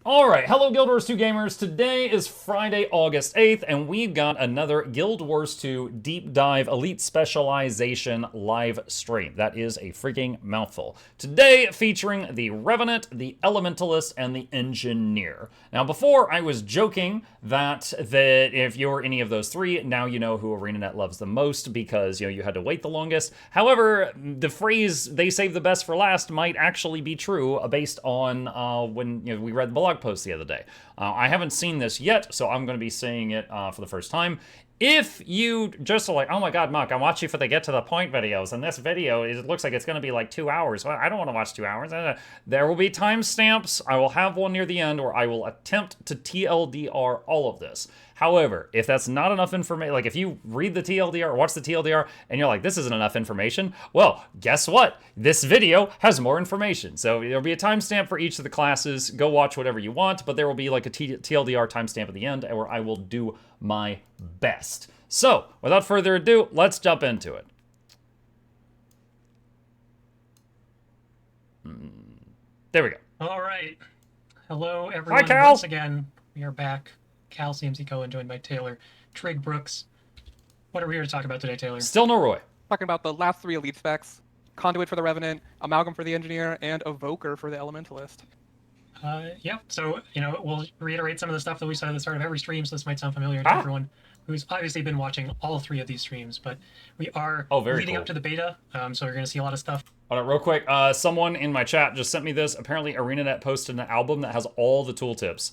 Alright, hello Guild Wars 2 gamers. Today is Friday, August 8th, and we've got another Guild Wars 2 Deep Dive Elite Specialization live stream. That is a freaking mouthful. Today, featuring the Revenant, the Elementalist, and the Engineer. Now, before I was joking that if you're any of those three, now you know who ArenaNet loves the most because, you had to wait the longest. However, the phrase, they save the best for last, might actually be true based on when we read the blog post the other day. I haven't seen this yet, so I'm going to be seeing it for the first time. If you just are like, oh my god, Muck, I'm watching for the get to the point videos, and this video, it looks like it's going to be like 2 hours. Well, I don't want to watch 2 hours. There will be timestamps. I will have one near the end where I will attempt to TLDR all of this. However, if that's not enough information, like if you read the TLDR or watch the TLDR and you're like, this isn't enough information, well, guess what? This video has more information. So there'll be a timestamp for each of the classes. Go watch whatever you want, but there will be like a TLDR timestamp at the end where I will do my best. So, without further ado, let's jump into it. There we go. All right. Hello, everyone. Hi, Cal. Once again, we are back. Cal CMC Cohen, joined by Taylor Trigg Brooks. What are we here to talk about today, Taylor? Still no Roy. Talking about the last three elite specs: Conduit for the Revenant, Amalgam for the Engineer, and Evoker for the Elementalist. Yeah, so, we'll reiterate some of the stuff that we said at the start of every stream, so this might sound familiar to everyone who's obviously been watching all three of these streams, but we are leading up to the beta, so we're going to see a lot of stuff. All right, real quick, someone in my chat just sent me this. Apparently, ArenaNet posted an album that has all the tooltips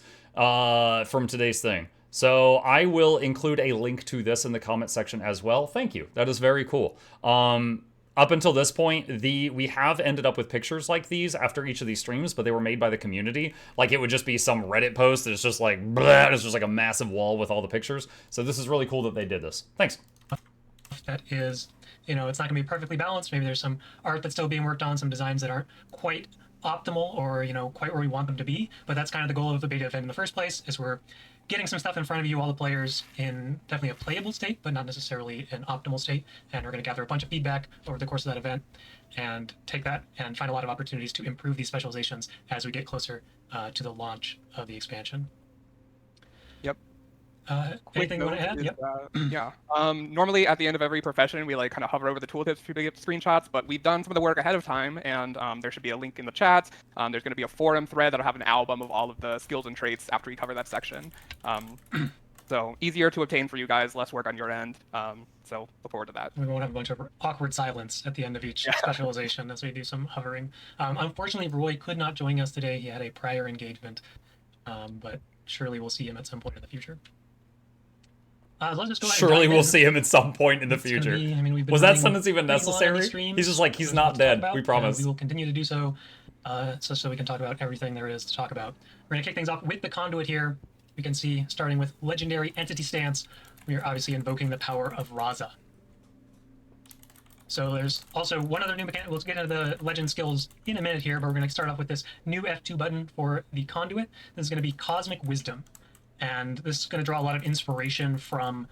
from today's thing. So I will include a link to this in the comment section as well. Thank you. That is very cool. Up until this point, we have ended up with pictures like these after each of these streams, but they were made by the community. Like, it would just be some Reddit post that's just like, blah, it's just like a massive wall with all the pictures. So this is really cool that they did this. Thanks. That is, it's not going to be perfectly balanced. Maybe there's some art that's still being worked on, some designs that aren't quite optimal or, quite where we want them to be. But that's kind of the goal of the beta event in the first place, is we're getting some stuff in front of you, all the players, in definitely a playable state, but not necessarily an optimal state. And we're going to gather a bunch of feedback over the course of that event and take that and find a lot of opportunities to improve these specializations as we get closer to the launch of the expansion. Yep. Anything you want to add? Yep. Yeah. Normally at the end of every profession, we kind of hover over the tooltips for people to get screenshots, but we've done some of the work ahead of time, and there should be a link in the chat. There's going to be a forum thread that'll have an album of all of the skills and traits after we cover that section. So easier to obtain for you guys, less work on your end. So look forward to that. We won't have a bunch of awkward silence at the end of each specialization as we do some hovering. Unfortunately, Roy could not join us today. He had a prior engagement, but surely we'll see him at some point in the future. Let's just go ahead Surely we'll see him at some point in the future. Was that sentence even necessary? He's just like, he's not dead. We promise. We will continue to do so, so we can talk about everything there is to talk about. We're going to kick things off with the Conduit here. We can see, starting with Legendary Entity Stance, we are obviously invoking the power of Raza. So there's also one other new mechanic. Let's get into the legend skills in a minute here, but we're going to start off with this new F2 button for the Conduit. This is going to be Cosmic Wisdom. And this is going to draw a lot of inspiration from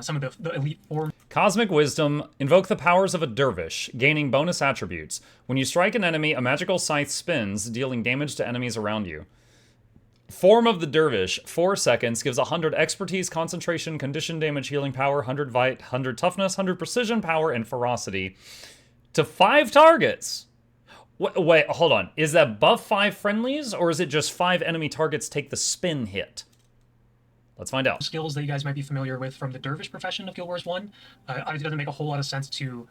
some of the elite forms. Cosmic Wisdom. Invoke the powers of a dervish, gaining bonus attributes. When you strike an enemy, a magical scythe spins, dealing damage to enemies around you. Form of the dervish. 4 seconds. Gives 100 expertise, concentration, condition damage, healing power, 100 vite, 100 toughness, 100 precision power, and ferocity. To 5 targets. Wait, hold on. Is that buff 5 friendlies, or is it just 5 enemy targets take the spin hit? Let's find out. Skills that you guys might be familiar with from the Dervish profession of Guild Wars 1. Obviously, it doesn't make a whole lot of sense to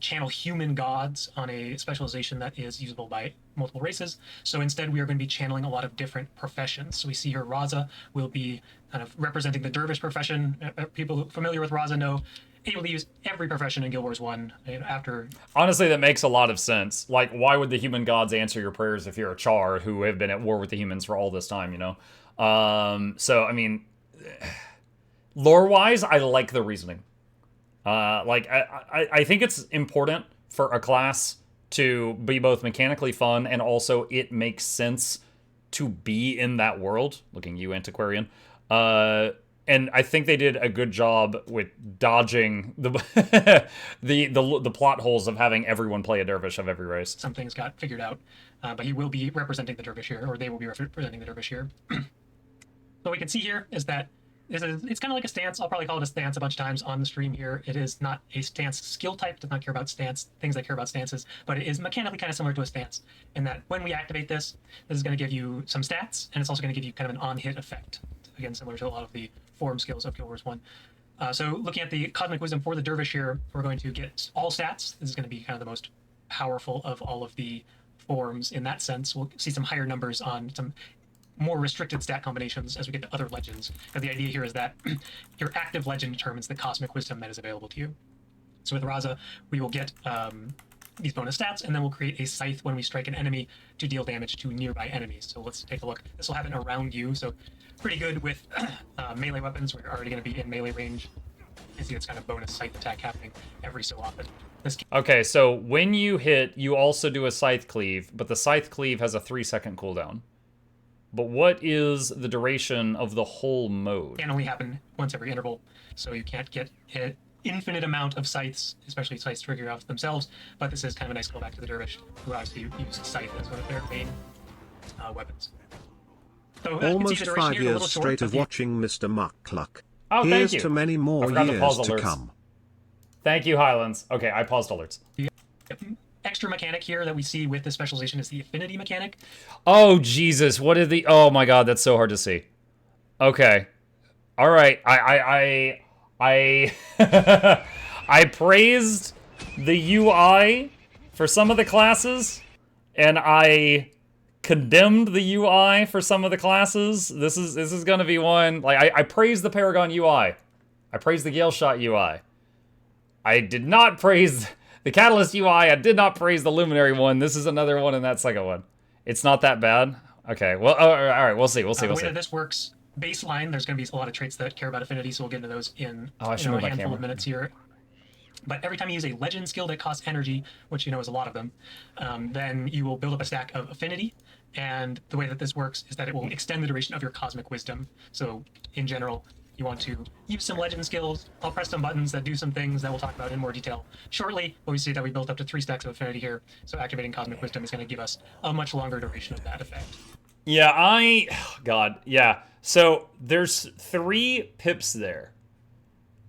channel human gods on a specialization that is usable by multiple races. So instead, we are going to be channeling a lot of different professions. So we see here Raza will be kind of representing the Dervish profession. People familiar with Raza know able to use every profession in Guild Wars 1 after... Honestly, that makes a lot of sense. Like, why would the human gods answer your prayers if you're a Char who have been at war with the humans for all this time, So, I mean... Lore-wise, I like the reasoning. I think it's important for a class to be both mechanically fun and also it makes sense to be in that world. Looking you, Antiquarian. and I think they did a good job with dodging the the plot holes of having everyone play a dervish of every race. Some things got figured out, but he will be representing the dervish here, or they will be representing the dervish here. What we can see here is that it's kind of like a stance. I'll probably call it a stance a bunch of times on the stream here. It is not a stance skill type. It does not care about things that care about stances, but it is mechanically kind of similar to a stance in that when we activate this is going to give you some stats, and it's also going to give you kind of an on-hit effect. Again, similar to a lot of the form skills of Guild Wars 1. So looking at the Cosmic Wisdom for the dervish here, we're going to get all stats. This is going to be kind of the most powerful of all of the forms in that sense. We'll see some higher numbers on some more restricted stat combinations as we get to other legends. Because the idea here is that your active legend determines the Cosmic Wisdom that is available to you. So with Raza, we will get these bonus stats, and then we'll create a scythe when we strike an enemy to deal damage to nearby enemies. So let's take a look. This will happen around you, so pretty good with melee weapons. We're already going to be in melee range. You see it's kind of bonus scythe attack happening every so often. Okay, so when you hit, you also do a scythe cleave, but the scythe cleave has a 3-second cooldown. But what is the duration of the whole mode? It can only happen once every interval, so you can't get an infinite amount of scythes, especially scythes trigger off themselves, but this is kind of a nice callback to the dervish, who obviously use scythe as one of their main weapons. So, almost 5 years straight of watching Mr. Mukluk. Oh, Here's thank you. to many more years to come. Thank you, Highlands. Okay, I paused alerts. The extra mechanic here that we see with the specialization is the affinity mechanic. Oh, Jesus. What is the... Oh, my God. That's so hard to see. Okay. All right. I I praised the UI for some of the classes, and I condemned the UI for some of the classes. This is going to be one... Like, I praised the Paragon UI. I praised the Gale Shot UI. I did not praise the Catalyst UI. I did not praise the Luminary one. This is another one in that second one. It's not that bad. Okay, well, all right, we'll see. The way that this works, baseline, there's going to be a lot of traits that care about affinity, so we'll get into those in a handful of minutes here. But every time you use a legend skill that costs energy, which you know is a lot of them, then you will build up a stack of affinity. And the way that this works is that it will extend the duration of your Cosmic Wisdom. So in general, you want to use some legend skills. I'll press some buttons that do some things that we'll talk about in more detail shortly. But we see that we built up to 3 stacks of affinity here. So activating Cosmic Wisdom is going to give us a much longer duration of that effect. Yeah, God, yeah. So there's 3 pips there.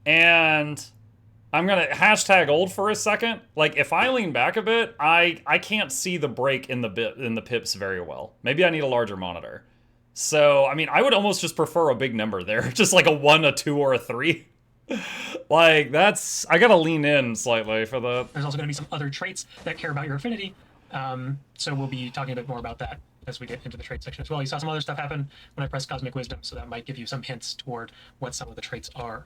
And I'm going to hashtag old for a second. Like, if I lean back a bit, I can't see the break in the pips very well. Maybe I need a larger monitor. So, I mean, I would almost just prefer a big number there. Just like a 1, a 2, or a 3. Like, that's... I gotta lean in slightly for the... There's also going to be some other traits that care about your affinity. So we'll be talking a bit more about that as we get into the trait section as well. You saw some other stuff happen when I pressed Cosmic Wisdom, so that might give you some hints toward what some of the traits are.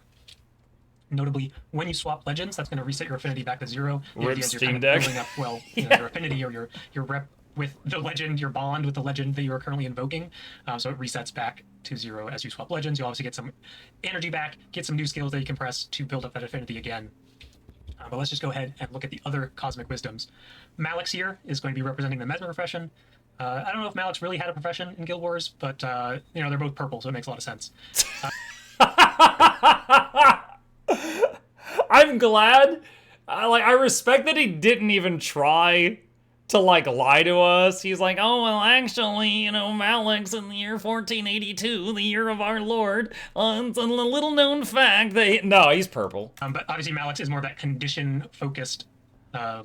Notably, when you swap legends, that's going to reset your affinity back to 0. Rip Steam Deck. Building up, well, your affinity or your rep with the legend, your bond with the legend that you are currently invoking. So it resets back to 0 as you swap legends. You'll obviously get some energy back, get some new skills that you can press to build up that affinity again. But let's just go ahead and look at the other Cosmic Wisdoms. Malix here is going to be representing the Mesmer profession. I don't know if Malix really had a profession in Guild Wars, but they're both purple, so it makes a lot of sense. I'm glad. I respect that he didn't even try to lie to us. He's like, oh, well, actually, Malix in the year 1482, the year of our Lord, it's a little known fact that... No, he's purple. But obviously Malix is more of that condition-focused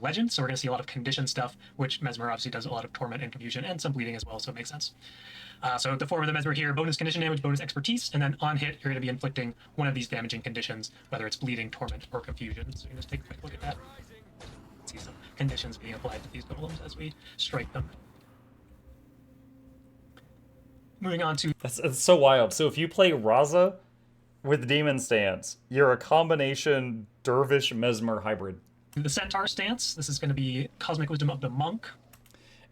legend, so we're going to see a lot of condition stuff, which Mesmer obviously does a lot of torment and confusion, and some bleeding as well, so it makes sense. So the form of the Mesmer here, bonus condition damage, bonus expertise, and then on hit, you're going to be inflicting one of these damaging conditions, whether it's bleeding, torment, or confusion. So you just take a quick look at that. See some conditions being applied to these golems as we strike them. Moving on to... That's so wild. So if you play Raza with Demon Stance, you're a combination Dervish Mesmer hybrid. The Centaur stance, this is going to be Cosmic Wisdom of the Monk.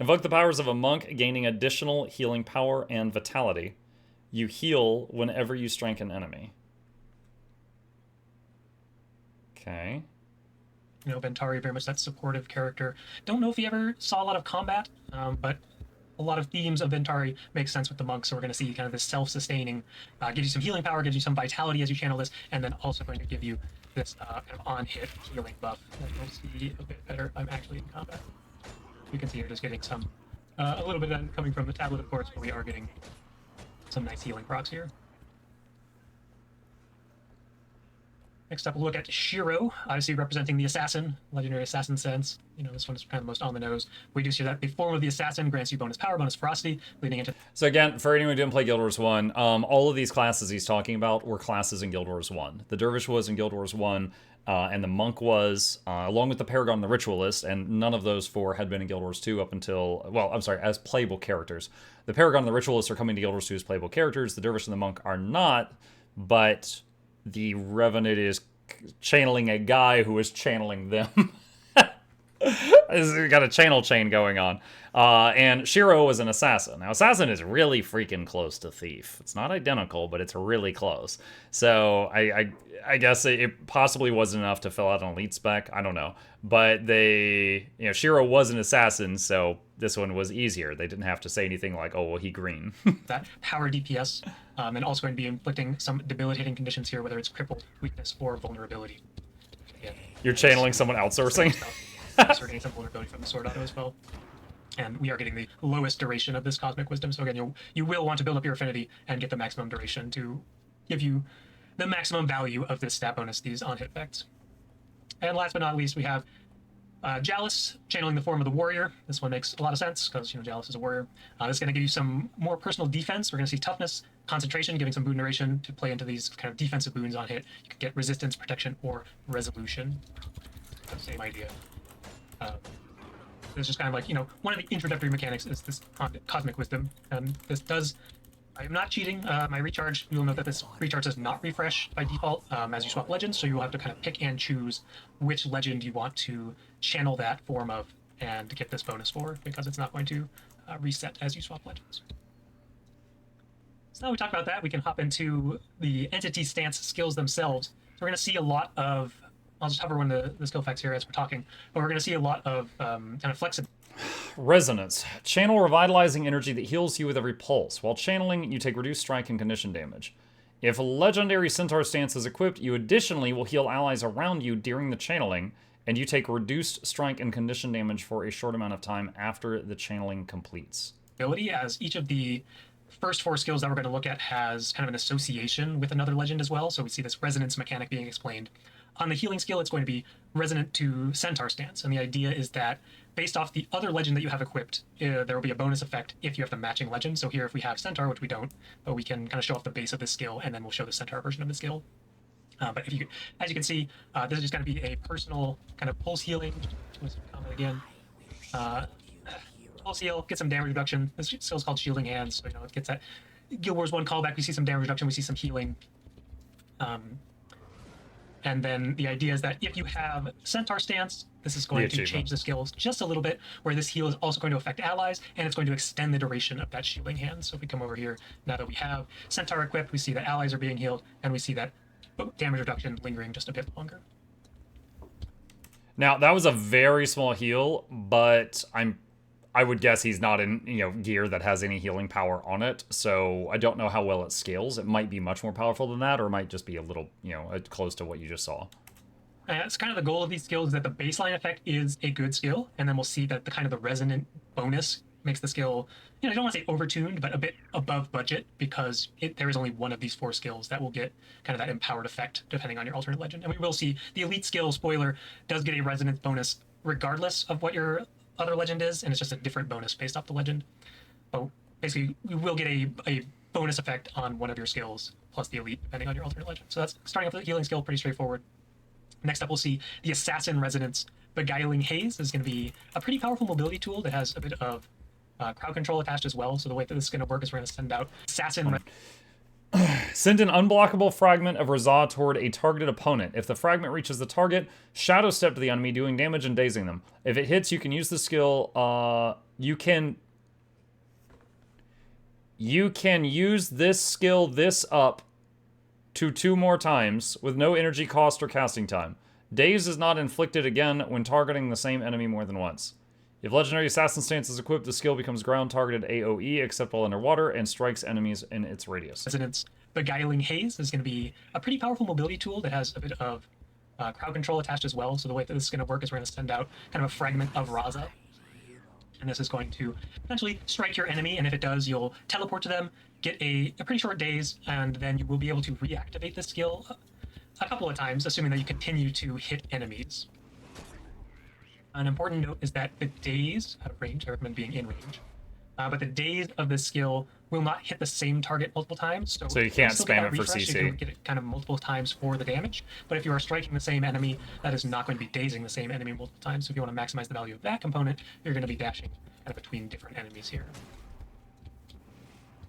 Invoke the powers of a monk, gaining additional healing power and vitality. You heal whenever you strike an enemy. Okay. Ventari, very much that supportive character. Don't know if he ever saw a lot of combat, but a lot of themes of Ventari make sense with the monks. So we're going to see kind of this self-sustaining, gives you some healing power, gives you some vitality as you channel this, and then also going to give you this kind of on-hit healing buff that you'll see a bit better. I'm actually in combat. You can see you're just getting some, a little bit of that coming from the tablet, of course, but we are getting some nice healing procs here. Next up, we'll look at Shiro, obviously representing the assassin, legendary assassin sense. You know, this one is kind of the most on the nose. We do see that the form of the assassin grants you bonus power, bonus ferocity, leading into... So again, for anyone who didn't play Guild Wars 1, all of these classes he's talking about were classes in Guild Wars 1. The Dervish was in Guild Wars 1, and the Monk was, along with the Paragon and the Ritualist, and none of those four had been in Guild Wars 2 up until, well, I'm sorry, as playable characters. The Paragon and the Ritualist are coming to Guild Wars 2 as playable characters. The Dervish and the Monk are not, but the Revenant is channeling a guy who is channeling them. We've got a channel chain going on. And Shiro was an assassin. Now, assassin is really freaking close to thief. It's not identical, but it's really close. So I guess it possibly wasn't enough to fill out an elite spec. I don't know. But they, you know, Shiro was an assassin, so this one was easier. They didn't have to say anything like, oh, well, he green. that power DPS, and also going to be inflicting some debilitating conditions here, whether it's crippled, weakness, or vulnerability. Again, you're channeling someone outsourcing? We're getting some vulnerability from the sword auto as well. And we are getting the lowest duration of this cosmic wisdom. So again, you will want to build up your affinity and get the maximum duration to give you the maximum value of this stat bonus, these on-hit effects. And last but not least, we have Jalis, channeling the form of the warrior. This one makes a lot of sense because, you know, Jalis is a warrior. This is going to give you some more personal defense. We're going to see toughness, concentration, giving some boon duration to play into these kind of defensive boons on hit. You could get resistance, protection, or resolution. Same idea. It's just kind of like, you know, one of the introductory mechanics is this cosmic wisdom. This does, I am not cheating, my recharge, you will note that this recharge does not refresh by default as you swap legends, so you will have to kind of pick and choose which legend you want to channel that form of and get this bonus for, because it's not going to reset as you swap legends. So now we talk about that, we can hop into the entity stance skills themselves. So we're going to see a lot of, I'll just hover one of the skill effects here as we're talking, but we're going to see a lot of kind of flexibility. Resonance. Channel revitalizing energy that heals you with every pulse. While channeling, you take reduced strike and condition damage. If a legendary centaur stance is equipped, you additionally will heal allies around you during the channeling, and you take reduced strike and condition damage for a short amount of time after the channeling completes. As each of the first four skills that we're going to look at has kind of an association with another legend as well, so we see this resonance mechanic being explained. On the healing skill, it's going to be resonant to Centaur stance, and the idea is that based off the other legend that you have equipped, there will be a bonus effect if you have the matching legend. So here, if we have Centaur, which we don't, but we can kind of show off the base of this skill, and then we'll show the Centaur version of the skill. But if you, as you can see, this is just going to be a personal kind of pulse healing. Let's comment again. Pulse heal, get some damage reduction. This skill is called Shielding Hands, so you know it gets that Guild Wars 1 callback. We see some damage reduction, we see some healing. And then the idea is that if you have Centaur stance, this is going to change the skills just a little bit, where this heal is also going to affect allies, and it's going to extend the duration of that shielding hand. So if we come over here, now that we have Centaur equipped, we see that allies are being healed, and we see that damage reduction lingering just a bit longer. Now, that was a very small heal, but I would guess he's not in, you know, gear that has any healing power on it, so I don't know how well it scales. It might be much more powerful than that, or it might just be a little, you know, close to what you just saw. That's kind of the goal of these skills, is that the baseline effect is a good skill, and then we'll see that the kind of the resonant bonus makes the skill, you know, I don't want to say overtuned, but a bit above budget, because there is only one of these four skills that will get kind of that empowered effect, depending on your alternate legend. And we will see the elite skill, spoiler, does get a resonance bonus regardless of what your other legend is, and it's just a different bonus based off the legend. But basically, you will get a bonus effect on one of your skills, plus the elite, depending on your alternate legend. So that's starting off with the healing skill, pretty straightforward. Next up, we'll see the Assassin Resonance. Beguiling Haze is going to be a pretty powerful mobility tool that has a bit of crowd control attached as well. So the way that this is going to work is we're going to send out Assassin. Send an unblockable fragment of Razah toward a targeted opponent. If the fragment reaches the target, Shadow Step to the enemy, doing damage and dazing them. If it hits, you can use the skill. You can use this skill up to 2 more times with no energy cost or casting time. Daze is not inflicted again when targeting the same enemy more than once. If Legendary Assassin Stance is equipped, the skill becomes ground-targeted AoE, except while underwater, and strikes enemies in its radius. Resonance Beguiling Haze is going to be a pretty powerful mobility tool that has a bit of crowd control attached as well. So the way that this is going to work is we're going to send out kind of a fragment of Raza. And this is going to potentially strike your enemy, and if it does, you'll teleport to them, get a pretty short daze, and then you will be able to reactivate the skill a couple of times, assuming that you continue to hit enemies. An important note is that the daze out of range, I recommend being in range, but the daze of the skill will not hit the same target multiple times. So you can't still spam get that it for refresh, CC. You can get it kind of multiple times for the damage, but if you are striking the same enemy, that is not going to be dazing the same enemy multiple times. So if you want to maximize the value of that component, you're going to be dashing kind of between different enemies here.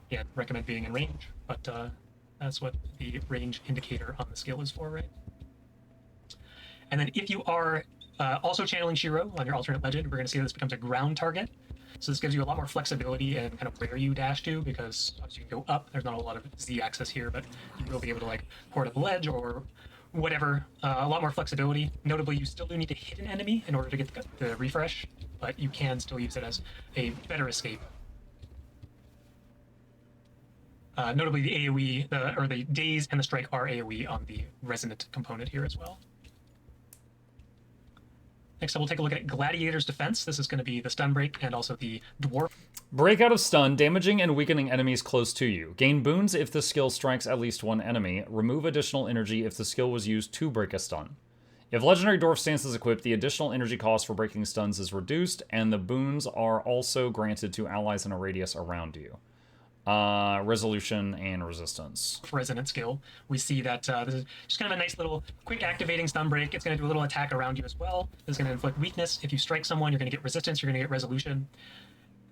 Yeah, recommend being in range, but that's what the range indicator on the skill is for, right? And then if you are also channeling Shiro on your alternate legend, we're going to see that this becomes a ground target. So this gives you a lot more flexibility and kind of where you dash to, because obviously you can go up. There's not a lot of Z-axis here, but you will be able to like port up a ledge or whatever. A lot more flexibility. Notably, you still do need to hit an enemy in order to get the refresh, but you can still use it as a better escape. Notably, the AoE, or the daze and the strike are AoE on the resonant component here as well. Next up, we'll take a look at Gladiator's Defense. This is going to be the stun break and also the dwarf. Break out of stun, damaging and weakening enemies close to you. Gain boons if the skill strikes at least one enemy. Remove additional energy if the skill was used to break a stun. If Legendary Dwarf Stance is equipped, the additional energy cost for breaking stuns is reduced, and the boons are also granted to allies in a radius around you. Resolution and resistance. Resonant skill. We see that this is just kind of a nice little quick activating stun break. It's going to do a little attack around you as well. This is going to inflict weakness. If you strike someone, you're going to get resistance, you're going to get resolution.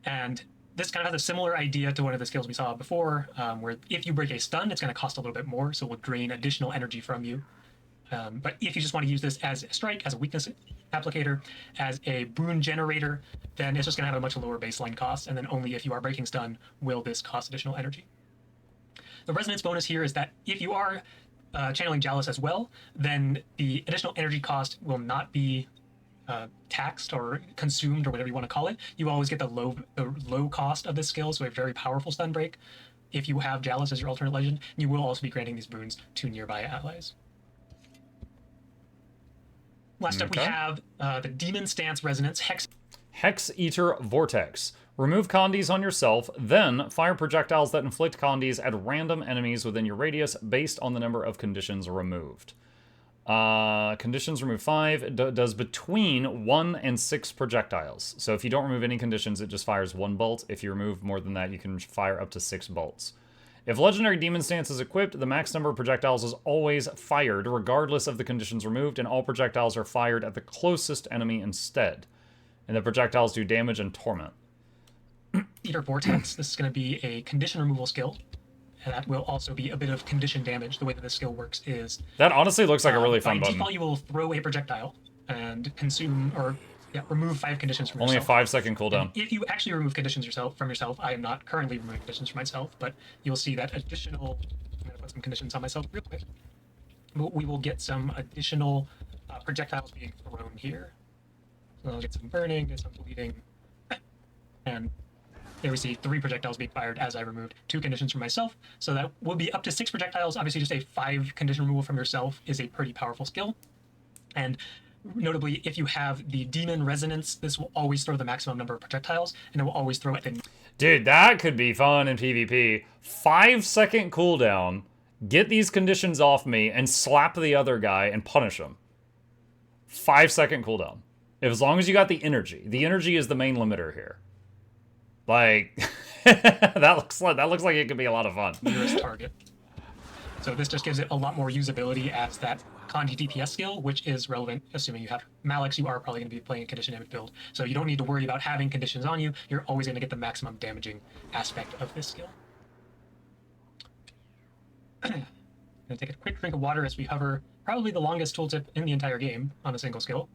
And this kind of has a similar idea to one of the skills we saw before, where if you break a stun, it's going to cost a little bit more, so it will drain additional energy from you. But if you just want to use this as a strike, as a weakness applicator, as a boon generator, then it's just going to have a much lower baseline cost, and then only if you are breaking stun will this cost additional energy. The resonance bonus here is that if you are channeling Chalice as well, then the additional energy cost will not be taxed or consumed or whatever you want to call it. You always get the low cost of this skill, so a very powerful stun break. If you have Chalice as your alternate legend, you will also be granting these boons to nearby allies. Last up, we have the Demon Stance Resonance Hex Eater Vortex. Remove condies on yourself, then fire projectiles that inflict condies at random enemies within your radius based on the number of conditions removed. Conditions remove 5. It does between 1 and 6 projectiles. So if you don't remove any conditions, it just fires 1 bolt. If you remove more than that, you can fire up to 6 bolts. If Legendary Demon Stance is equipped, the max number of projectiles is always fired, regardless of the conditions removed, and all projectiles are fired at the closest enemy instead. And the projectiles do damage and torment. Eater Vortex. This is going to be a condition removal skill. And that will also be a bit of condition damage. The way that this skill works is... That honestly looks like a really fun by button. default, you will throw a projectile and consume, or remove 5 conditions from Only yourself. a 5-second cooldown. And if you actually remove conditions from yourself, I am not currently removing conditions from myself, but you'll see that additional... I'm going to put some conditions on myself real quick. We will get some additional projectiles being thrown here. So I'll get some burning, get some bleeding, and there we see 3 projectiles being fired as I removed 2 conditions from myself. So that will be up to 6 projectiles. Obviously, just a 5 condition removal from yourself is a pretty powerful skill. And notably, if you have the Demon Resonance, this will always throw the maximum number of projectiles, and it will always throw at the... Dude, that could be fun in PvP. 5-second cooldown, get these conditions off me, and slap the other guy and punish him. 5-second cooldown. As long as you got the energy. The energy is the main limiter here. Like, that looks like it could be a lot of fun. Nearest target. So this just gives it a lot more usability as that Conduit DPS skill, which is relevant, assuming you have Malix, you are probably going to be playing a condition damage build. So you don't need to worry about having conditions on you. You're always going to get the maximum damaging aspect of this skill. I'm going to take a quick drink of water as we hover probably the longest tooltip in the entire game on a single skill.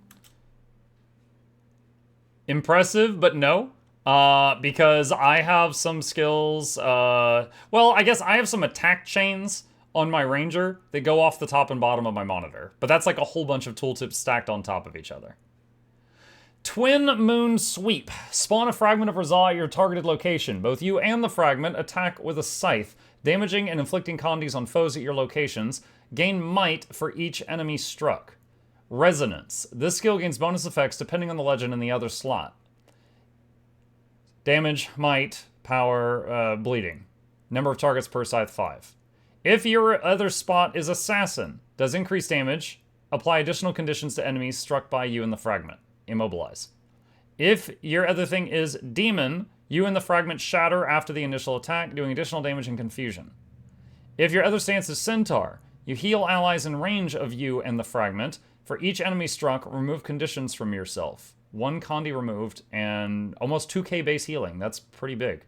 Impressive, but no. Because I have some skills, well, I guess I have some attack chains on my Ranger that go off the top and bottom of my monitor. But that's like a whole bunch of tooltips stacked on top of each other. Twin Moon Sweep. Spawn a fragment of Razah at your targeted location. Both you and the fragment attack with a scythe, damaging and inflicting condies on foes at your locations. Gain might for each enemy struck. Resonance. This skill gains bonus effects depending on the legend in the other slot. Damage, might, power, bleeding. Number of targets per scythe 5. If your other spot is Assassin, does increase damage. Apply additional conditions to enemies struck by you and the fragment. Immobilize. If your other thing is Demon, you and the fragment shatter after the initial attack, doing additional damage and confusion. If your other stance is Centaur, you heal allies in range of you and the fragment. For each enemy struck, remove conditions from yourself. 1 Condi removed and almost 2k base healing. That's pretty big.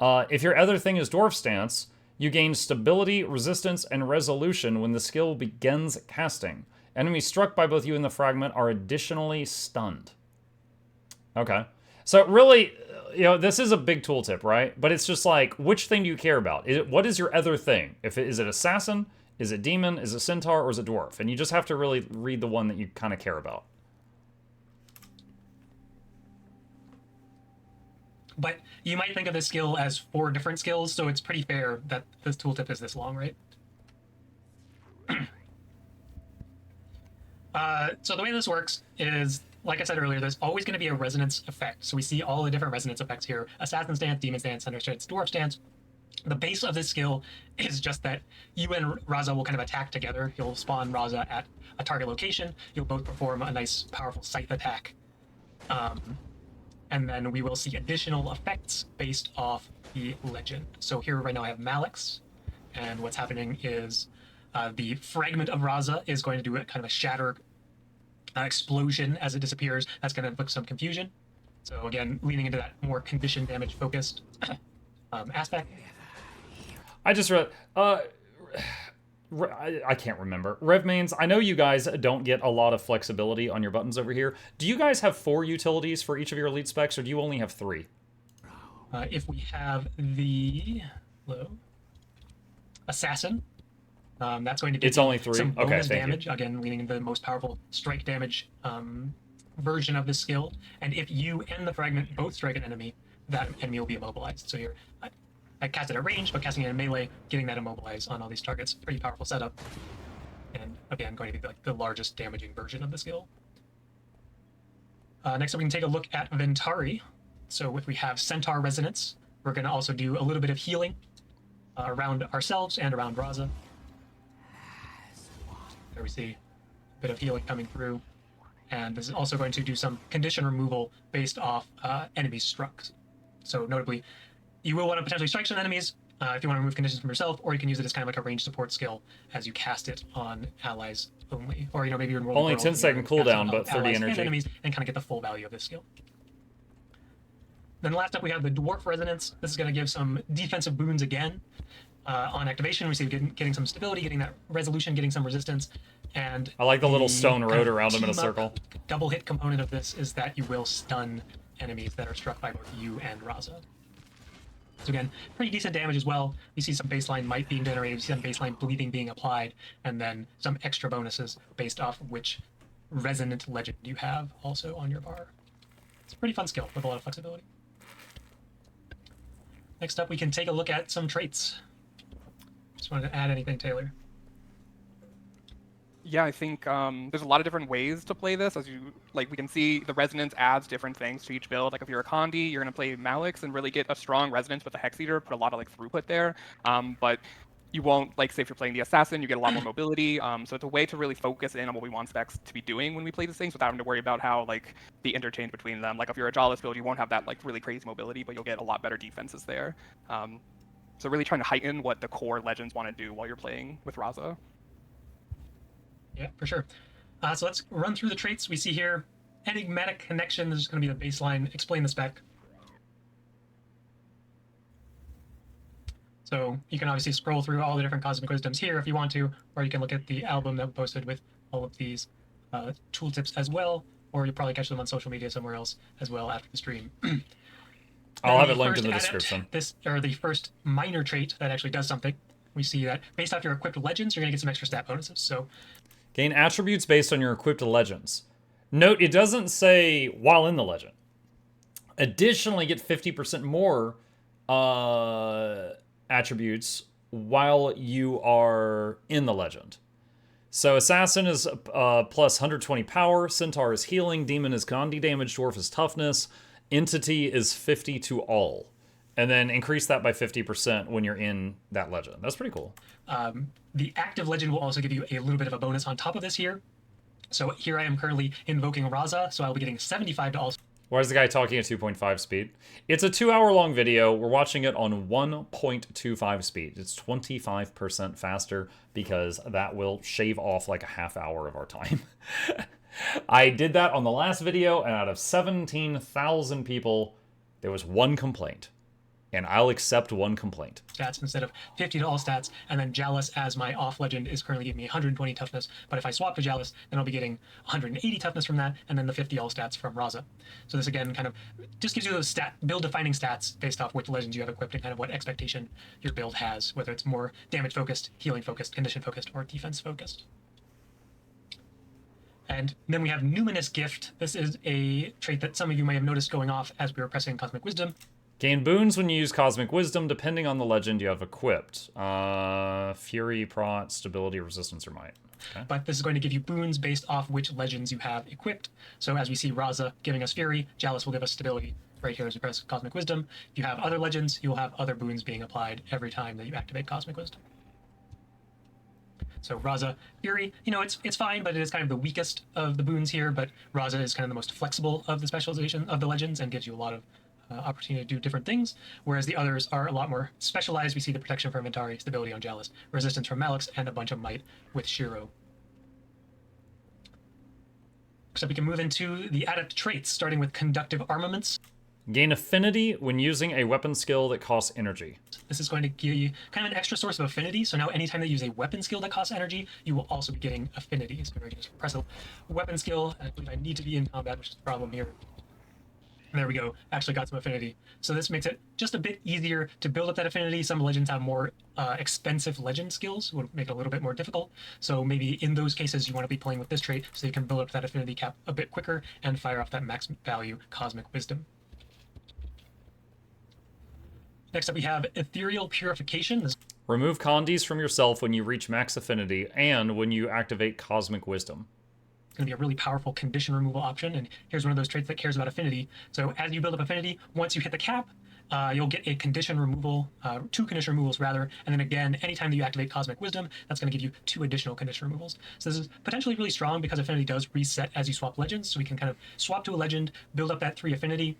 If your other thing is Dwarf Stance, you gain stability, resistance, and resolution when the skill begins casting. Enemies struck by both you and the fragment are additionally stunned. Okay. So really, you know, this is a big tooltip, right? But it's just like, which thing do you care about? What is your other thing? Is it Assassin? Is it Demon? Is it Centaur? Or is it Dwarf? And you just have to really read the one that you kind of care about. But you might think of this skill as 4 different skills, so it's pretty fair that this tooltip is this long, right? So the way this works is, like I said earlier, there's always going to be a resonance effect. So we see all the different resonance effects here. Assassin stance, Demon stance, Centaur stance, Dwarf stance. The base of this skill is just that you and Razah will kind of attack together. You'll spawn Razah at a target location. You'll both perform a nice, powerful scythe attack. And then we will see additional effects based off the legend. So here right now I have Malix, and what's happening is the fragment of Razah is going to do a kind of a shatter explosion as it disappears. That's going to inflict some confusion. So again, leaning into that more condition damage focused aspect. I just read... I can't remember. Rev mains, I know you guys don't get a lot of flexibility on your buttons over here. Do you guys have 4 utilities for each of your elite specs, or do you only have 3? If we have the Assassin, that's going to give only 3? some bonus Okay, damage. Again, leaning into the most powerful strike damage version of the skill. And if you and the fragment both strike an enemy, that enemy will be immobilized. So you're... I cast it at range, but casting it in melee, getting that immobilized on all these targets. Pretty powerful setup. And again, going to be like the largest damaging version of the skill. Next up, we can take a look at Ventari. So if we have Centaur Resonance, we're going to also do a little bit of healing around ourselves and around Razah. There we see a bit of healing coming through. And this is also going to do some condition removal based off enemies struck. So notably, you will want to potentially strike some enemies if you want to remove conditions from yourself, or you can use it as kind of like a range support skill as you cast it on allies only. Or, you know, maybe you're only 10-second cooldown, but 30 energy. And enemies, and kind of get the full value of this skill. Then last up, we have the Dwarf Resonance. This is going to give some defensive boons again. On activation, we see getting some stability, getting that resolution, getting some resistance. And I like the little stone road around him in a circle. Double hit component of this is that you will stun enemies that are struck by both you and Razah. So again, pretty decent damage as well. We see some baseline might being generated, we see some baseline bleeding being applied, and then some extra bonuses based off which resonant legend you have also on your bar. It's a pretty fun skill with a lot of flexibility. Next up, we can take a look at some traits. Just wanted to add anything, Taylor. Yeah, I think there's a lot of different ways to play this. As you we can see the resonance adds different things to each build. Like if you're a Condi, you're gonna play Malix and really get a strong resonance with the Hex Eater, put a lot of throughput there. But you won't say if you're playing the Assassin, you get a lot more mobility. So it's a way to really focus in on what we want specs to be doing when we play these things, without having to worry about how the interchange between them. Like if you're a Jawless build, you won't have that really crazy mobility, but you'll get a lot better defenses there. So really trying to heighten what the core legends want to do while you're playing with Razah. Yeah, for sure. So let's run through the traits we see here. Enigmatic Connection, this is going to be the baseline. Explain the spec. So you can obviously scroll through all the different Cosmic Wisdoms here if you want to, or you can look at the album that we posted with all of these tooltips as well, or you'll probably catch them on social media somewhere else as well after the stream. I'll have it linked in the description. The first minor trait that actually does something. We see that based off your equipped legends, you're going to get some extra stat bonuses. So gain attributes based on your equipped legends. Note, it doesn't say while in the legend. Additionally, get 50% more attributes while you are in the legend. So Assassin is plus 120 power, Centaur is healing, Demon is Gandhi damage, Dwarf is toughness, Entity is 50 to all. And then increase that by 50% when you're in that legend. That's pretty cool. The active legend will also give you a little bit of a bonus on top of this here. So here I am currently invoking Raza, so I'll be getting 75 to all. Why is the guy talking at 2.5 speed? It's a 2-hour-long video. We're watching it on 1.25 speed. It's 25% faster because that will shave off like a half hour of our time. I did that on the last video, and out of 17,000 people, there was one complaint. And I'll accept one complaint. Stats instead of 50 to all stats, and then Jalis as my off legend is currently giving me 120 toughness, but if I swap to Jalis, then I'll be getting 180 toughness from that, and then the 50 all stats from Raza. So this again kind of just gives you those build defining stats based off which legends you have equipped and kind of what expectation your build has, whether it's more damage focused, healing focused, condition focused, or defense focused. And then we have Numinous Gift. This is a trait that some of you may have noticed going off as we were pressing Cosmic Wisdom. Gain boons when you use Cosmic Wisdom, depending on the legend you have equipped. Fury, Prot, Stability, Resistance, or Might. Okay. But this is going to give you boons based off which legends you have equipped. So as we see Raza giving us Fury, Jalis will give us Stability right here as we press Cosmic Wisdom. If you have other legends, you will have other boons being applied every time that you activate Cosmic Wisdom. So Raza, Fury, you know, it's fine, but it is kind of the weakest of the boons here, but Raza is kind of the most flexible of the specialization of the legends and gives you a lot of opportunity to do different things, whereas the others are a lot more specialized. We see the protection from Inventari, stability on Jalis, resistance from Malix, and a bunch of might with Shiro. So we can move into the adept traits, starting with conductive armaments. Gain affinity when using a weapon skill that costs energy. This is going to give you kind of an extra source of affinity. So now anytime that you use a weapon skill that costs energy, you will also be getting affinity. So we're going to just press a weapon skill. I believe I need to be in combat, which is the problem here. There we go, actually got some affinity. So this makes it just a bit easier to build up that affinity. Some legends have more expensive legend skills, would make it a little bit more difficult. So maybe in those cases you want to be playing with this trait so you can build up that affinity cap a bit quicker and fire off that max value Cosmic Wisdom. Next up we have Ethereal Purification. Remove condies from yourself when you reach max affinity and when you activate Cosmic Wisdom. Going to be a really powerful condition removal option, and here's one of those traits that cares about affinity. So as you build up affinity, once you hit the cap, you'll get a condition removal, 2 condition removals rather, and then again, anytime that you activate Cosmic Wisdom, that's going to give you 2 additional condition removals. So this is potentially really strong because affinity does reset as you swap legends, so we can kind of swap to a legend, build up that 3 affinity,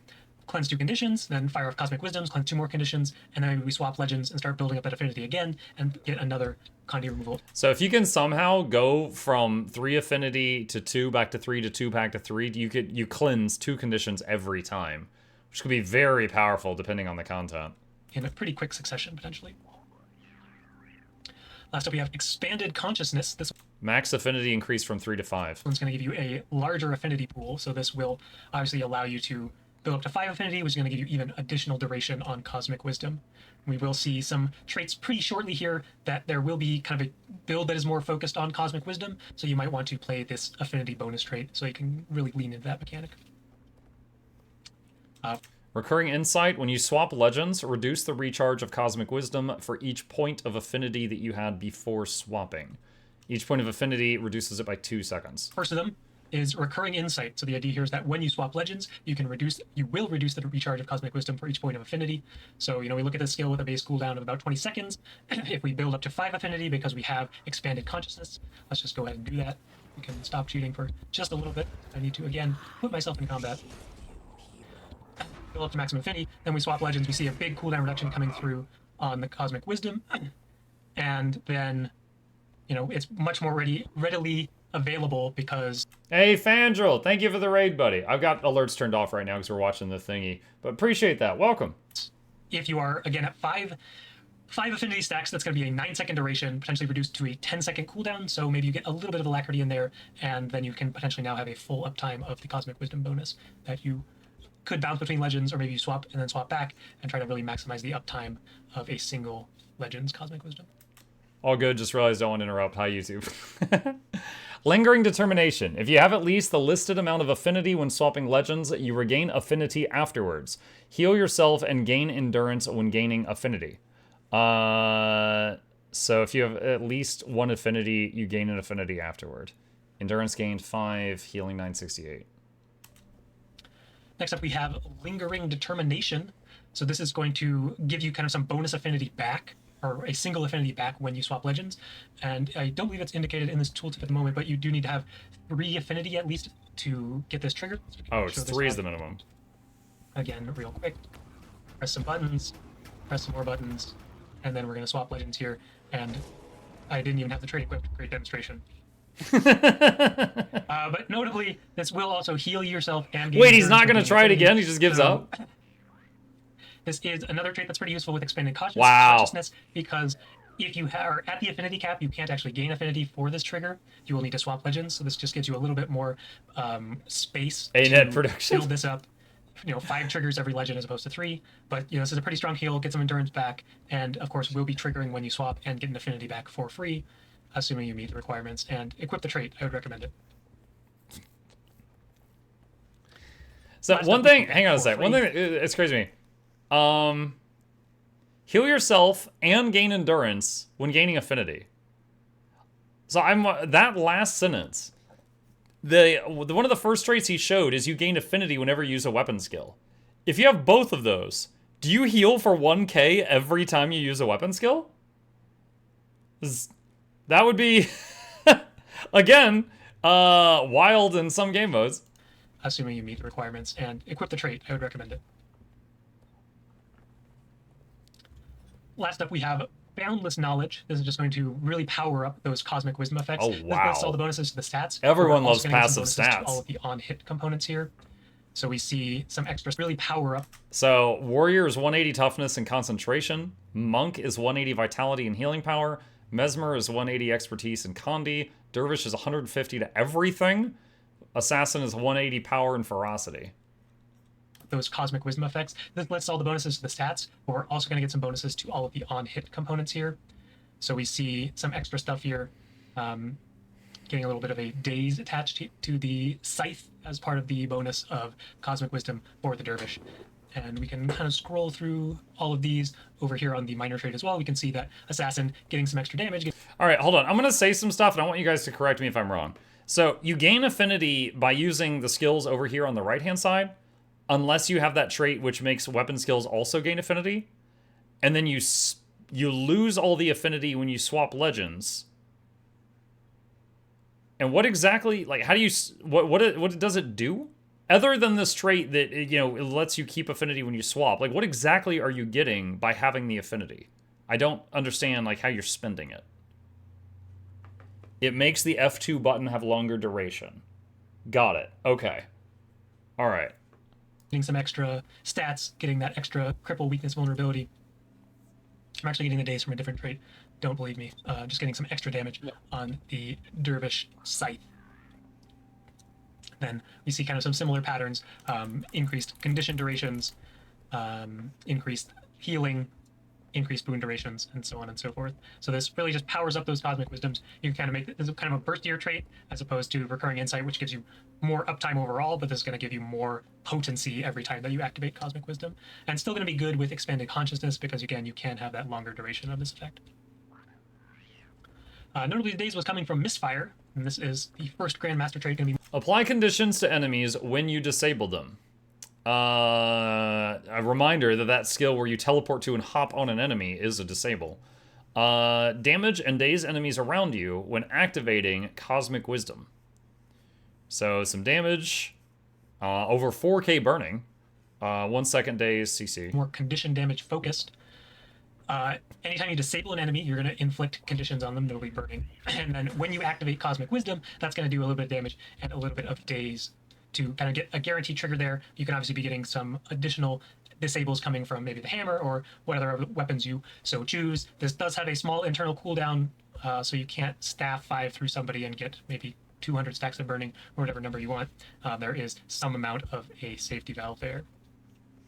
cleanse 2 conditions, then fire off Cosmic Wisdoms, cleanse 2 more conditions, and then maybe we swap legends and start building up that affinity again and get another Condi removal. So if you can somehow go from 3 affinity to 2 back to 3 to 2 back to 3, you cleanse 2 conditions every time, which could be very powerful depending on the content. In a pretty quick succession, potentially. Last up we have Expanded Consciousness. This Max affinity increased from 3 to 5. one's going to give you a larger affinity pool, so this will obviously allow you to build up to 5 affinity, which is going to give you even additional duration on Cosmic Wisdom. We will see some traits pretty shortly here that there will be kind of a build that is more focused on Cosmic Wisdom, so you might want to play this affinity bonus trait so you can really lean into that mechanic. Recurring Insight, when you swap legends, reduce the recharge of Cosmic Wisdom for each point of affinity that you had before swapping. Each point of affinity reduces it by 2 seconds. First of them is Recurring Insight. So the idea here is that when you swap legends, you will reduce the recharge of Cosmic Wisdom for each point of affinity. So, you know, we look at this skill with a base cooldown of about 20 seconds. If we build up to 5 affinity because we have Expanded Consciousness, let's just go ahead and do that. We can stop cheating for just a little bit. I need to, again, put myself in combat. Build up to maximum affinity, then we swap legends. We see a big cooldown reduction coming through on the Cosmic Wisdom. And then, you know, it's much more readily available because... Hey, Fandril, thank you for the raid, buddy. I've got alerts turned off right now because we're watching the thingy, but appreciate that. Welcome. If you are, again, at 5 affinity stacks, that's going to be a 9-second duration, potentially reduced to a 10-second cooldown, so maybe you get a little bit of alacrity in there, and then you can potentially now have a full uptime of the Cosmic Wisdom bonus that you could bounce between legends, or maybe you swap and then swap back and try to really maximize the uptime of a single legend's Cosmic Wisdom. All good, just realized I don't want to interrupt. Hi, YouTube. Lingering Determination. If you have at least the listed amount of affinity when swapping legends, you regain affinity afterwards. Heal yourself and gain endurance when gaining affinity. So if you have at least one affinity, you gain an affinity afterward. Endurance gained 5, healing 968. Next up, we have Lingering Determination. So this is going to give you kind of some bonus affinity back, or a single affinity back when you swap legends. And I don't believe it's indicated in this tooltip at the moment, but you do need to have 3 affinity at least to get this triggered. So Oh, it's 3 is the minimum. Again, real quick. Press some buttons, press some more buttons, and then we're going to swap legends here. And I didn't even have the trait equipped. Great demonstration. But notably, this will also heal yourself and gain. Wait, he's not going to try it again? He just gives up? This is another trait that's pretty useful with expanded Wow. consciousness, because if you are at the affinity cap, you can't actually gain affinity for this trigger. You will need to swap legends, so this just gives you a little bit more space net to production. build this up. 5 triggers every legend as opposed to 3. But this is a pretty strong heal, get some endurance back, and of course will be triggering when you swap and get an affinity back for free, assuming you meet the requirements. And equip the trait, I would recommend it. So one thing, hang on a sec. One thing, it's crazy to me. Heal yourself and gain endurance when gaining affinity. So that last sentence. One of the first traits he showed is you gain affinity whenever you use a weapon skill. If you have both of those, do you heal for 1k every time you use a weapon skill? That would be, again, wild in some game modes. Assuming you meet the requirements. And equip the trait, I would recommend it. Last up, we have Boundless Knowledge. This is just going to really power up those Cosmic Wisdom effects. Oh, wow. This gets all the bonuses to the stats. Everyone We're loves also gonna get some passive bonuses stats. to all of the on-hit components here. So we see some extras really power up. So Warrior is 180 toughness and concentration. Monk is 180 vitality and healing power. Mesmer is 180 expertise and Conduit. Dervish is 150 to everything. Assassin is 180 power and ferocity. Those Cosmic Wisdom effects. This lists all the bonuses to the stats, but we're also going to get some bonuses to all of the on-hit components here. So we see some extra stuff here. Getting a little bit of a daze attached to the scythe as part of the bonus of Cosmic Wisdom for the Dervish. And we can kind of scroll through all of these over here on the minor trait as well. We can see that Assassin getting some extra damage. All right, hold on. I'm going to say some stuff, and I want you guys to correct me if I'm wrong. So you gain affinity by using the skills over here on the right-hand side, unless you have that trait which makes weapon skills also gain affinity. And then you lose all the affinity when you swap legends. And what exactly, like, how do you, what does it do? Other than this trait that, it lets you keep affinity when you swap, like, what exactly are you getting by having the affinity? I don't understand, like, how you're spending it. It makes the F2 button have longer duration. Got it. Okay. All right. Getting some extra stats, getting that extra cripple, weakness, vulnerability. I'm actually getting the days from a different trait. Don't believe me. Just getting some extra damage on the Dervish Scythe. Then we see kind of some similar patterns. Increased condition durations, increased healing, increased boon durations, and so on and so forth. So this really just powers up those Cosmic Wisdoms. You can kind of make this kind of a burstier trait as opposed to Recurring Insight, which gives you more uptime overall, but this is going to give you more potency every time that you activate Cosmic Wisdom. And still going to be good with Expanded Consciousness because, again, you can have that longer duration of this effect. Notably, the days was coming from Misfire, and this is the first Grandmaster trait going to be... Apply conditions to enemies when you disable them. A reminder that skill where you teleport to and hop on an enemy is a disable. Damage and daze enemies around you when activating Cosmic Wisdom. So some damage, over 4k burning, 1 second daze CC. More condition damage focused. Anytime you disable an enemy, you're going to inflict conditions on them, notably burning. And then when you activate Cosmic Wisdom, that's going to do a little bit of damage and a little bit of daze. To kind of get a guaranteed trigger there, you can obviously be getting some additional disables coming from maybe the hammer or what other weapons you so choose. This does have a small internal cooldown, so you can't staff 5 through somebody and get maybe 200 stacks of burning or whatever number you want. There is some amount of a safety valve there,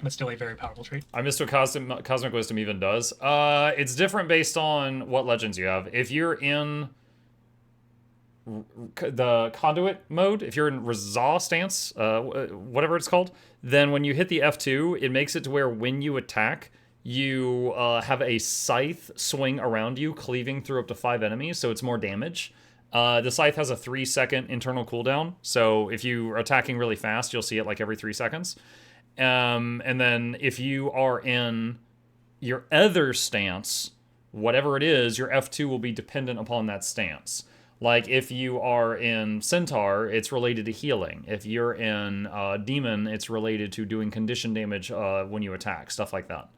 but still a very powerful trait. I missed what Cosmic Wisdom even does. It's different based on what legends you have. If you're in... the Conduit mode, if you're in Raza stance, whatever it's called, then when you hit the F2, it makes it to where when you attack, you have a scythe swing around you, cleaving through up to 5 enemies, so it's more damage. The scythe has a 3-second internal cooldown, so if you are attacking really fast, you'll see it like every 3 seconds. And then if you are in your other stance, whatever it is, your F2 will be dependent upon that stance. Like, if you are in Centaur, it's related to healing. If you're in Demon, it's related to doing condition damage when you attack, stuff like that.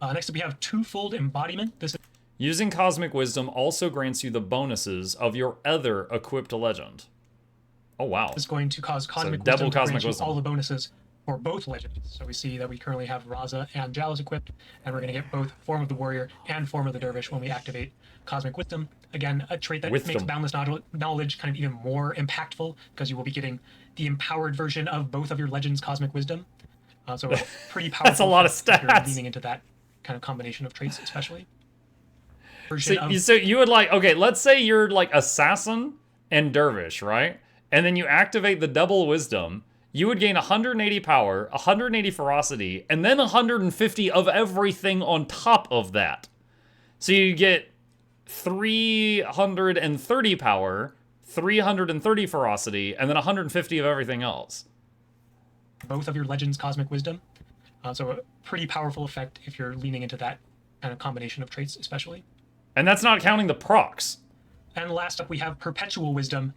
Next up, we have Twofold Embodiment. This is Using Cosmic Wisdom also grants you the bonuses of your other equipped legend. Oh, wow. going to cause Cosmic double Wisdom to Cosmic grant you Wisdom. all the bonuses for both legends. So we see that we currently have Raza and Jalos equipped, and we're going to get both Form of the Warrior and Form of the Dervish when we activate Cosmic Wisdom. Again, a trait that makes Boundless Knowledge kind of even more impactful, because you will be getting the empowered version of both of your legends' Cosmic Wisdom. So a pretty powerful. That's a lot of if you're stats. leaning into that kind of combination of traits, especially. So you would like, okay, let's say you're like Assassin and Dervish, right? And then you activate the double wisdom. You would gain 180 power, 180 ferocity, and then 150 of everything on top of that. So you get 330 power, 330 ferocity, and then 150 of everything else. Both of your legends' Cosmic Wisdom. So a pretty powerful effect if you're leaning into that kind of combination of traits, especially. And that's not counting the procs. And last up, we have Perpetual Wisdom.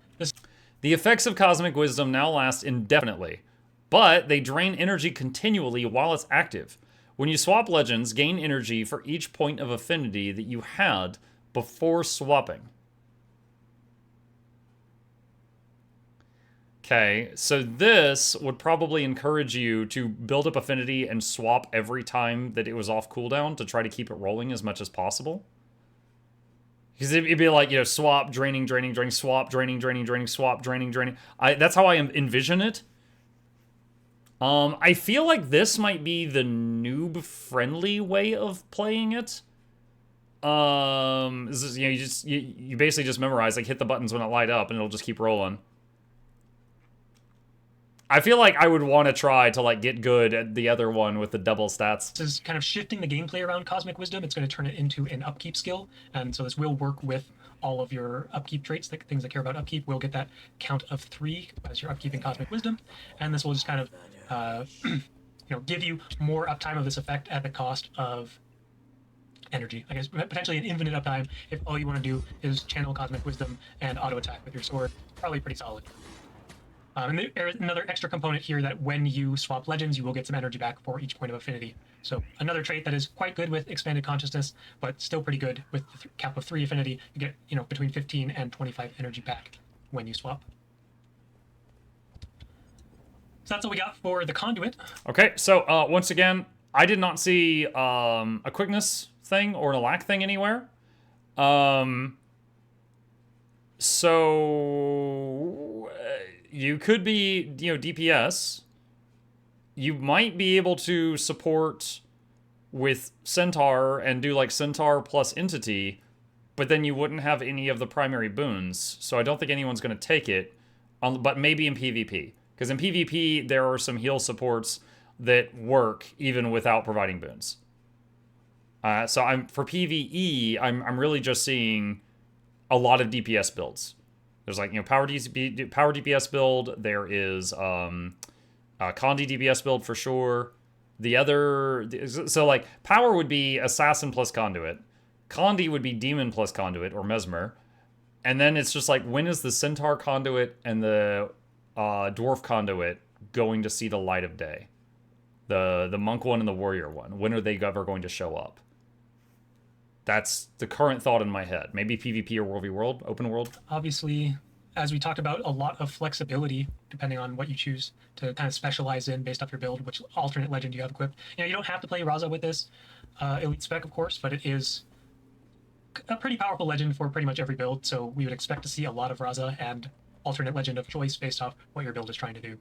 The effects of Cosmic Wisdom now last indefinitely, but they drain energy continually while it's active. When you swap legends, gain energy for each point of affinity that you had before swapping. Okay, so this would probably encourage you to build up affinity and swap every time that it was off cooldown to try to keep it rolling as much as possible. Because it'd be like, you know, swap, draining, draining, draining, swap, draining, draining, draining, swap, draining, draining. That's how I envision it. I feel like this might be the noob-friendly way of playing it. This is, you know, you basically just memorize, like, hit the buttons when it light up, and it'll just keep rolling. I feel like I would want to try to, like, get good at the other one with the double stats. This is kind of shifting the gameplay around Cosmic Wisdom. It's going to turn it into an upkeep skill, and so this will work with all of your upkeep traits, like things that care about upkeep. Will get that count of 3 as you're upkeeping Cosmic Wisdom, and this will just kind of, you know, give you more uptime of this effect at the cost of energy. I guess potentially an infinite uptime if all you want to do is channel Cosmic Wisdom and auto attack with your sword. Probably pretty solid. And there's another extra component here that when you swap legends, you will get some energy back for each point of affinity. So another trait that is quite good with Expanded Consciousness, but still pretty good with the cap of 3 affinity. You get, you know, between 15 and 25 energy back when you swap. So that's what we got for the Conduit. Okay, so once again, I did not see a quickness thing or an alack thing anywhere. So you could be, you know, DPS. You might be able to support with Centaur and do like Centaur plus Entity, but then you wouldn't have any of the primary boons. So I don't think anyone's going to take it, but maybe in PvP. Because in PvP, there are some heal supports that work even without providing boons. So for PvE, I'm really just seeing a lot of DPS builds. There's like, you know, power DPS build. There is Conduit DPS build for sure. The other, so like power would be Assassin plus Conduit. Condi would be Demon plus Conduit or Mesmer. And then it's just like, when is the Centaur Conduit and the Dwarf Conduit going to see the light of day? The Monk one and the Warrior one. When are they ever going to show up? That's the current thought in my head. Maybe PvP or World v World, open world. Obviously, as we talked about, a lot of flexibility depending on what you choose to kind of specialize in based off your build, which alternate legend you have equipped. You know, you don't have to play Raza with this elite spec, of course, but it is a pretty powerful legend for pretty much every build, so we would expect to see a lot of Raza and alternate legend of choice based off what your build is trying to do.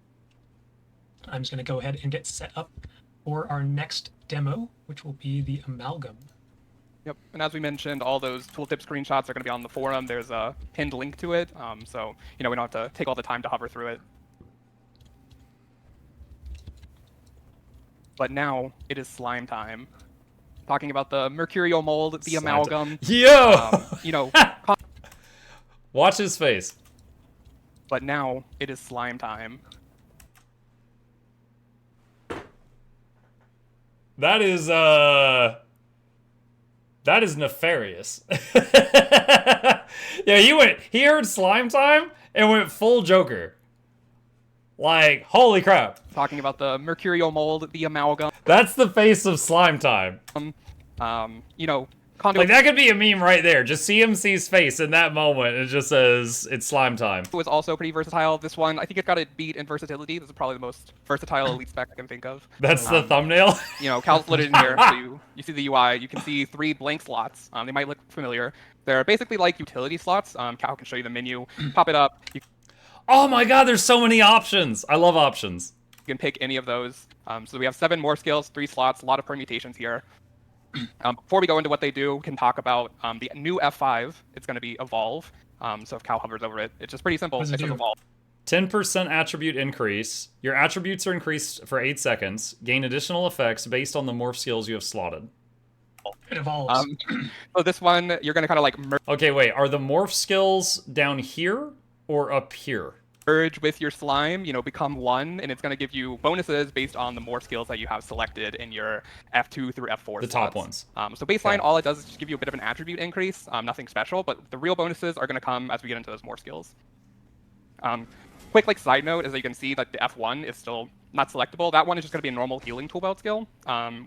I'm just going to go ahead and get set up for our next demo, which will be the Amalgam. Yep, and as we mentioned, all those tooltip screenshots are going to be on the forum. There's a pinned link to it, so we don't have to take all the time to hover through it. But now it is slime time. Talking about the mercurial mold, the amalgam. Yo! Watch his face. But now it is slime time. That is nefarious. Yeah, he heard slime time and went full Joker. Like, holy crap. Talking about the mercurial mold, the amalgam. That's the face of slime time. Conduit Like, that could be a meme right there. Just CMC's face in that moment. It just says, it's slime time. was also pretty versatile. This one, I think it got a beat in versatility. This is probably the most versatile elite spec I can think of. That's the thumbnail? Cal split it in here, so you see the UI. You can see 3 blank slots. They might look familiar. They're basically like utility slots. Cal can show you the menu. Pop it up. You Oh my god, there's so many options. I love options. can pick any of those. So we have 7 more skills, 3 slots, a lot of permutations here. Before we go into what they do, we can talk about the new F5. It's going to be Evolve. So if Cal hovers over it, it's just pretty simple. It's just Evolve. 10% attribute increase. Your attributes are increased for 8 seconds. Gain additional effects based on the morph skills you have slotted. It evolves. So this one, you're going to kind of like Okay, wait. Are the morph skills down here or up here? merge with your slime, become one, and it's going to give you bonuses based on the morph skills that you have selected in your F2 through F4 The slots. top ones. So baseline, Okay. all it does is just give you a bit of an attribute increase, nothing special, but the real bonuses are going to come as we get into those morph skills. Quick side note is that you can see that the F1 is still not selectable. That one is just going to be a normal healing tool belt skill.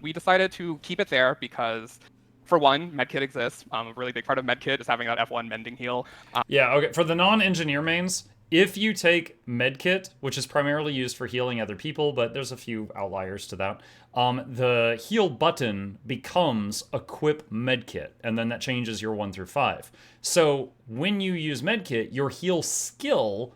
We decided to keep it there because, for one, medkit exists. A really big part of medkit is having that F1 mending heal. Yeah, okay. For the non-engineer mains, if you take medkit, which is primarily used for healing other people, but there's a few outliers to that, the heal button becomes equip medkit, and then that changes your 1 through 5. So when you use medkit, your heal skill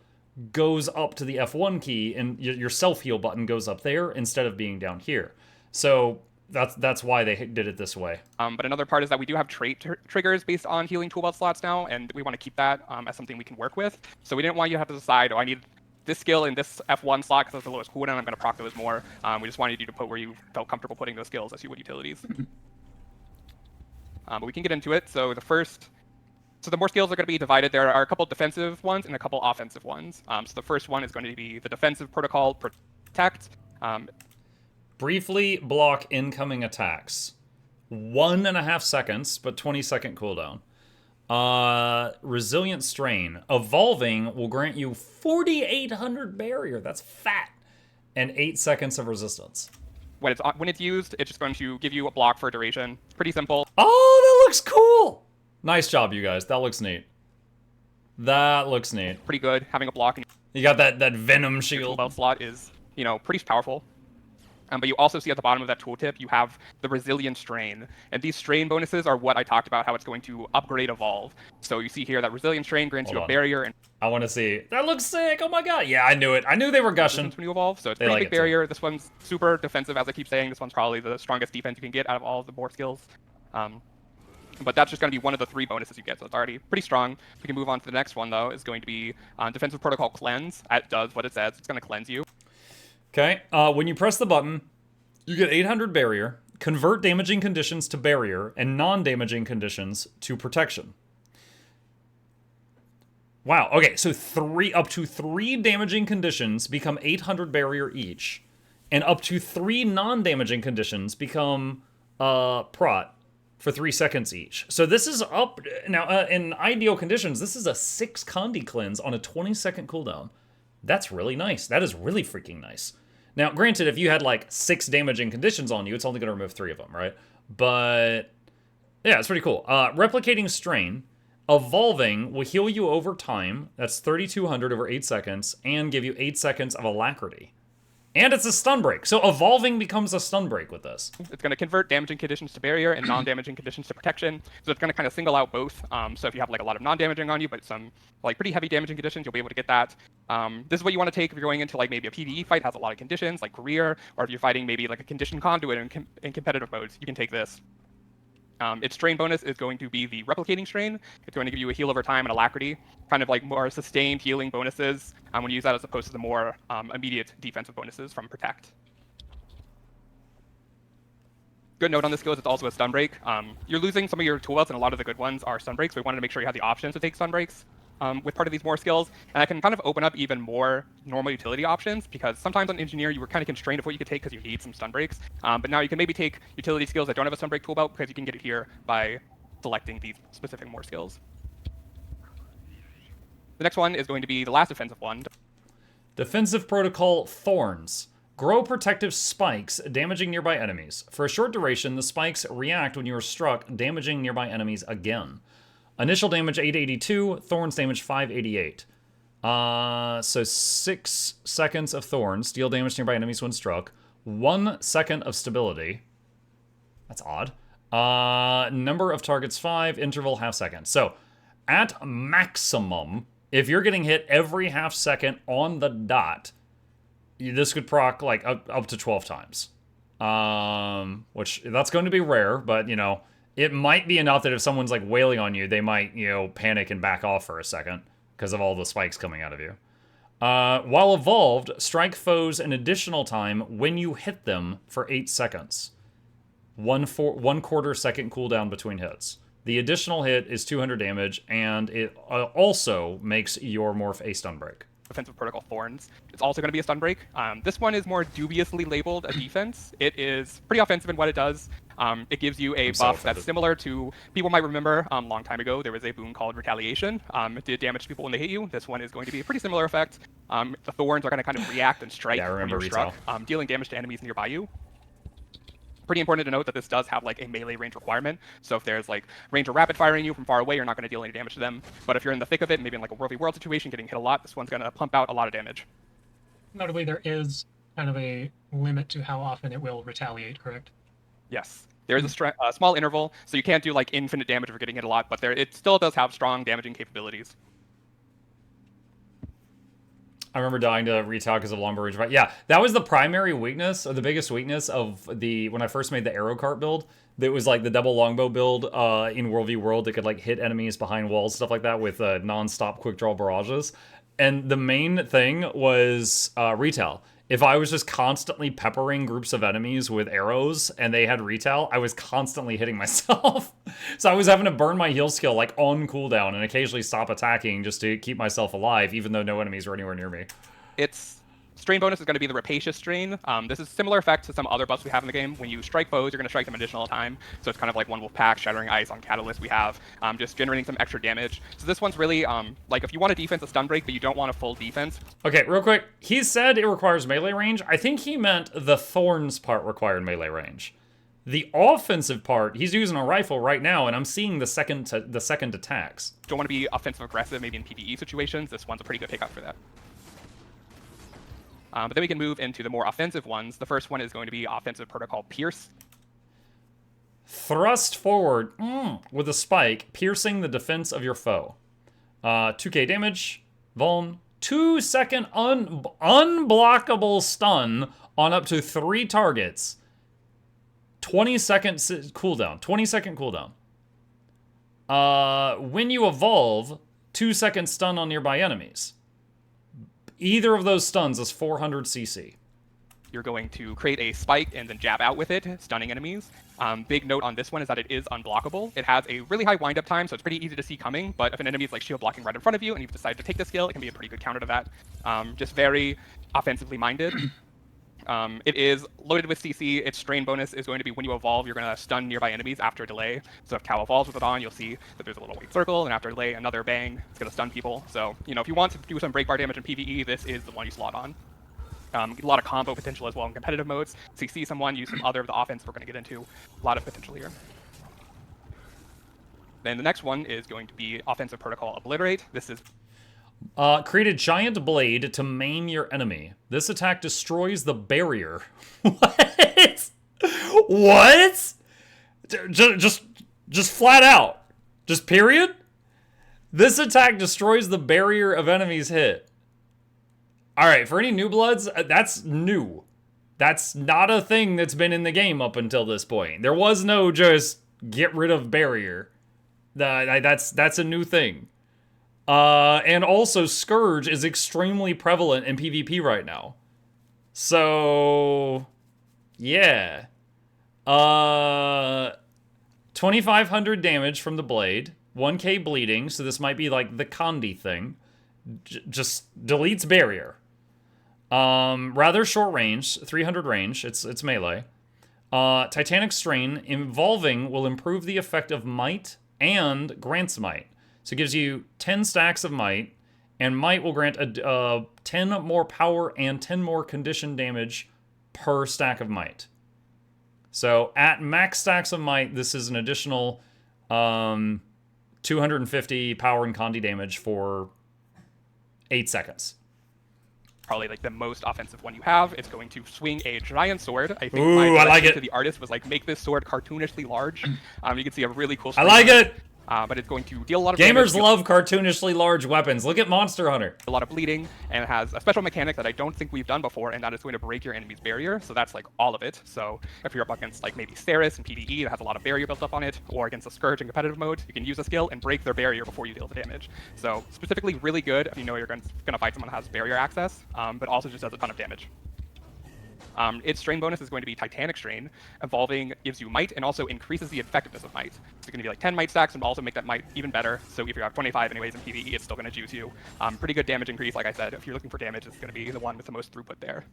goes up to the F1 key, and your self-heal button goes up there instead of being down here. So that's why they did it this way. But another part is that we do have trait triggers based on healing tool belt slots now, and we want to keep that as something we can work with. So we didn't want you to have to decide, I need this skill in this F1 slot because that's the lowest cooldown, I'm going to proc those more. We just wanted you to put where you felt comfortable putting those skills as you would utilities. But we can get into it. So the more skills are going to be divided. There are a couple defensive ones and a couple offensive ones. So the first one is going to be the defensive protocol, Protect. Briefly block incoming attacks. 1.5 seconds, but 20-second cooldown. Resilient Strain. Evolving will grant you 4,800 barrier. That's fat. And 8 seconds of resistance. When it's used, it's just going to give you a block for a duration. Pretty simple. Oh, that looks cool! Nice job, you guys. That looks neat. That looks neat. Pretty good. Having a block in You got that Venom your tool shield. belt slot is, pretty powerful. But you also see at the bottom of that tooltip, you have the Resilient Strain. And these strain bonuses are what I talked about, how it's going to upgrade Evolve. So you see here that Resilient Strain grants Hold you a on. barrier and I want to see. That looks sick. Oh my god. Yeah, I knew it. I knew they were gushing. resistance when you evolve. So it's They pretty like big it too. barrier. This one's super defensive, as I keep saying. This one's probably the strongest defense you can get out of all of the board skills. But that's just going to be one of the 3 bonuses you get, so it's already pretty strong. We can move on to the next one, though. Is going to be Defensive Protocol Cleanse. It does what it says. It's going to cleanse you. Okay. When you press the button, you get 800 barrier, convert damaging conditions to barrier, and non-damaging conditions to protection. Wow. Okay, so up to 3 damaging conditions become 800 barrier each, and up to 3 non-damaging conditions become prot for 3 seconds each. So this is up now in ideal conditions. This is a 6 Conduit cleanse on a 20-second cooldown. That's really nice. That is really freaking nice. Now, granted, if you had like 6 damaging conditions on you, it's only going to remove 3 of them, right? But yeah, it's pretty cool. Replicating Strain. Evolving will heal you over time. That's 3,200 over 8 seconds, and give you 8 seconds of Alacrity. And it's a stun break. So evolving becomes a stun break with this. It's going to convert damaging conditions to barrier and non-damaging conditions to protection. So it's going to kind of single out both. So if you have like a lot of non-damaging on you, but some like pretty heavy damaging conditions, you'll be able to get that. This is what you want to take if you're going into like maybe a PvE fight, has a lot of conditions like career, or if you're fighting maybe like a conditioned conduit in competitive modes, you can take this. Its strain bonus is going to be the replicating strain. It's going to give you a heal over time and alacrity, kind of like more sustained healing bonuses. I'm going to use that as opposed to the more immediate defensive bonuses from Protect. Good note on this skill is it's also a stun break. You're losing some of your toolbelts, and a lot of the good ones are stun breaks. So we wanted to make sure you have the options to take stun breaks with part of these more skills. And that can kind of open up even more normal utility options, because sometimes on Engineer you were kind of constrained of what you could take because you need some stun breaks. But now you can maybe take utility skills that don't have a stun break toolbelt because you can get it here by selecting these specific more skills. The next one is going to be the last defensive one. Defensive Protocol Thorns. Grow protective spikes, damaging nearby enemies. For a short duration, the spikes react when you are struck, damaging nearby enemies again. Initial damage 882, Thorns damage 588. So 6 seconds of Thorns, deal damage to nearby enemies when struck. 1 second of stability. That's odd. Number of targets 5, interval half second. So at maximum, if you're getting hit every half second on the dot, this could proc like up to 12 times. Which that's going to be rare, but you know, it might be enough that if someone's like wailing on you, they might, you know, panic and back off for a second because of all the spikes coming out of you. While evolved, strike foes an additional time when you hit them for 8 seconds. 1/4 second cooldown between hits. The additional hit is 200 damage, and it also makes your morph a stun break. Defensive Protocol Thorns. It's also going to be a stun break. This one is more dubiously labeled a defense. It is pretty offensive in what it does. It gives you a buff that's similar to, people might remember a long time ago, there was a boon called Retaliation. It did damage to people when they hit you. This one is going to be a pretty similar effect. The Thorns are going to kind of react and strike when you're struck, dealing damage to enemies nearby you. Pretty important to note that this does have like a melee range requirement. So if there's like ranger rapid firing you from far away, you're not going to deal any damage to them. But if you're in the thick of it, maybe in like a World v World situation, getting hit a lot, this one's going to pump out a lot of damage. Notably, there is kind of a limit to how often it will retaliate, correct? Yes. There is a small interval, so you can't do like infinite damage if you're getting hit a lot, but it still does have strong damaging capabilities. I remember dying to retail because of longbow range. Yeah, that was the primary weakness, or the biggest weakness of when I first made the arrow cart build. That was like the double longbow build in World v World that could like hit enemies behind walls, stuff like that, with non-stop quick draw barrages. And the main thing was retail. If I was just constantly peppering groups of enemies with arrows and they had retail, I was constantly hitting myself. So I was having to burn my heal skill like on cooldown and occasionally stop attacking just to keep myself alive, even though no enemies were anywhere near me. Its strain bonus is going to be the Rapacious strain. This is a similar effect to some other buffs we have in the game. When you strike foes, you're going to strike them additional time. So it's kind of like One Wolf Pack, Shattering Ice on Catalyst we have, just generating some extra damage. So this one's really, like if you want a defense, a stun break, but you don't want a full defense. Okay, real quick. He said it requires melee range. I think he meant the Thorns part required melee range. The offensive part, he's using a rifle right now, and I'm seeing the second attacks. Don't want to be offensive aggressive, maybe in PvE situations. This one's a pretty good pickup for that. But then we can move into the more offensive ones. The first one is going to be Offensive Protocol Pierce. Thrust forward with a spike, piercing the defense of your foe. 2k damage, vuln, 2-second unblockable stun on up to 3 targets. 20-second cooldown. 20-second cooldown. When you evolve, 2-second stun on nearby enemies. Either of those stuns is 400 CC. You're going to create a spike and then jab out with it, stunning enemies. Big note on this one is that it is unblockable. It has a really high wind-up time, so it's pretty easy to see coming, but if an enemy is like shield blocking right in front of you and you've decided to take the skill, it can be a pretty good counter to that. Just very offensively minded. It is loaded with CC. Its strain bonus is going to be when you evolve, you're going to stun nearby enemies after a delay. So if Cow evolves with it on, you'll see that there's a little white circle, and after a delay, another bang, it's going to stun people. So, you know, if you want to do some break bar damage in PvE, this is the one you slot on. A lot of combo potential as well in competitive modes. CC someone, use some other of the offense we're going to get into. A lot of potential here. Then the next one is going to be Offensive Protocol Obliterate. This is Create a giant blade to maim your enemy. This attack destroys the barrier. What? What? Just flat out. Just period? This attack destroys the barrier of enemies hit. Alright, for any new bloods, that's new. That's not a thing that's been in the game up until this point. There was no just get rid of barrier. That's a new thing. And also, Scourge is extremely prevalent in PvP right now. So, yeah. 2,500 damage from the blade. 1k bleeding, so this might be like the Conduit thing. Just deletes barrier. Rather short range, 300 range. It's melee. Titanic Strain. Evolving will improve the effect of Might and grants Might. So it gives you 10 stacks of Might, and Might will grant 10 more power and 10 more condition damage per stack of Might. So at max stacks of Might, this is an additional 250 power and Conduit damage for 8 seconds. Probably like the most offensive one you have. It's going to swing a giant sword. I think Ooh, my I like direction it. to the artist was like, make this sword cartoonishly large. You can see a really cool I sword. like it! But it's going to deal a lot of Gamers damage, love cartoonishly large weapons. Look at Monster Hunter. a lot of bleeding, and it has a special mechanic that I don't think we've done before, and that is going to break your enemy's barrier. So that's like all of it. So if you're up against like maybe Steris and PvE that has a lot of barrier built up on it, or against a Scourge in competitive mode, you can use a skill and break their barrier before you deal the damage. So specifically really good if you know you're going to fight someone that has barrier access, but also just does a ton of damage. Its strain bonus is going to be Titanic Strain. Evolving gives you Might and also increases the effectiveness of Might. It's going to be like 10 Might stacks and also make that Might even better. So if you have 25 anyways in PvE, it's still going to juice you. Pretty good damage increase, like I said. If you're looking for damage, it's going to be the one with the most throughput there.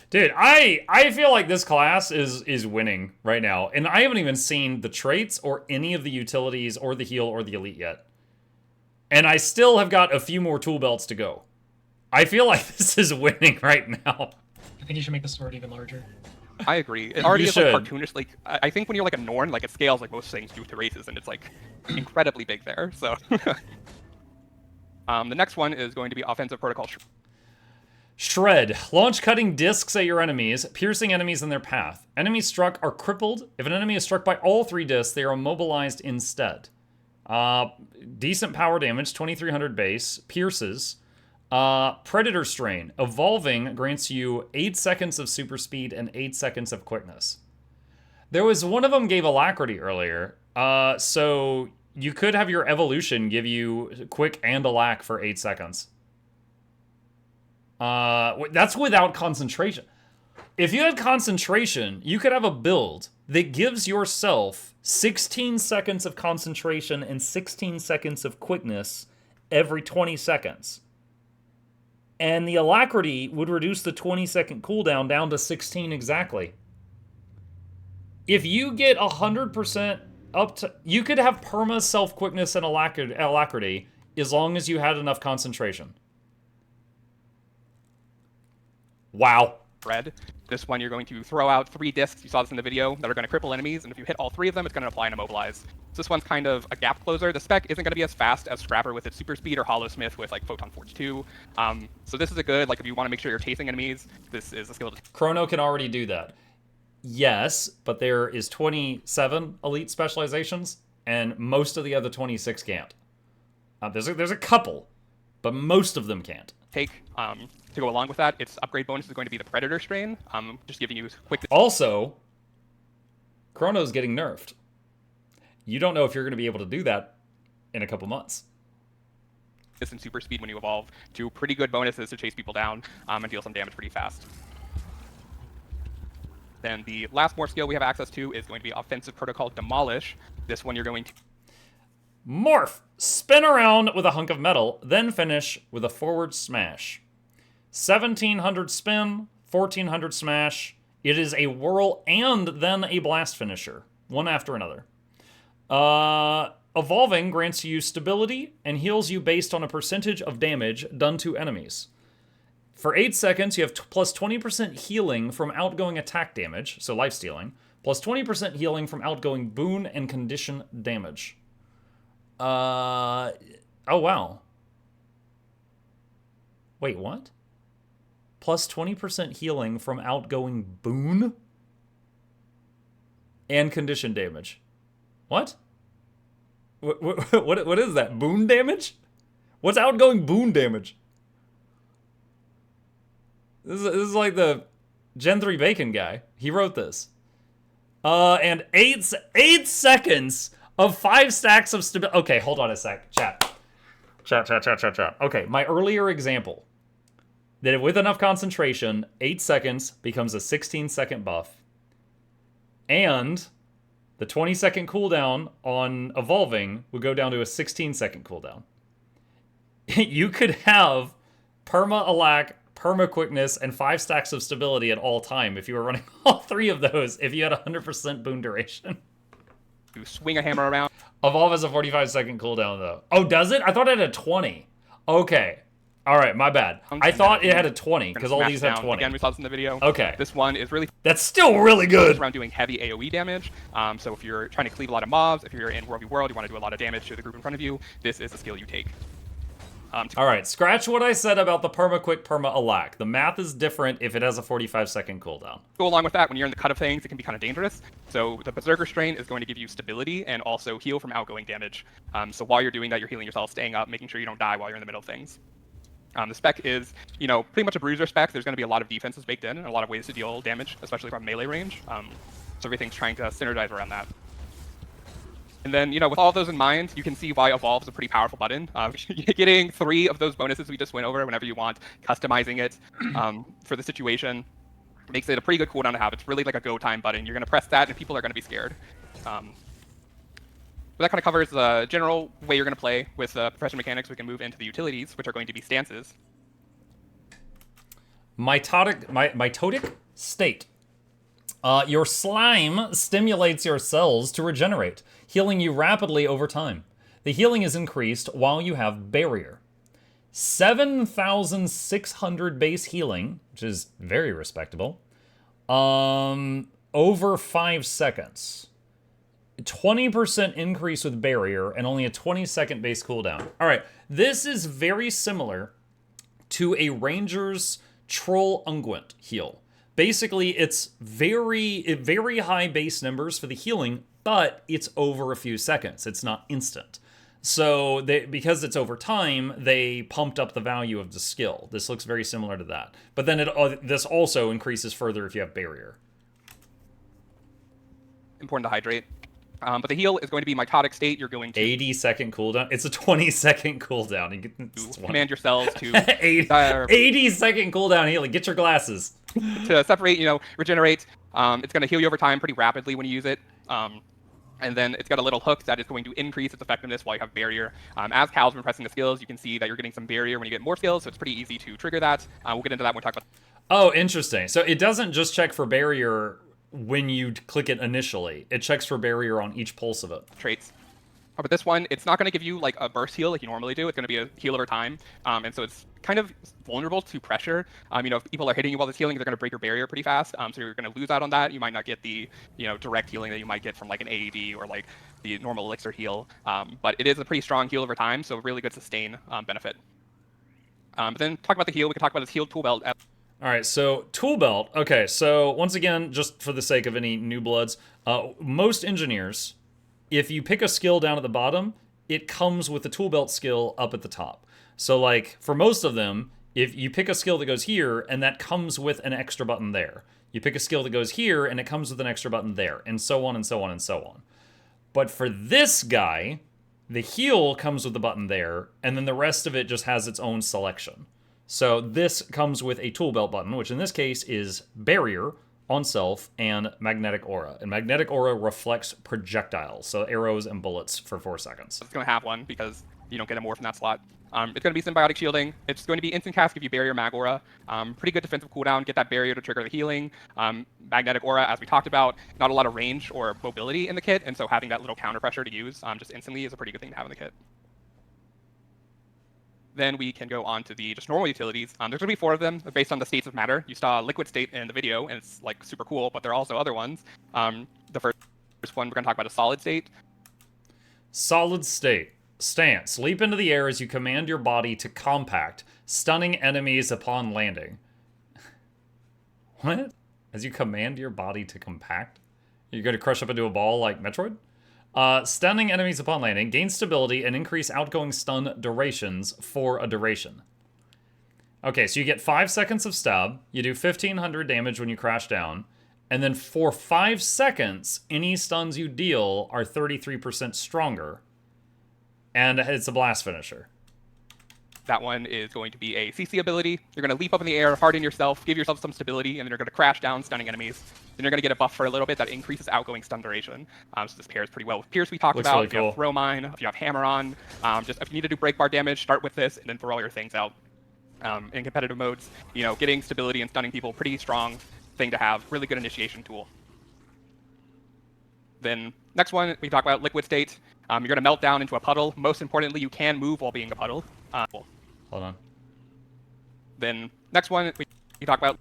Dude, I feel like this class is winning right now. And I haven't even seen the traits or any of the utilities or the heal or the elite yet. And I still have got a few more tool belts to go. I feel like this is winning right now. I think you should make the sword even larger. I agree. It already You is like should. cartoonish. Like I think when you're like a Norn, like it scales like most things do to races, and it's like incredibly big there. So the next one is going to be offensive protocol. Shred. Launch cutting discs at your enemies, piercing enemies in their path. Enemies struck are crippled. If an enemy is struck by all 3 discs, they are immobilized instead. Decent power damage, 2,300 base. Pierces. Predator Strain. Evolving grants you 8 seconds of super speed and 8 seconds of quickness. There was one of them gave Alacrity earlier. So you could have your evolution give you quick and alac for 8 seconds. That's without concentration. If you had concentration, you could have a build that gives yourself 16 seconds of concentration and 16 seconds of quickness every 20 seconds. And the Alacrity would reduce the 20-second cooldown down to 16 exactly. If you get 100% up to... You could have perma self-quickness and Alacrity as long as you had enough concentration. Wow. Red. This one you're going to throw out 3 discs, you saw this in the video, that are going to cripple enemies, and if you hit all 3 of them, it's going to apply and immobilize. So this one's kind of a gap closer. The Spec isn't going to be as fast as Scrapper with its super speed or Hollowsmith with like Photon Forge 2. So this is a good, like if you want to make sure you're chasing enemies, this is a skill to... Chrono can already do that. Yes, but there is 27 elite specializations, and most of the other 26 can't. There's a couple, but most of them can't. take to go along with that. Its upgrade bonus is going to be the Predator Strain, just giving you quick... Also, Chrono's getting nerfed. You don't know if you're going to be able to do that in a couple months. And super speed when you evolve to pretty good bonuses to chase people down and deal some damage pretty fast. Then the last more skill we have access to is going to be Offensive Protocol Demolish. This one you're going to... Morph! Spin around with a hunk of metal, then finish with a forward smash. 1,700 spin, 1,400 smash. It is a whirl and then a blast finisher, one after another. Evolving grants you stability and heals you based on a percentage of damage done to enemies. For 8 seconds, you have plus 20% healing from outgoing attack damage, so lifestealing, plus 20% healing from outgoing boon and condition damage. Oh, wow. Wait, what? Plus 20% healing from outgoing boon? And condition damage. What? What is that? Boon damage? What's outgoing boon damage? This is like the Gen 3 Bacon guy. He wrote this. And 8 seconds of 5 stacks of stability. Okay, hold on a sec. Chat. Okay, my earlier example. That with enough concentration, 8 seconds becomes a 16-second buff. And the 20-second cooldown on evolving would go down to a 16-second cooldown. You could have perma-alac, perma-quickness, and 5 stacks of stability at all time if you were running all 3 of those, if you had 100% boon duration. You swing a hammer around. Evolve has a 45-second cooldown, though. Oh, does it? I thought it had a 20. Okay. All right, my bad. I thought it had a 20, because all these have 20. Again, we saw this in the video. Okay. This one is really... That's still really good! ...around doing heavy AoE damage. So if you're trying to cleave a lot of mobs, if you're in World v World, you want to do a lot of damage to the group in front of you, this is the skill you take. All right, scratch what I said about the perma-quick, perma-alac. The math is different if it has a 45-second cooldown. Go along with that, when you're in the cut of things, it can be kind of dangerous. So the Berserker Strain is going to give you stability and also heal from outgoing damage. So while you're doing that, you're healing yourself, staying up, making sure you don't die while you're in the middle of things. The spec is, pretty much a bruiser spec. There's going to be a lot of defenses baked in and a lot of ways to deal damage, especially from melee range. So everything's trying to synergize around that. And then, with all of those in mind, you can see why Evolve is a pretty powerful button. Getting 3 of those bonuses we just went over whenever you want, customizing it for the situation, makes it a pretty good cooldown to have. It's really like a go time button. You're going to press that and people are going to be scared. But that kind of covers the general way you're going to play. With profession mechanics, we can move into the utilities, which are going to be stances. Mitotic state. Your slime stimulates your cells to regenerate, healing you rapidly over time. The healing is increased while you have barrier. 7,600 base healing, which is very respectable, over 5 seconds. 20% increase with barrier and only a 20-second base cooldown. All right, this is very similar to a Ranger's Troll Unguent heal. Basically, it's very high base numbers for the healing, but it's over a few seconds. It's not instant. So because it's over time, they pumped up the value of the skill. This looks very similar to that. But then this also increases further if you have barrier. Important to hydrate. But the heal is going to be mitotic state. You're going to 80-second cooldown. It's a 20-second cooldown. You command your cells to 80-second cooldown healing. Get your glasses. To separate, regenerate. It's going to heal you over time pretty rapidly when you use it. And then it's got a little hook that is going to increase its effectiveness while you have barrier. As Cal's been pressing the skills, you can see that you're getting some barrier when you get more skills, so it's pretty easy to trigger that. We'll get into that when we talk about... Oh, interesting. So it doesn't just check for barrier when you click it initially. It checks for barrier on each pulse of it. Traits. But this one, it's not going to give you like a burst heal like you normally do. It's going to be a heal over time. And so it's kind of vulnerable to pressure. If people are hitting you while it's healing, they're going to break your barrier pretty fast. So you're going to lose out on that. You might not get the direct healing that you might get from like an AED or like the normal elixir heal. But it is a pretty strong heal over time, so really good sustain benefit. But then talk about the heal. We can talk about this heal tool belt. All right, so tool belt. Okay, so once again, just for the sake of any new bloods, most engineers, if you pick a skill down at the bottom, it comes with the tool belt skill up at the top. So like for most of them, if you pick a skill that goes here and that comes with an extra button there, you pick a skill that goes here and it comes with an extra button there, and so on and so on and so on. But for this guy, the heal comes with the button there, and then the rest of it just has its own selection. So this comes with a tool belt button, which in this case is barrier on self and magnetic aura. And magnetic aura reflects projectiles, so arrows and bullets for 4 seconds. It's going to have one because you don't get a more from that slot. It's going to be symbiotic shielding. It's going to be instant cast, give you barrier mag aura. Pretty good defensive cooldown, get that barrier to trigger the healing. Magnetic aura, as we talked about, not a lot of range or mobility in the kit, and so having that little counter pressure to use just instantly is a pretty good thing to have in the kit. Then we can go on to the just normal utilities. There's going to be 4 of them based on the states of matter. You saw liquid state in the video, and it's like super cool, but there are also other ones. The first one we're going to talk about is solid state. Solid state. Stance. Leap into the air as you command your body to compact, stunning enemies upon landing. What? As you command your body to compact? You're going to crush up into a ball like Metroid? Stunning enemies upon landing. Gain stability and increase outgoing stun durations for a duration. Okay, so you get 5 seconds of stab. You do 1,500 damage when you crash down. And then for 5 seconds, any stuns you deal are 33% stronger. And it's a blast finisher. That one is going to be a CC ability. You're going to leap up in the air, harden yourself, give yourself some stability, and then you're going to crash down, stunning enemies. Then you're going to get a buff for a little bit that increases outgoing stun duration. So this pairs pretty well with Pierce we talked Looks about. really If you have cool. Throw Mine, if you have Hammer on, just if you need to do break bar damage, start with this, and then throw all your things out. In competitive modes, you know, getting stability and stunning people, pretty strong thing to have. Really good initiation tool. Then next one, we talk about Liquid State. You're going to melt down into a puddle. Most importantly, you can move while being a puddle. Hold on. Then next one, we talk about...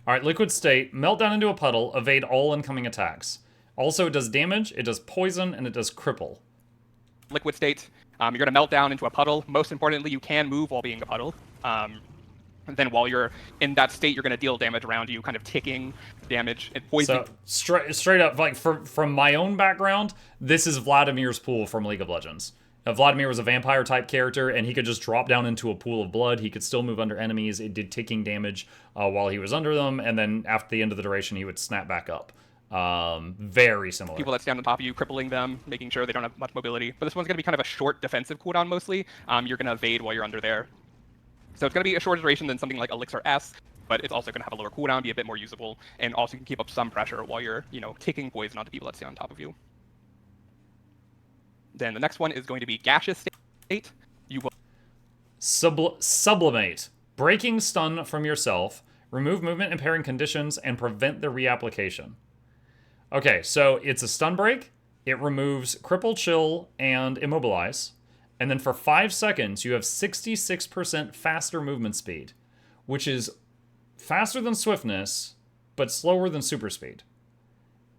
All right, Liquid State. Melt down into a puddle. Evade all incoming attacks. Also, it does damage, it does poison, and it does cripple. Liquid State. You're going to melt down into a puddle. Most importantly, you can move while being a puddle. And then while you're in that state, you're going to deal damage around you, kind of ticking damage and poison. So straight up, like from my own background, this is Vladimir's pool from League of Legends. Vladimir was a vampire type character, and he could just drop down into a pool of blood. He could still move under enemies. It did ticking damage while he was under them, and then after the end of the duration, he would snap back up. Very similar. People that stand on top of you, crippling them, making sure they don't have much mobility. But this one's going to be kind of a short defensive cooldown mostly. You're going to evade while you're under there. So it's going to be a shorter duration than something like Elixir S, but it's also going to have a lower cooldown, be a bit more usable, and also can keep up some pressure while you're, you know, taking poison onto people that stand on top of you. Then the next one is going to be Gaseous State. You will Sublimate. Breaking stun from yourself, remove movement impairing conditions, and prevent the reapplication. Okay, so it's a stun break. It removes Cripple, Chill, and Immobilize. And then for 5 seconds, you have 66% faster movement speed, which is faster than swiftness, but slower than super speed.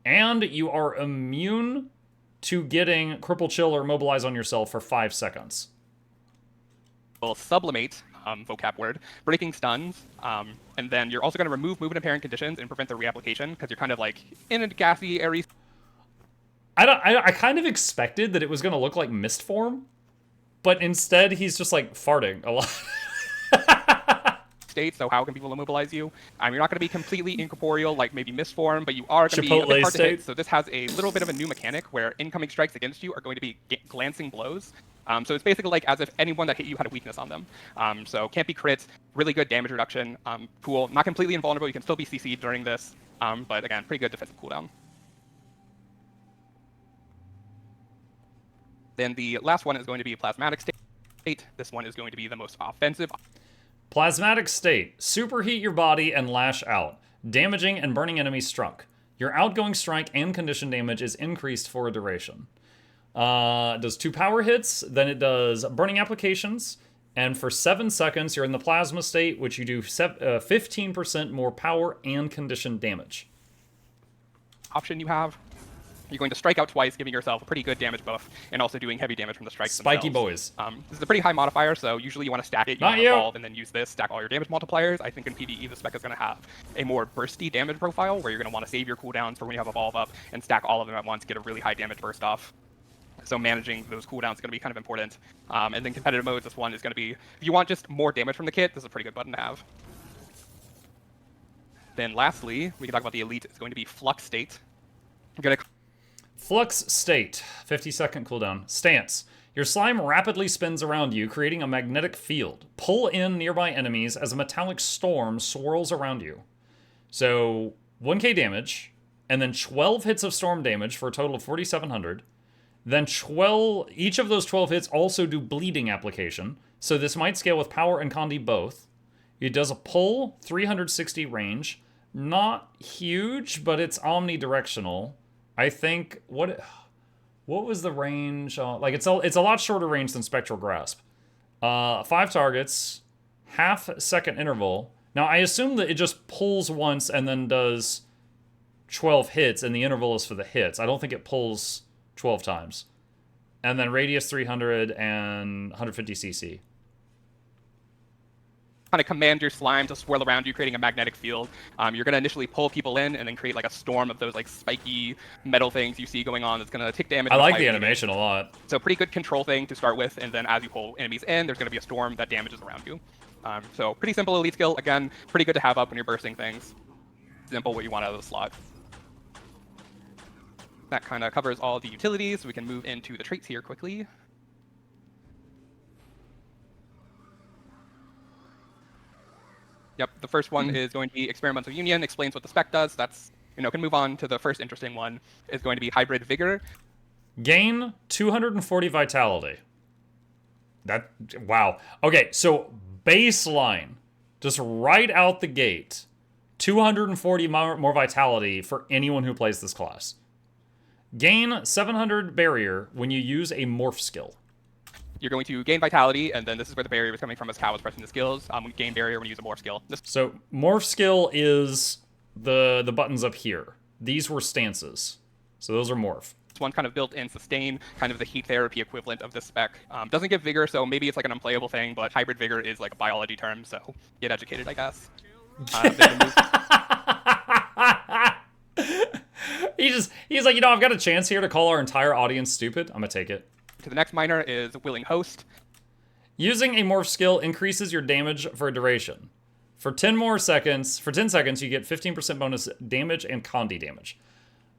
And you are immune to getting Cripple, Chill, or Immobilize on yourself for 5 seconds. sublimate, vocab word, breaking stuns, and then you're also going to remove movement impairing conditions and prevent the reapplication, because you're kind of like in a gassy, airy... I kind of expected that it was going to look like Mist Form, but instead he's just like farting a lot. State, so how can people immobilize you? You're not going to be completely incorporeal like maybe Mist Form, but you are going to be a bit hard to hit. So this has a little bit of a new mechanic where incoming strikes against you are going to be glancing blows. So it's basically like as if anyone that hit you had a weakness on them. So can't be crits, really good damage reduction, cool. Not completely invulnerable, you can still be CC'd during this, but again, pretty good defensive cooldown. Then the last one is going to be Plasmatic State. This one is going to be the most offensive. Plasmatic State. Superheat your body and lash out, damaging and burning enemies struck. Your outgoing strike and condition damage is increased for a duration. It does 2 power hits, then it does burning applications, and for 7 seconds you're in the plasma state, which you do 15% more power and condition damage. Option you have. You're going to strike out twice, giving yourself a pretty good damage buff, and also doing heavy damage from the strikes Spiky themselves. boys. This is a pretty high modifier, so usually you want to stack it. You want to evolve and then use this, stack all your damage multipliers. I think in PvE, the Spec is going to have a more bursty damage profile, where you're going to want to save your cooldowns for when you have Evolve up, and stack all of them at once, get a really high damage burst off. So managing those cooldowns is going to be kind of important. And then competitive modes, this one is going to be, if you want just more damage from the kit, this is a pretty good button to have. Then lastly, we can talk about the elite. It's going to be Flux State. I'm going to... Flux State, 50-second cooldown. Stance. Your slime rapidly spins around you, creating a magnetic field. Pull in nearby enemies as a metallic storm swirls around you. So, 1k damage, and then 12 hits of storm damage for a total of 4,700. Then each of those 12 hits also do bleeding application, so this might scale with power and Conduit both. It does a pull, 360 range. Not huge, but it's omnidirectional. I think, what was the range? Like, it's a lot shorter range than Spectral Grasp. 5 targets, half-second interval. Now, I assume that it just pulls once and then does 12 hits, and the interval is for the hits. I don't think it pulls 12 times. And then radius 300 and 150 CC. Kind of command your slime to swirl around you, creating a magnetic field. You're going to initially pull people in and then create like a storm of those like spiky metal things you see going on that's going to take damage. I like the animation a lot. So pretty good control thing to start with, and then as you pull enemies in, there's going to be a storm that damages around you. So pretty simple elite skill. Again, pretty good to have up when you're bursting things. Simple what you want out of the slot. That kind of covers all the utilities. We can move into the traits here quickly. Yep, the first one is going to be Experimental Union, explains what the spec does. That's, can move on to the first interesting one, is going to be Hybrid Vigor. Gain 240 vitality. Wow. Okay, so baseline, just right out the gate, 240 more vitality for anyone who plays this class. Gain 700 barrier when you use a morph skill. You're going to gain vitality, and then this is where the barrier is coming from as Cal was pressing the skills. Gain barrier when you use a morph skill. So morph skill is the buttons up here. These were stances. So those are morph. This one kind of built in sustain, kind of the heat therapy equivalent of this spec. Doesn't give vigor, so maybe it's like an unplayable thing, but hybrid vigor is like a biology term, so get educated, I guess. He's like, I've got a chance here to call our entire audience stupid. I'm gonna take it. To the next minor is Willing Host. Using a morph skill increases your damage for a duration. For 10 seconds, you get 15% bonus damage and Conduit damage.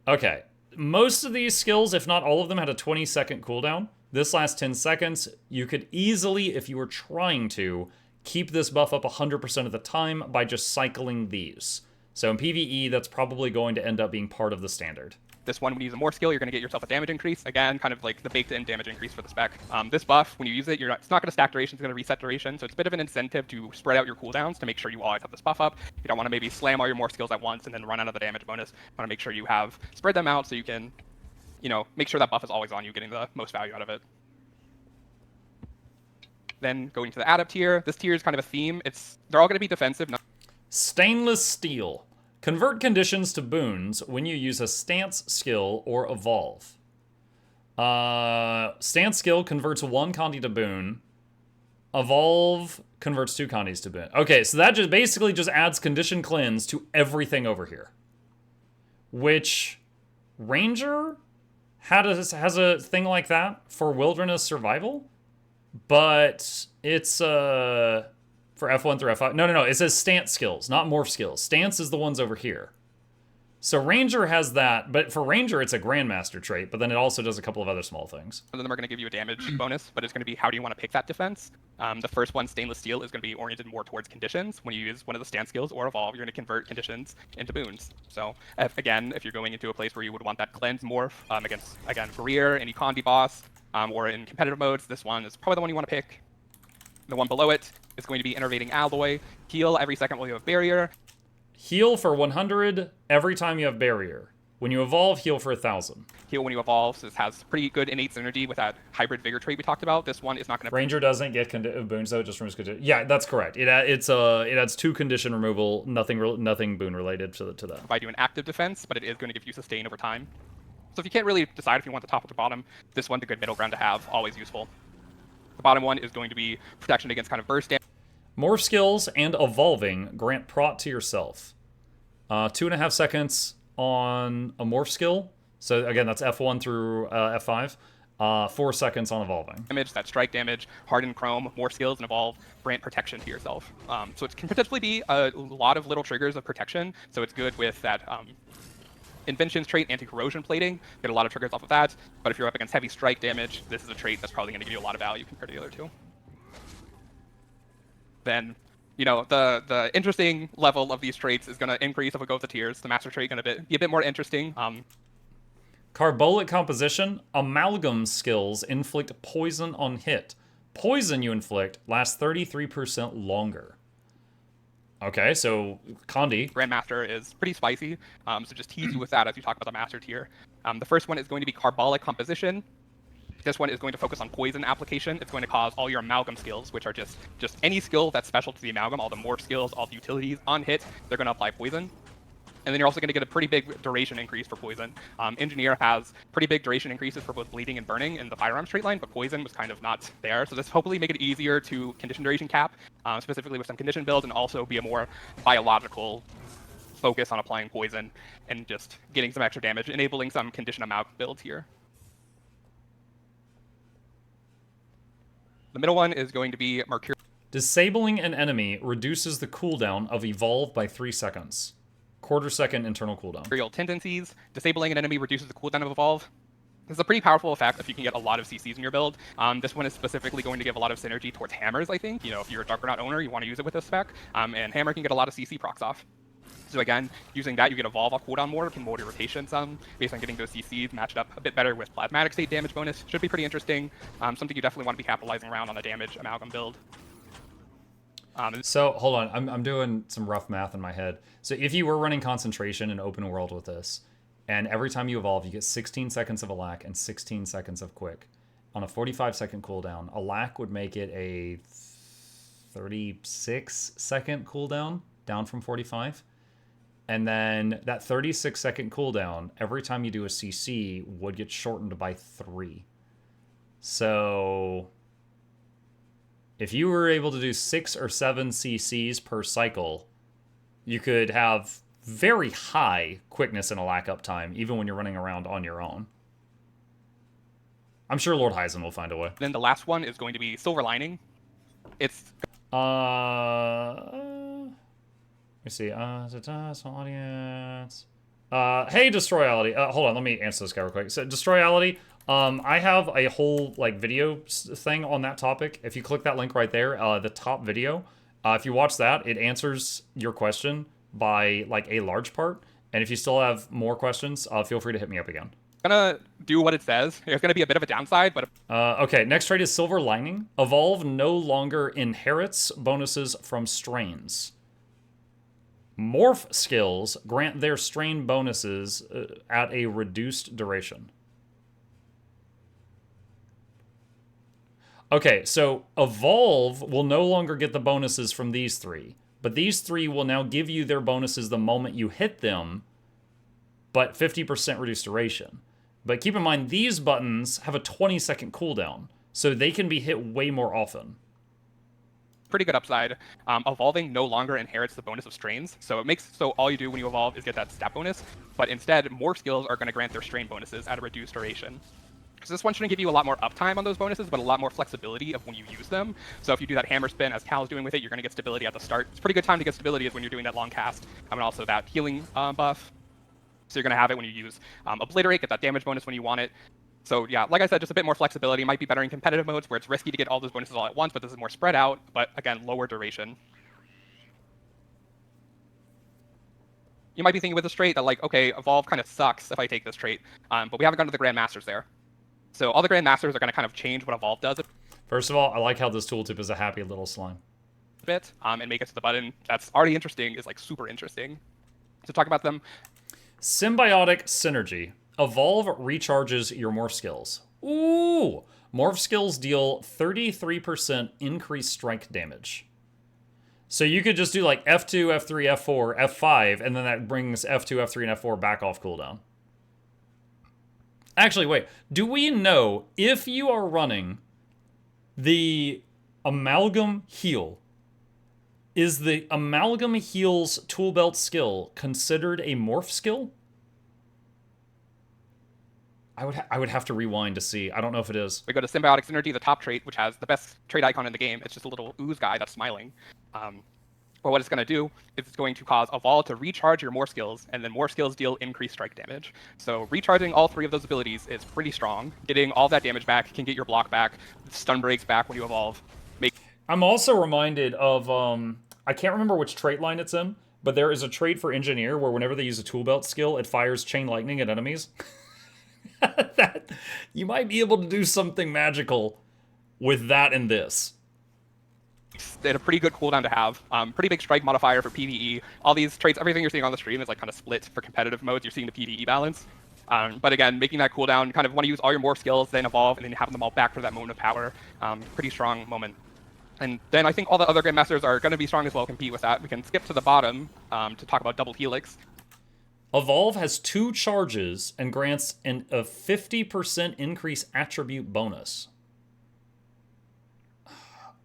Okay, most of these skills, if not all of them, had a 20-second cooldown. This lasts 10 seconds. You could easily, if you were trying to, keep this buff up 100% of the time by just cycling these. So in PvE, that's probably going to end up being part of the standard. This one, when you use a morph skill, you're going to get yourself a damage increase. Again, kind of like the baked-in damage increase for the spec. This buff, when you use it, it's not going to stack duration, it's going to reset duration. So it's a bit of an incentive to spread out your cooldowns to make sure you always have this buff up. You don't want to maybe slam all your morph skills at once and then run out of the damage bonus. You want to make sure you have spread them out so you can, make sure that buff is always on you, getting the most value out of it. Then going to the adept tier. This tier is kind of a theme. They're all going to be defensive. Stainless Steel. Convert conditions to boons when you use a stance skill or evolve. Stance skill converts 1 Conduit to boon. Evolve converts 2 Conduits to boon. Okay, so that just basically just adds condition cleanse to everything over here. Which Ranger has a thing like that for wilderness survival, but it's for F1 through F5. No. It says stance skills, not morph skills. Stance is the ones over here. So Ranger has that, but for Ranger, it's a Grandmaster trait, but then it also does a couple of other small things. Some of them are going to give you a damage bonus, but it's going to be how do you want to pick that defense. The first one, Stainless Steel, is going to be oriented more towards conditions. When you use one of the stance skills or evolve, you're going to convert conditions into boons. So if you're going into a place where you would want that cleanse morph against, again, career, any Condi boss, or in competitive modes, this one is probably the one you want to pick. The one below it is going to be Innervating Alloy. Heal every second while you have barrier. Heal for 100 every time you have barrier. When you evolve, heal for 1,000. Heal when you evolve. So this has pretty good innate synergy with that hybrid vigor trait we talked about. This one is not going to... Ranger doesn't get boons, though. It just removes condition. Yeah, that's correct. It adds 2 condition removal, nothing boon related to that. Provide you an active defense, but it is going to give you sustain over time. So if you can't really decide if you want the top or the bottom, this one's a good middle ground to have. Always useful. The bottom one is going to be protection against kind of burst damage. Morph skills and evolving grant prot to yourself. 2.5 seconds on a morph skill. So again, that's F1 through F5. 4 seconds on evolving. Damage, that strike damage, harden chrome, morph skills, and evolve grant protection to yourself. So it can potentially be a lot of little triggers of protection. So it's good with that Inventions trait, anti-corrosion plating. Get a lot of triggers off of that. But if you're up against heavy strike damage, this is a trait that's probably going to give you a lot of value compared to the other two. Then, the interesting level of these traits is going to increase if we go with the tiers. The master trait going to be a bit more interesting. Carbolic composition. Amalgam skills inflict poison on hit. Poison you inflict lasts 33% longer. Okay, so Condi. Grandmaster is pretty spicy, so just tease you with that as you talk about the master tier. The first one is going to be Carbolic composition. This one is going to focus on poison application. It's going to cause all your amalgam skills, which are just any skill that's special to the amalgam, all the morph skills, all the utilities on hit, they're going to apply poison. And then you're also going to get a pretty big duration increase for Poison. Engineer has pretty big duration increases for both Bleeding and Burning in the Firearms trait line, but Poison was kind of not there. So this hopefully make it easier to condition duration cap, specifically with some condition builds, and also be a more biological focus on applying Poison and just getting some extra damage, enabling some condition Amalgam builds here. The middle one is going to be Mercurial. Disabling an enemy reduces the cooldown of Evolve by 3 seconds. Quarter-second internal cooldown. Mercurial tendencies. Disabling an enemy reduces the cooldown of Evolve. This is a pretty powerful effect if you can get a lot of CCs in your build. This one is specifically going to give a lot of synergy towards hammers, I think. You know, if you're a Darkroot owner, you want to use it with this spec. And hammer can get a lot of CC procs off. So again, using that, you get Evolve off cooldown more, can mold your rotation some, based on getting those CCs matched up a bit better with Plasmatic State damage bonus. Should be pretty interesting. Something you definitely want to be capitalizing around on the damage Amalgam build. So, hold on. I'm doing some rough math in my head. So if you were running Concentration in open world with this, and every time you evolve, you get 16 seconds of a lack and 16 seconds of quick. On a 45-second cooldown, a lack would make it a 36-second cooldown, down from 45. And then that 36-second cooldown, every time you do a CC, would get shortened by 3. So if you were able to do 6 or 7 CCs per cycle, you could have very high quickness and a lack up time, even when you're running around on your own. I'm sure Lord Heisen will find a way. Then the last one is going to be Silver Lining. It's... Let me see. Small audience. Hey, Destroyality. Hold on, let me answer this guy real quick. So, Destroyality, I have a whole like video thing on that topic. If you click that link right there, the top video, if you watch that, it answers your question by like a large part. And if you still have more questions, feel free to hit me up again. Gonna do what it says. There's gonna be a bit of a downside, but okay, next trait is Silver Lining. Evolve no longer inherits bonuses from strains. Morph skills grant their strain bonuses at a reduced duration. Okay, so Evolve will no longer get the bonuses from these 3, but these 3 will now give you their bonuses the moment you hit them, but 50% reduced duration. But keep in mind, these buttons have a 20-second cooldown, so they can be hit way more often. pretty good upside. Evolving no longer inherits the bonus of strains, so it makes so all you do when you evolve is get that stat bonus, but instead more skills are going to grant their strain bonuses at a reduced duration. So this one shouldn't give you a lot more uptime on those bonuses, but a lot more flexibility of when you use them. So if you do that hammer spin, as Cal's doing with it, you're going to get stability at the start. It's a pretty good time to get stability is when you're doing that long cast, and also that healing buff. So you're going to have it when you use Obliterate, get that damage bonus when you want it. So yeah, like I said, just a bit more flexibility. Might be better in competitive modes where it's risky to get all those bonuses all at once, but this is more spread out, but again, lower duration. You might be thinking with this trait that like, okay, Evolve kind of sucks if I take this trait, but we haven't gone to the Grandmasters there. So all the Grandmasters are going to kind of change what Evolve does. First of all, I like how this tooltip is a happy little slime. Bit, and make it to the button. That's already interesting, is like super interesting. To talk about them. Symbiotic Synergy. Evolve recharges your morph skills. Ooh! Morph skills deal 33% increased strike damage. So you could just do like F2, F3, F4, F5, and then that brings F2, F3, and F4 back off cooldown. Actually, wait. Do we know if you are running the Amalgam Heal, is the Amalgam Heal's tool belt skill considered a morph skill? I would have to rewind to see. I don't know if it is. We go to Symbiotic Synergy, the top trait, which has the best trait icon in the game. It's just a little ooze guy that's smiling. But what it's going to do is it's going to cause Evolve to recharge your more skills, and then more skills deal increased strike damage. So recharging all three of those abilities is pretty strong. Getting all that damage back can get your block back, stun breaks back when you evolve. I'm also reminded of, I can't remember which trait line it's in, but there is a trait for Engineer where whenever they use a tool belt skill, it fires Chain Lightning at enemies. That you might be able to do something magical with that and this. They had a pretty good cooldown to have. Pretty big strike modifier for PvE. All these traits, everything you're seeing on the stream is like kind of split for competitive modes. You're seeing the PvE balance. But again, making that cooldown, you kind of want to use all your more skills, then evolve, and then have them all back for that moment of power. Pretty strong moment. And then I think all the other Grandmasters are going to be strong as well, compete with that. We can skip to the bottom to talk about Double Helix. Evolve has 2 charges and grants a 50% increase attribute bonus.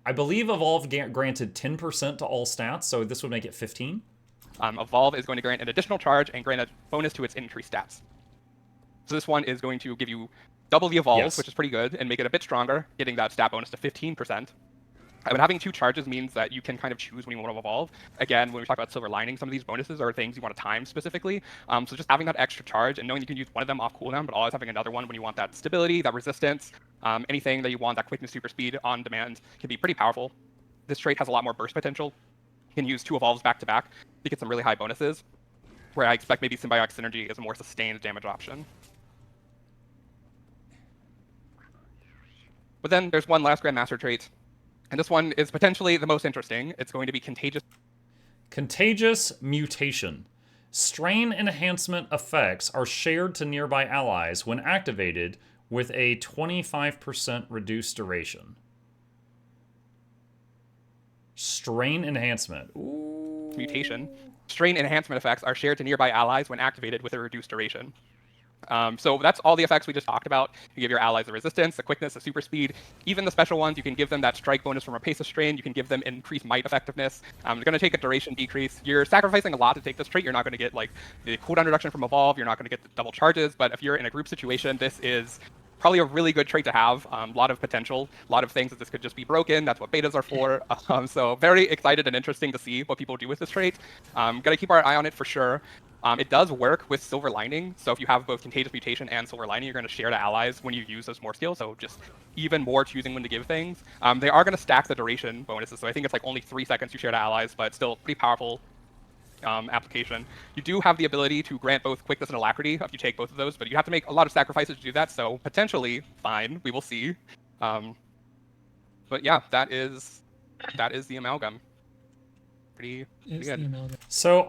I believe Evolve granted 10% to all stats, so this would make it 15. Evolve is going to grant an additional charge and grant a bonus to its increased stats. So this one is going to give you double the Evolve, Yes. which is pretty good, and make it a bit stronger, getting that stat bonus to 15%. But having 2 charges means that you can kind of choose when you want to evolve. Again, when we talk about silver lining, some of these bonuses are things you want to time specifically. So just having that extra charge and knowing you can use one of them off cooldown, but always having another one when you want that stability, that resistance, anything that you want, that quickness, super speed on demand can be pretty powerful. This trait has a lot more burst potential. You can use 2 evolves back to back to get some really high bonuses, where I expect maybe Symbiotic Synergy is a more sustained damage option. But then there's one last Grandmaster trait. And this one is potentially the most interesting. It's going to be Contagious. Contagious Mutation. Strain enhancement effects are shared to nearby allies when activated with a 25% reduced duration. Strain enhancement. Ooh. Mutation. Strain enhancement effects are shared to nearby allies when activated with a reduced duration. So that's all the effects we just talked about. You give your allies the resistance, the quickness, the super speed. Even the special ones, you can give them that strike bonus from Rapacious Strain. You can give them increased might effectiveness. They're going to take a duration decrease. You're sacrificing a lot to take this trait. You're not going to get like the cooldown reduction from Evolve. You're not going to get the double charges. But if you're in a group situation, this is probably a really good trait to have. A lot of potential, a lot of things that this could just be broken. That's what betas are for. So very excited and interesting to see what people do with this trait. Going to keep our eye on it for sure. It does work with Silver Lining, so if you have both Contagious Mutation and Silver Lining, you're going to share to allies when you use those more skills, so just even more choosing when to give things. They are going to stack the duration bonuses, so I think it's like only 3 seconds you share to allies, but still pretty powerful application. You do have the ability to grant both Quickness and Alacrity if you take both of those, but you have to make a lot of sacrifices to do that, so potentially fine, we will see. But yeah, that is the Amalgam. Pretty good. So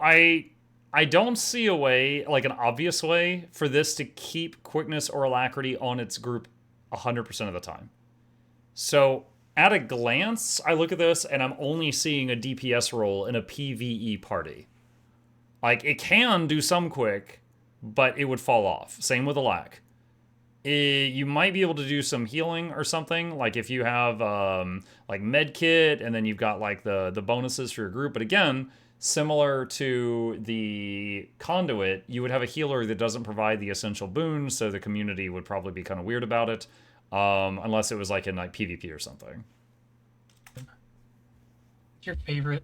I don't see a way, like an obvious way, for this to keep quickness or alacrity on its group 100% of the time. So at a glance, I look at this and I'm only seeing a DPS role in a PvE party. Like, it can do some quick, but it would fall off. Same with Alac. You might be able to do some healing or something, like if you have like med kit and then you've got like the bonuses for your group. But again, similar to the Conduit, you would have a healer that doesn't provide the essential boons, so the community would probably be kind of weird about it, unless it was like in like PvP or something. What's your favorite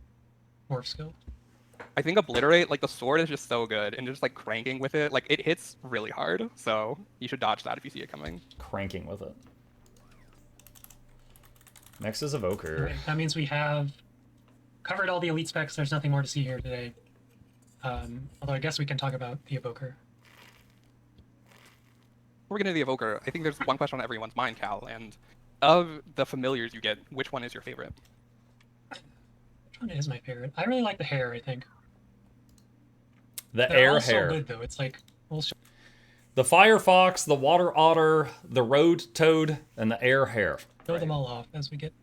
morph skill? I think Obliterate, like the sword is just so good, and just like cranking with it, like it hits really hard, so you should dodge that if you see it coming. Cranking with it. Next is Evoker. Okay, that means we have covered all the elite specs. There's nothing more to see here today. Although I guess we can talk about the Evoker. Before we get into the Evoker, I think there's one question on everyone's mind, Cal, and of the familiars you get, which one is your favorite? Which one is my favorite? I really like the hair, I think. The They're air all hair. so good, though. It's like... The Firefox, the Water Otter, the Road Toad, and the air hair. Throw them all off as we get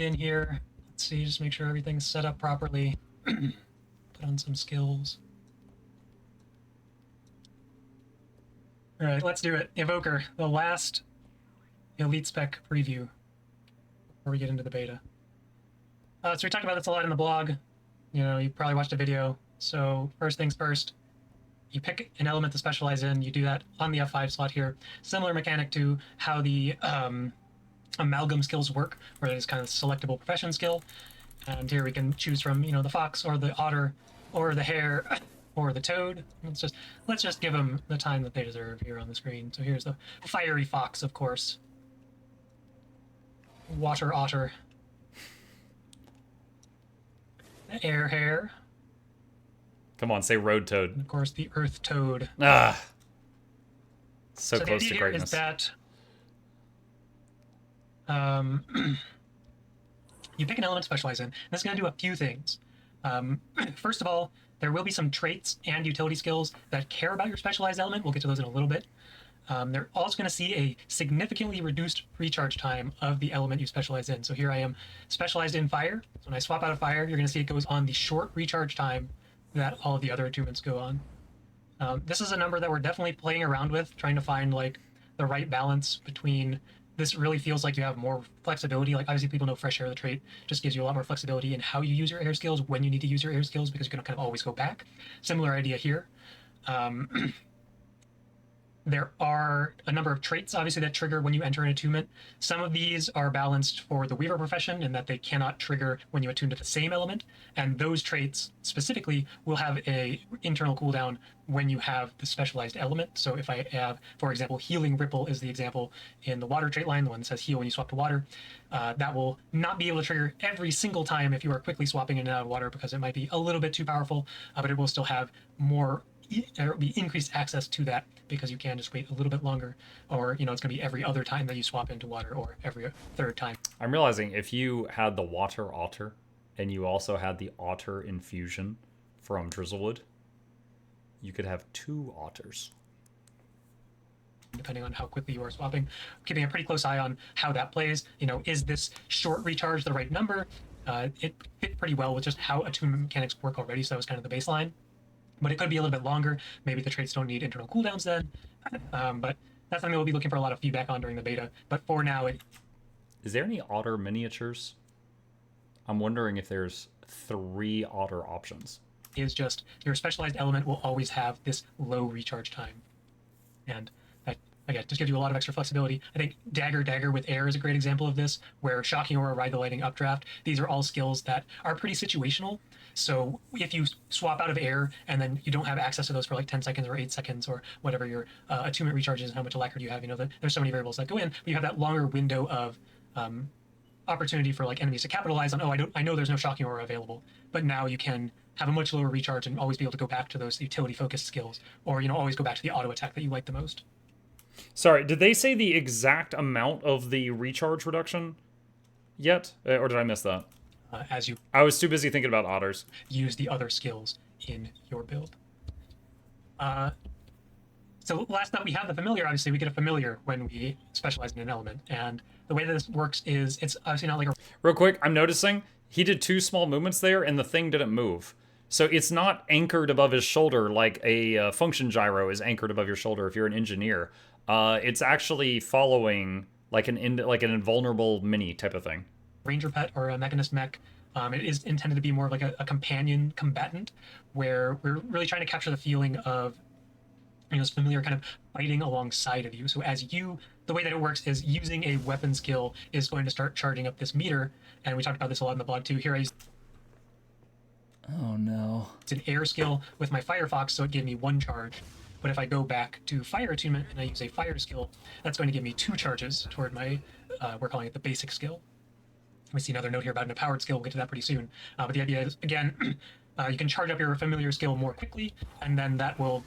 in here. Let's see, just make sure everything's set up properly. Put on some skills. All right, let's do it. Evoker, the last elite spec preview before we get into the beta. So we talked about this a lot in the blog. You know, you probably watched a video. So first things first, you pick an element to specialize in. You do that on the F5 slot here. Similar mechanic to how the Amalgam skills work, where there's kind of selectable profession skill. And here we can choose from, you know, the fox or the otter or the hare or the toad. Let's just give them the time that they deserve here on the screen. So here's the fiery fox, of course. Water otter. The air hare. Come on, say Road Toad. And of course, the earth toad. Ah, so the close idea to here greatness. is that you pick an element to specialize in. And that's going to do a few things. First of all, there will be some traits and utility skills that care about your specialized element. We'll get to those in a little bit. They're also going to see a significantly reduced recharge time of the element you specialize in. So here I am specialized in fire. So when I swap out of fire, you're going to see it goes on the short recharge time that all of the other attunements go on. This is a number that we're definitely playing around with, trying to find like the right balance between. This really feels like you have more flexibility. Like obviously people know fresh air, the trait, just gives you a lot more flexibility in how you use your air skills, when you need to use your air skills, because you're going to kind of always go back. Similar idea here. There are a number of traits, obviously, that trigger when you enter an attunement. Some of these are balanced for the Weaver profession in that they cannot trigger when you attune to the same element, and those traits specifically will have a internal cooldown when you have the specialized element. So if I have, for example, Healing Ripple is the example in the water trait line, the one that says heal when you swap to water, that will not be able to trigger every single time if you are quickly swapping in and out of water because it might be a little bit too powerful, but it will still have more there will be increased access to that because you can just wait a little bit longer, or it's going to be every other time that you swap into water or every third time. I'm realizing if you had the water otter and you also had the otter infusion from Drizzlewood, you could have 2 otters. Depending on how quickly you are swapping, keeping a pretty close eye on how that plays. Is this short recharge the right number? It fit pretty well with just how attunement mechanics work already, so that was kind of the baseline. But it could be a little bit longer. Maybe the traits don't need internal cooldowns then. But that's something we'll be looking for a lot of feedback on during the beta. But for now, Is there any otter miniatures? I'm wondering if there's 3 otter options. Is just your specialized element will always have this low recharge time. And that, again, just gives you a lot of extra flexibility. I think Dagger with Air is a great example of this, where Shocking Aura, Ride the Lightning, Updraft, these are all skills that are pretty situational. So if you swap out of air and then you don't have access to those for like 10 seconds or 8 seconds or whatever your attunement recharge is and how much alacrity you have, there's so many variables that go in, but you have that longer window of opportunity for like enemies to capitalize on, I know there's no Shocking Aura available, but now you can have a much lower recharge and always be able to go back to those utility focused skills, or always go back to the auto attack that you like the most. Sorry, did they say the exact amount of the recharge reduction yet? Or did I miss that? As you I was too busy thinking about otters. use the other skills in your build. So last up, we have the familiar. Obviously, we get a familiar when we specialize in an element. And the way that this works is it's obviously not like a... Real quick, I'm noticing he did 2 small movements there and the thing didn't move. So it's not anchored above his shoulder like a function gyro is anchored above your shoulder if you're an engineer. It's actually following like an invulnerable mini type of thing. Ranger pet or a mechanist mech. It is intended to be more of like a companion combatant, where we're really trying to capture the feeling of this familiar kind of fighting alongside of you. So the way that it works is using a weapon skill is going to start charging up this meter, and we talked about this a lot in the blog too. Here I use Oh no. it's an air skill with my Firefox, so it gave me 1 charge. But if I go back to fire attunement and I use a fire skill, that's going to give me 2 charges toward my we're calling it the basic skill. We see another note here about an empowered skill. We'll get to that pretty soon. But the idea is, again, you can charge up your familiar skill more quickly, and then that will,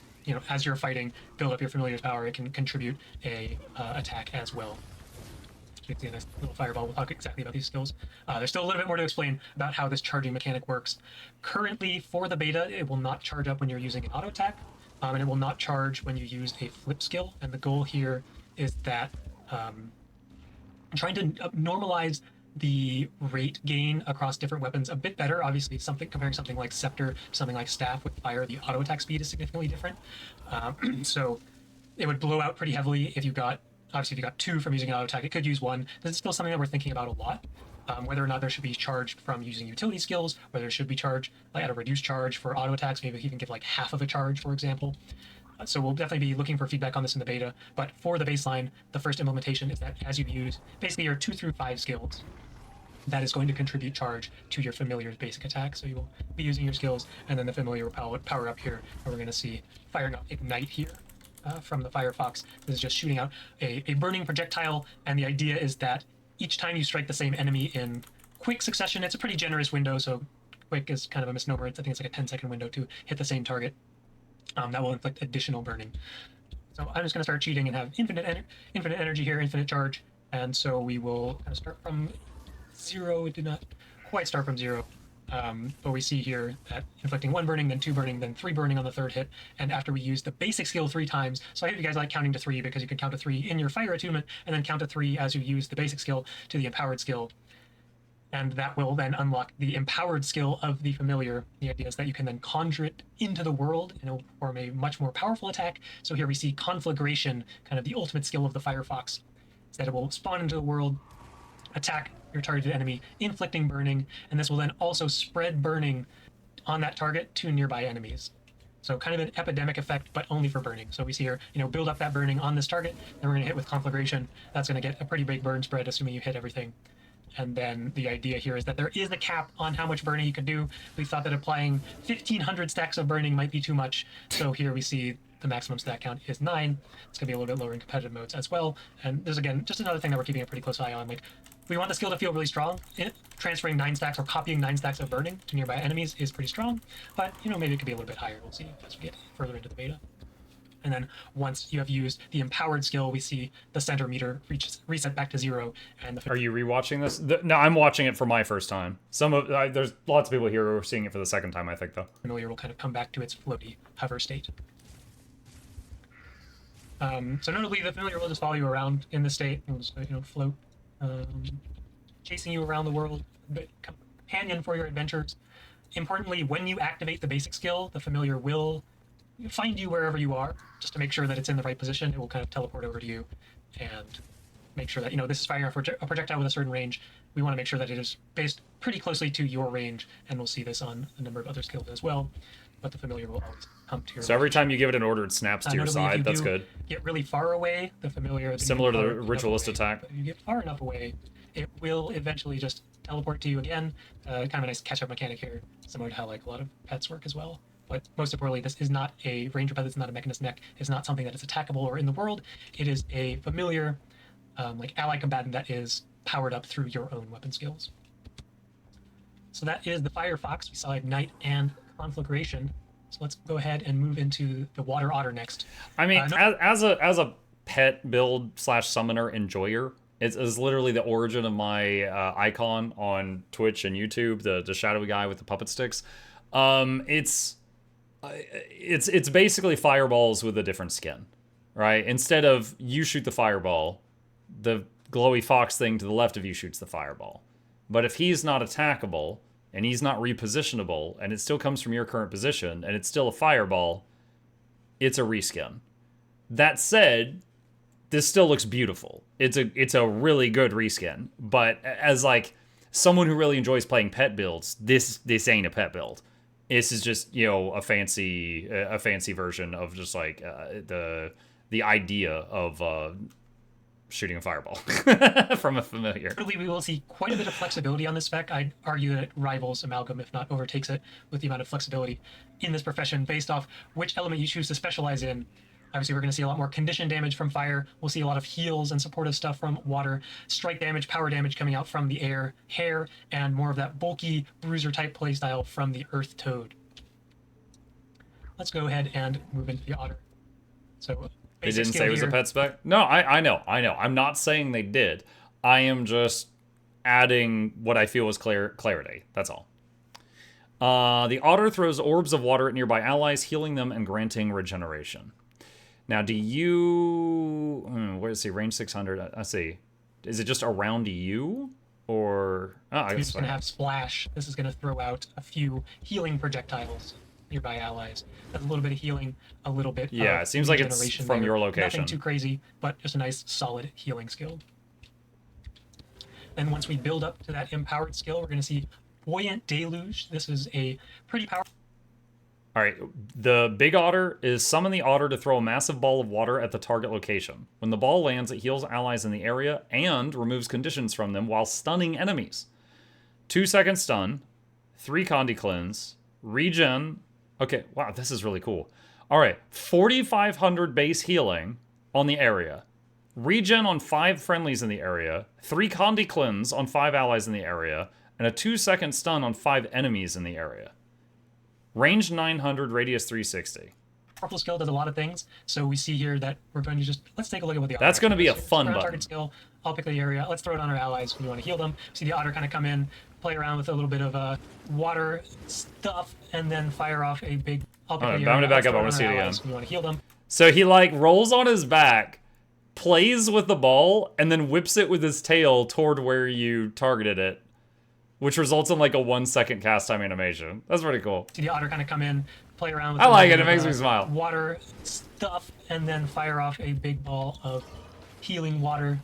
as you're fighting, build up your familiar's power. It can contribute a attack as well. So you can see a nice little fireball. We'll talk exactly about these skills. There's still a little bit more to explain about how this charging mechanic works. Currently, for the beta, it will not charge up when you're using an auto attack, and it will not charge when you use a flip skill. And the goal here is that trying to normalize the rate gain across different weapons a bit better. Obviously, comparing something like Scepter to something like Staff with Fire, the auto attack speed is significantly different. So it would blow out pretty heavily if you got 2 from using an auto attack. It could use 1. This is still something that we're thinking about a lot. Whether or not there should be charged from using utility skills, whether it should be charged at a reduced charge for auto attacks, maybe even give like half of a charge, for example. So we'll definitely be looking for feedback on this in the beta. But for the baseline, the first implementation is that as you use basically your 2 through 5 skills, that is going to contribute charge to your familiar's basic attack. So you will be using your skills, and then the familiar will power up here, and we're going to see firing up Ignite here from the Firefox. This is just shooting out a burning projectile, and the idea is that each time you strike the same enemy in quick succession, it's a pretty generous window, so quick is kind of a misnomer. I think it's like a 10-second window to hit the same target. That will inflict additional burning. So I'm just going to start cheating and have infinite energy here, infinite charge, and so we will kind of start from 0. It did not quite start from 0, but we see here that inflicting 1 burning, then 2 burning, then 3 burning on the 3rd hit, and after we use the basic skill 3 times, so I hope you guys like counting to 3 because you can count to 3 in your fire attunement, and then count to 3 as you use the basic skill to the empowered skill. And that will then unlock the empowered skill of the familiar. The idea is that you can then conjure it into the world and it'll form a much more powerful attack. So here we see Conflagration, kind of the ultimate skill of the Firefox, is that it will spawn into the world, attack your targeted enemy, inflicting burning, and this will then also spread burning on that target to nearby enemies. So kind of an epidemic effect, but only for burning. So we see here, build up that burning on this target, then we're going to hit with Conflagration. That's going to get a pretty big burn spread, assuming you hit everything. And then the idea here is that there is a cap on how much burning you can do. We thought that applying 1,500 stacks of burning might be too much. So here we see the maximum stack count is 9. It's going to be a little bit lower in competitive modes as well. And there's, again, just another thing that we're keeping a pretty close eye on. Like, we want the skill to feel really strong. Transferring 9 stacks or copying 9 stacks of burning to nearby enemies is pretty strong. But, maybe it could be a little bit higher. We'll see as we get further into the beta. And then once you have used the empowered skill, we see the center meter reset back to 0. And Are you rewatching this? No, I'm watching it for my first time. There's lots of people here who are seeing it for the second time, I think, though. Familiar will kind of come back to its floaty hover state. So notably, the familiar will just follow you around in the state. It'll just, float, chasing you around the world, companion for your adventures. Importantly, when you activate the basic skill, the familiar will find you wherever you are, just to make sure that it's in the right position. It will kind of teleport over to you and make sure that, this is firing off a projectile with a certain range. We want to make sure that it is based pretty closely to your range, and we'll see this on a number of other skills as well. But the familiar will always come to your So every time you give it an order, it snaps to your side. That's good. Get really far away, the familiar... Similar to the ritualist attack. But if you get far enough away, it will eventually just teleport to you again. Kind of a nice catch-up mechanic here, similar to how a lot of pets work as well. But most importantly, this is not a ranger pet, it's not a mechanist mech, it's not something that is attackable or in the world. It is a familiar, ally combatant that is powered up through your own weapon skills. So that is the Firefox. We saw Ignite and Conflagration. So let's go ahead and move into the Water Otter next. I mean, as a pet build / summoner enjoyer, it's literally the origin of my icon on Twitch and YouTube, the shadowy guy with the puppet sticks. It's basically fireballs with a different skin, right? Instead of you shoot the fireball, the glowy fox thing to the left of you shoots the fireball. But if he's not attackable and he's not repositionable and it still comes from your current position and it's still a fireball, it's a reskin. That said, this still looks beautiful. It's a really good reskin. But as someone who really enjoys playing pet builds, this ain't a pet build. This is just, a fancy version of just the idea of shooting a fireball from a familiar. Certainly, we will see quite a bit of flexibility on this spec. I'd argue that it rivals Amalgam, if not overtakes it, with the amount of flexibility in this profession based off which element you choose to specialize in. Obviously, we're going to see a lot more condition damage from fire. We'll see a lot of heals and supportive stuff from water, strike damage, power damage coming out from the air, hair, and more of that bulky bruiser-type playstyle from the Earth Toad. Let's go ahead and move into the Otter. So, they didn't say it was a pet spec? No, I know. I'm not saying they did. I am just adding what I feel was clarity. That's all. The Otter throws orbs of water at nearby allies, healing them and granting regeneration. Now, do you... where does it see? Range 600. I see. Is it just around you? Or... Oh, I guess it's going to have Splash. This is going to throw out a few healing projectiles nearby allies. That's a little bit of healing, a little bit yeah, it seems like it's from your location. Nothing too crazy, but just a nice, solid healing skill. Then once we build up to that empowered skill, we're going to see Buoyant Deluge. This is a pretty powerful... All right, the big otter is summon the otter to throw a massive ball of water at the target location. When the ball lands, it heals allies in the area and removes conditions from them while stunning enemies. 2-second stun, 3 Conduit cleanse, regen. Okay, wow, this is really cool. All right, 4,500 base healing on the area. Regen on 5 friendlies in the area, 3 Conduit cleanse on 5 allies in the area, and a 2-second stun on 5 enemies in the area. Range 900, radius 360. Powerful skill does a lot of things. So we see here that we're going to just... Let's take a look at what the otter... That's going to be a fun button. Target skill. I'll pick the area. Let's throw it on our allies when you want to heal them. See the otter kind of come in, play around with a little bit of water stuff, and then fire off a big... I'll pick the area. I'm going to back up. I want to see it again. When you want to heal them. So he rolls on his back, plays with the ball, and then whips it with his tail toward where you targeted it. which results in like a 1-second cast time animation. That's pretty cool. See the otter kind of come in, play around with I like it. It makes me smile. water stuff, and then fire off a big ball of healing water,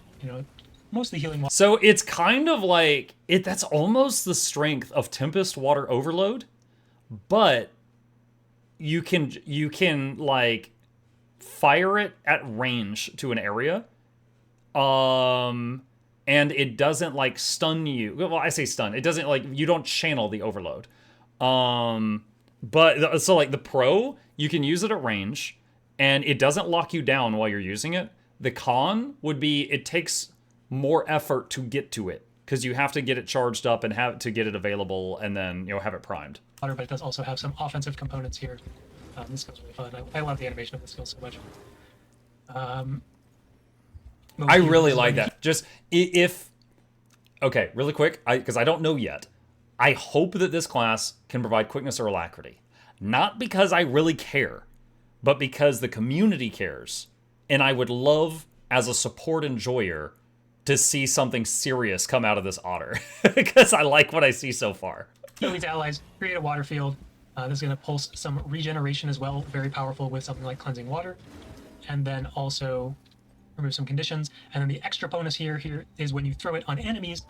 mostly healing water. So it's kind of like that's almost the strength of Tempest Water Overload, but you can like fire it at range to an area. And it doesn't like stun you. Well, I say stun. It doesn't like, you don't channel the overload. But so like the pro, you can use it at range and it doesn't lock you down while you're using it. The con would be it takes more effort to get to it because you have to get it charged up and have to get it available and then, have it primed. But it does also have some offensive components here. This skill's really fun. I love the animation of this skill so much. I really like that. Just okay, really quick, because I don't know yet. I hope that this class can provide quickness or alacrity. Not because I really care, but because the community cares. And I would love, as a support enjoyer, to see something serious come out of this otter. Because I like what I see so far. These allies create a water field. This is going to pulse some regeneration as well. Very powerful with something like cleansing water. And then also remove some conditions. And then the extra bonus here is when you throw it on enemies,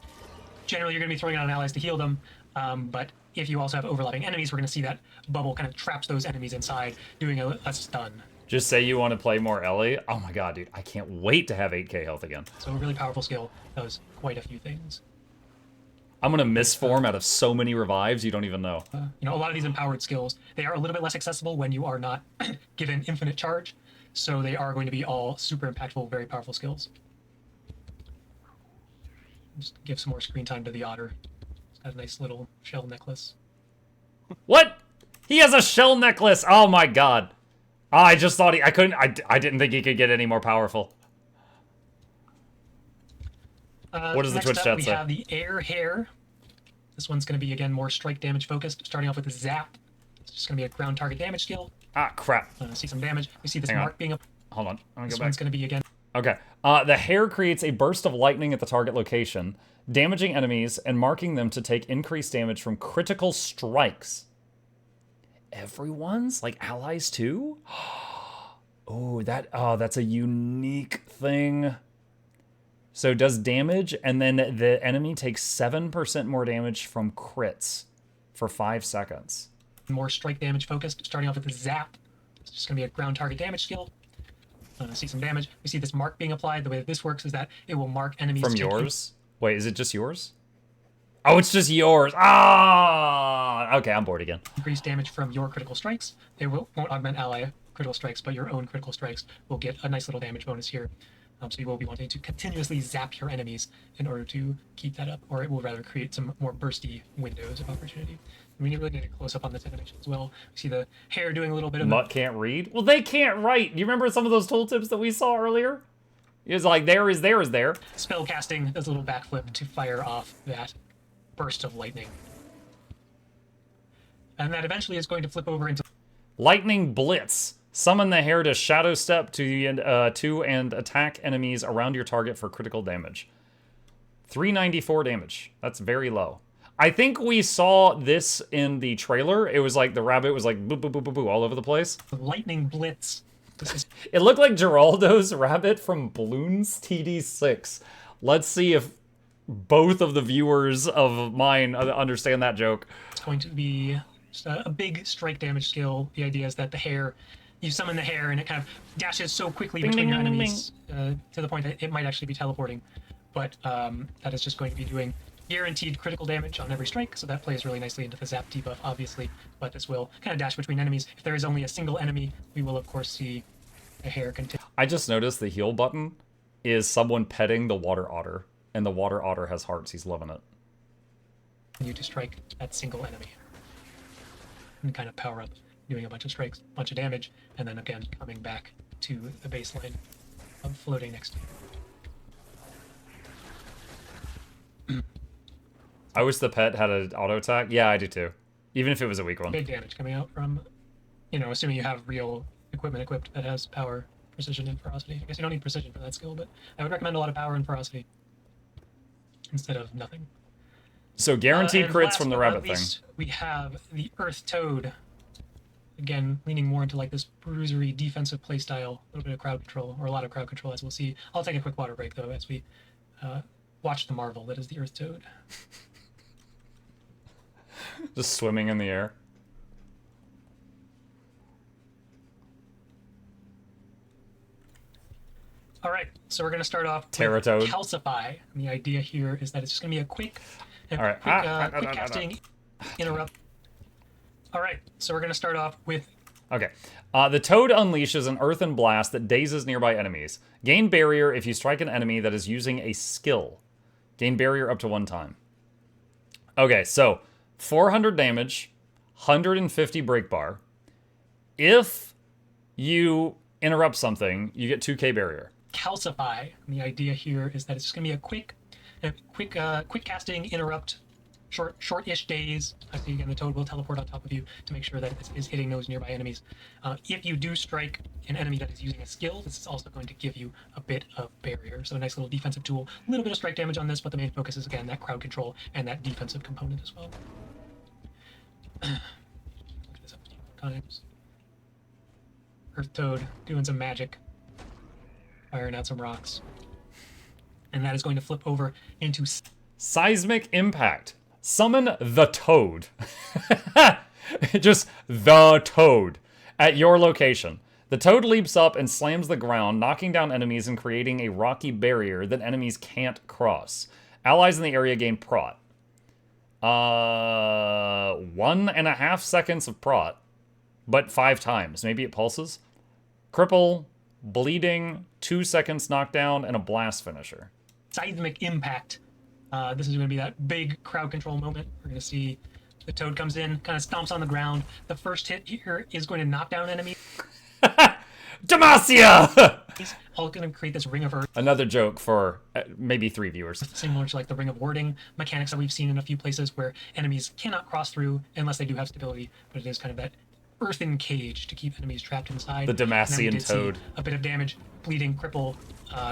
generally you're going to be throwing it on allies to heal them. But if you also have overlapping enemies, we're going to see that bubble kind of traps those enemies inside, doing a stun. Just say you want to play more Ellie. Oh my god, dude. I can't wait to have 8k health again. So a really powerful skill does quite a few things. I'm going to misform out of so many revives you don't even know. A lot of these empowered skills, they are a little bit less accessible when you are not given infinite charge. So they are going to be all super impactful, very powerful skills. Just give some more screen time to the otter. It's got a nice little shell necklace. What? He has a shell necklace. Oh my god. I just thought I didn't think he could get any more powerful. What does the Twitch chat say? We have the air hair. This one's going to be, again, more strike damage focused, starting off with the zap. It's just going to be a ground target damage skill. Ah, crap. See some damage. We see this Hang on. mark being up. Hold on. I'm This go back. one's going to be, again, Okay. The hair creates a burst of lightning at the target location, damaging enemies and marking them to take increased damage from critical strikes. Everyone's? Like allies too? Oh, that's a unique thing. So it does damage, and then the enemy takes 7% more damage from crits for 5 seconds. more strike damage focused, starting off with the zap. It's just going to be a ground target damage skill. See some damage. We see this mark being applied. The way that this works is that it will mark enemies. From yours? Wait, is it just yours? Oh, it's just yours. Ah! Okay, I'm bored again. Increased damage from your critical strikes. They won't augment ally critical strikes, but your own critical strikes will get a nice little damage bonus here. So you will be wanting to continuously zap your enemies in order to keep that up, or it will rather create some more bursty windows of opportunity. We really need a close-up on this animation as well. We see the hair doing a little bit of... Mutt can't read? Well, they can't write. Do you remember some of those tooltips that we saw earlier? It was like, there is there. Spell casting does a little backflip to fire off that burst of lightning. And that eventually is going to flip over into... Lightning Blitz. Summon the hair to Shadow Step to and attack enemies around your target for critical damage. 394 damage. That's very low. I think we saw this in the trailer. It was like the rabbit was like boo boo boo boo boo all over the place. Lightning Blitz. It looked like Geraldo's rabbit from Bloons TD6. Let's see if both of the viewers of mine understand that joke. It's going to be just a big strike damage skill. The idea is that the hair... You summon the hair, and it kind of dashes so quickly between your enemies to the point that it might actually be teleporting. But that is just going to be doing guaranteed critical damage on every strike, so that plays really nicely into the zap debuff, obviously. But this will kind of dash between enemies. If there is only a single enemy, we will, of course, see the hair continue. I just noticed the heal button is someone petting the water otter, and the water otter has hearts. He's loving it. You to strike that single enemy. And kind of power up, doing a bunch of strikes, bunch of damage, and then again coming back to the baseline of floating next to you. I wish the pet had an auto attack. Yeah, I do too. Even if it was a weak one. Big damage coming out from, assuming you have real equipment equipped that has power, precision, and ferocity. I guess you don't need precision for that skill, but I would recommend a lot of power and ferocity instead of nothing. So guaranteed And crits last from the but not rabbit thing. least, we have the Earth Toad. Again, leaning more into like this bruisery defensive playstyle, a little bit of crowd control, or a lot of crowd control, as we'll see. I'll take a quick water break though, as we watch the marvel that is the Earth Toad. Just swimming in the air. All right, so we're going to start off with Terratoad. Calcify. And the idea here is that it's just going to be a quick, All right. quick casting interrupt. All right, so we're going to start off with... Okay. The Toad unleashes an earthen blast that dazes nearby enemies. Gain barrier if you strike an enemy that is using a skill. Gain barrier up to 1 time. Okay, so 400 damage, 150 break bar. If you interrupt something, you get 2k barrier. Calcify. And the idea here is that it's just going to be a quick casting interrupt, short-ish days. I see again the Toad will teleport on top of you to make sure that it is hitting those nearby enemies. If you do strike an enemy that is using a skill, this is also going to give you a bit of barrier. So a nice little defensive tool. A little bit of strike damage on this, but the main focus is again that crowd control and that defensive component as well. Look at this up times. Earth Toad doing some magic, firing out some rocks, and that is going to flip over into Seismic Impact. Summon the Toad. Just the Toad at your location. The Toad leaps up and slams the ground, knocking down enemies and creating a rocky barrier that enemies can't cross. Allies in the area gain prot. 1.5 seconds of prot, but 5 times. Maybe it pulses. Cripple, bleeding, 2 seconds knockdown, and a blast finisher. Seismic Impact. This is going to be that big crowd control moment. We're going to see the Toad comes in, kind of stomps on the ground. The first hit here is going to knock down enemies. Demacia! He's all going to create this ring of earth. Another joke for maybe 3 viewers. Similar to like the ring of warding mechanics that we've seen in a few places where enemies cannot cross through unless they do have stability, but it is kind of that earthen cage to keep enemies trapped inside. The Demacian and then we did Toad. see a bit of damage, bleeding, cripple,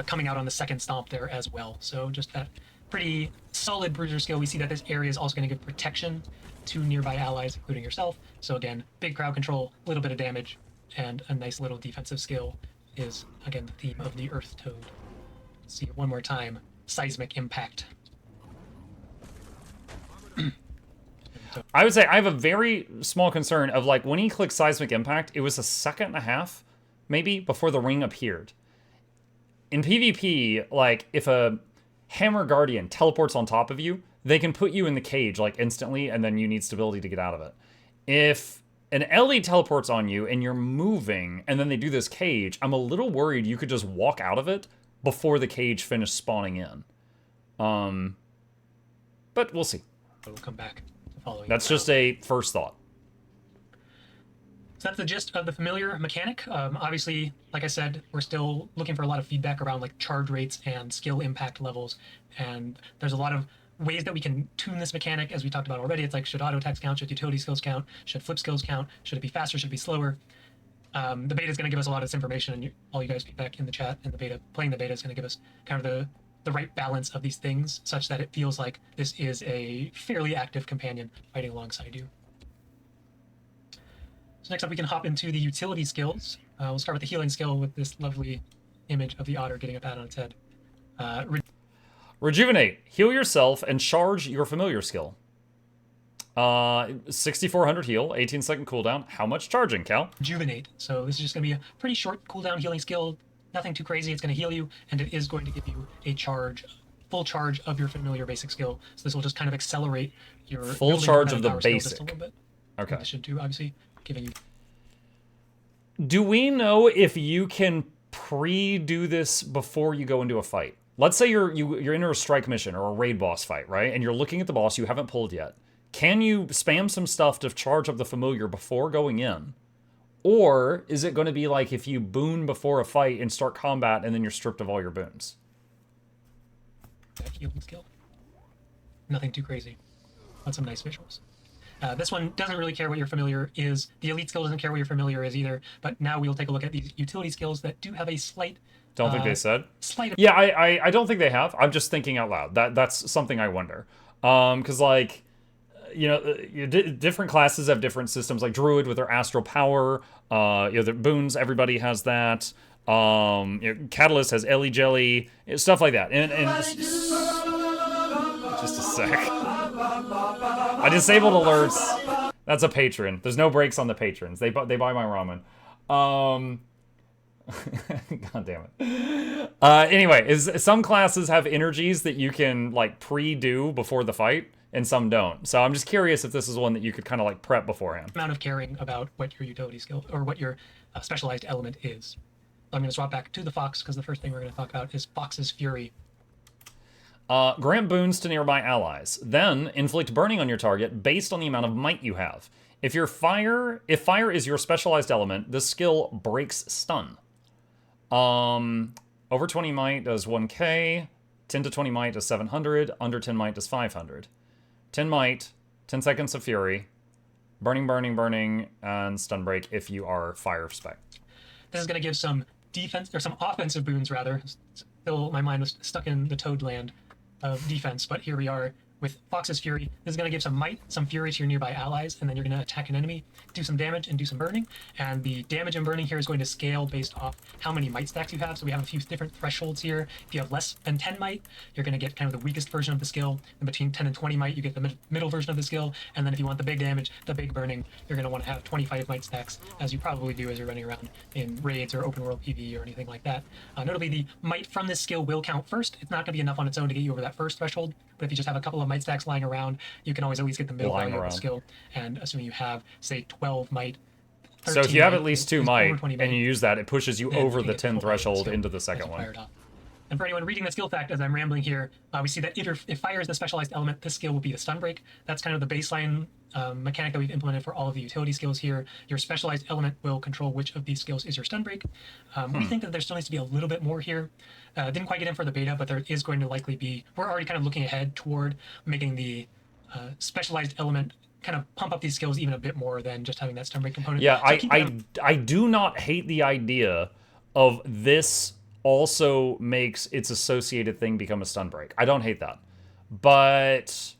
coming out on the second stomp there as well. So just that pretty solid bruiser skill. We see that this area is also going to give protection to nearby allies, including yourself. So again, big crowd control, a little bit of damage, and a nice little defensive skill is, again, the theme of the Earth Toad. Let's see it one more time. Seismic Impact. I would say I have a very small concern of, like, when he clicked Seismic Impact, it was a 1.5 seconds, maybe, before the ring appeared. In PvP, like, if a Hammer Guardian teleports on top of you, they can put you in the cage, like, instantly, and then you need stability to get out of it. If an Ellie teleports on you and you're moving, and then they do this cage, I'm a little worried you could just walk out of it before the cage finished spawning in. But we'll see. We'll come back to following. That's just a first thought. So that's the gist of the familiar mechanic. Obviously, like I said, we're still looking for a lot of feedback around like charge rates and skill impact levels. And there's a lot of ways that we can tune this mechanic, as we talked about already. It's like, should auto attacks count? Should utility skills count? Should flip skills count? Should it be faster? Should it be slower? The beta is going to give us a lot of this information, and all you guys feedback in the chat and the beta, playing the beta is going to give us kind of the right balance of these things, such that it feels like this is a fairly active companion fighting alongside you. So next up, we can hop into the utility skills. We'll start with the healing skill with this lovely image of the otter getting a pat on its head. Rejuvenate. Heal yourself and charge your familiar skill. 6,400 heal, 18-second cooldown. How much charging, Cal? Rejuvenate. So this is just going to be a pretty short cooldown healing skill. Nothing too crazy. It's going to heal you, and it is going to give you a full charge of your familiar basic skill. So this will just kind of accelerate your full charge of the basic. Just a little bit. Okay. In addition to obviously giving you. Do we know if you can pre-do this before you go into a fight? Let's say you're in a strike mission or a raid boss fight, right? And you're looking at the boss you haven't pulled yet. Can you spam some stuff to charge up the familiar before going in? Or is it going to be like if you boon before a fight and start combat and then you're stripped of all your boons? Healing skill. Nothing too crazy. But some nice visuals. This one doesn't really care what your familiar is. The elite skill doesn't care what your familiar is either. But now we'll take a look at these utility skills that do have a slight... Don't think they said? Slight... Yeah, I don't think they have. I'm just thinking out loud. That's something I wonder. Because, like, you know, different classes have different systems, like Druid with their Astral Power, the boons, everybody has that. Catalyst has Ellie Jelly, stuff like that. And just a sec. I disabled alerts. That's a patron. There's no breaks on the patrons. They buy my ramen. God damn it. Anyway, some classes have energies that you can like pre-do before the fight, and some don't. So I'm just curious if this is one that you could kind of like prep beforehand. Amount of caring about what your utility skill or what your specialized element is. I'm going to swap back to the Fox because the first thing we're going to talk about is Fox's Fury. Grant boons to nearby allies. Then inflict burning on your target based on the amount of might you have. If fire is your specialized element, this skill breaks stun. Over 20 might does 1k, 10 to 20 might does 700, under 10 might does 500. 10 might, 10 seconds of fury, burning, burning, burning, and stun break if you are fire spec. This is going to give some defense, or some offensive boons rather. Still, my mind was stuck in the Toad land of defense, but here we are with Fox's Fury. This is going to give some might, some fury to your nearby allies, and then you're going to attack an enemy, do some damage, and do some burning. And the damage and burning here is going to scale based off how many might stacks you have. So we have a few different thresholds here. If you have less than 10 might, you're going to get kind of the weakest version of the skill. And between 10 and 20 might, you get the middle version of the skill. And then if you want the big damage, the big burning, you're going to want to have 25 might stacks, as you probably do as you're running around in raids or open world PvE or anything like that. Notably, the might from this skill will count first. It's not going to be enough on its own to get you over that first threshold. But if you just have a couple of might stacks lying around, you can always get the middle value of the skill. And assuming you have, say, 12 might. So if you have at least 2 might and you use that, it pushes you over the 10 threshold into the second one. And for anyone reading the skill fact, as I'm rambling here, we see that if fire is the specialized element, this skill will be the stun break. That's kind of the baseline mechanic that we've implemented for all of the utility skills here. Your specialized element will control which of these skills is your stun break. We think that there still needs to be a little bit more here. Didn't quite get in for the beta, but there is going to likely be. We're already kind of looking ahead toward making the specialized element kind of pump up these skills even a bit more than just having that stun break component. Yeah, so I do not hate the idea of this also makes its associated thing become a stun break. I don't hate that. But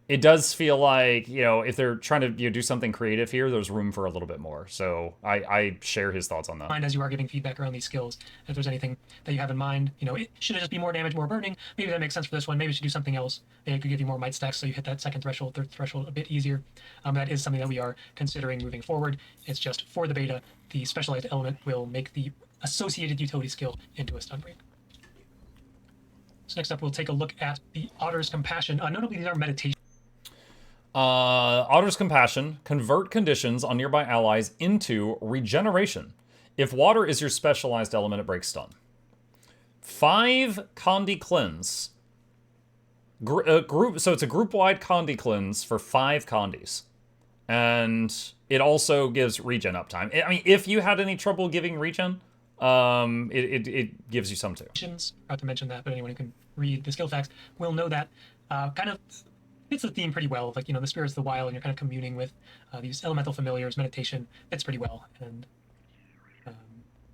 it does feel like, you know, if they're trying to do something creative here, there's room for a little bit more. So I share his thoughts on that. As you are giving feedback around these skills, if there's anything that you have in mind, you know, should it just be more damage, more burning? Maybe that makes sense for this one. Maybe it should do something else. Maybe it could give you more might stacks so you hit that second threshold, third threshold a bit easier. That is something that we are considering moving forward. It's just for the beta, the specialized element will make the associated utility skill into a stun break. So next up, we'll take a look at the Otter's Compassion. Notably, these are meditation. Otter's Compassion. Convert conditions on nearby allies into regeneration. If water is your specialized element, it breaks stun. 5 Conduit Cleanse. So it's a group-wide Conduit Cleanse for 5 Condis. And it also gives regen uptime. I mean, if you had any trouble giving regen, it gives you some too. Not to mention that, but anyone who can read the skill facts will know that kind of fits the theme pretty well. Like, you know, the spirits of the wild, and you're kind of communing with these elemental familiars. Meditation fits pretty well, and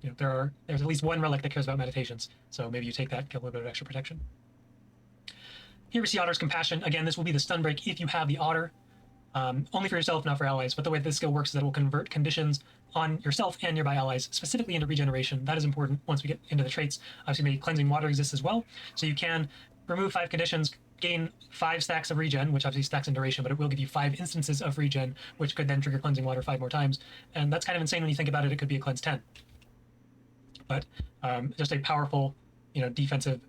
you know, there's at least one relic that cares about meditations. So maybe you take that, get a little bit of extra protection. Here we see Otter's Compassion. Again, this will be the stun break if you have the Otter. Only for yourself, not for allies. But the way this skill works is that it will convert conditions on yourself and nearby allies, specifically into regeneration. That is important once we get into the traits. Obviously, maybe cleansing water exists as well. So you can remove 5 conditions, gain 5 stacks of regen, which obviously stacks in duration, but it will give you 5 instances of regen, which could then trigger cleansing water 5 more times. And that's kind of insane when you think about it. It could be a cleanse 10. But just a powerful, you know, defensive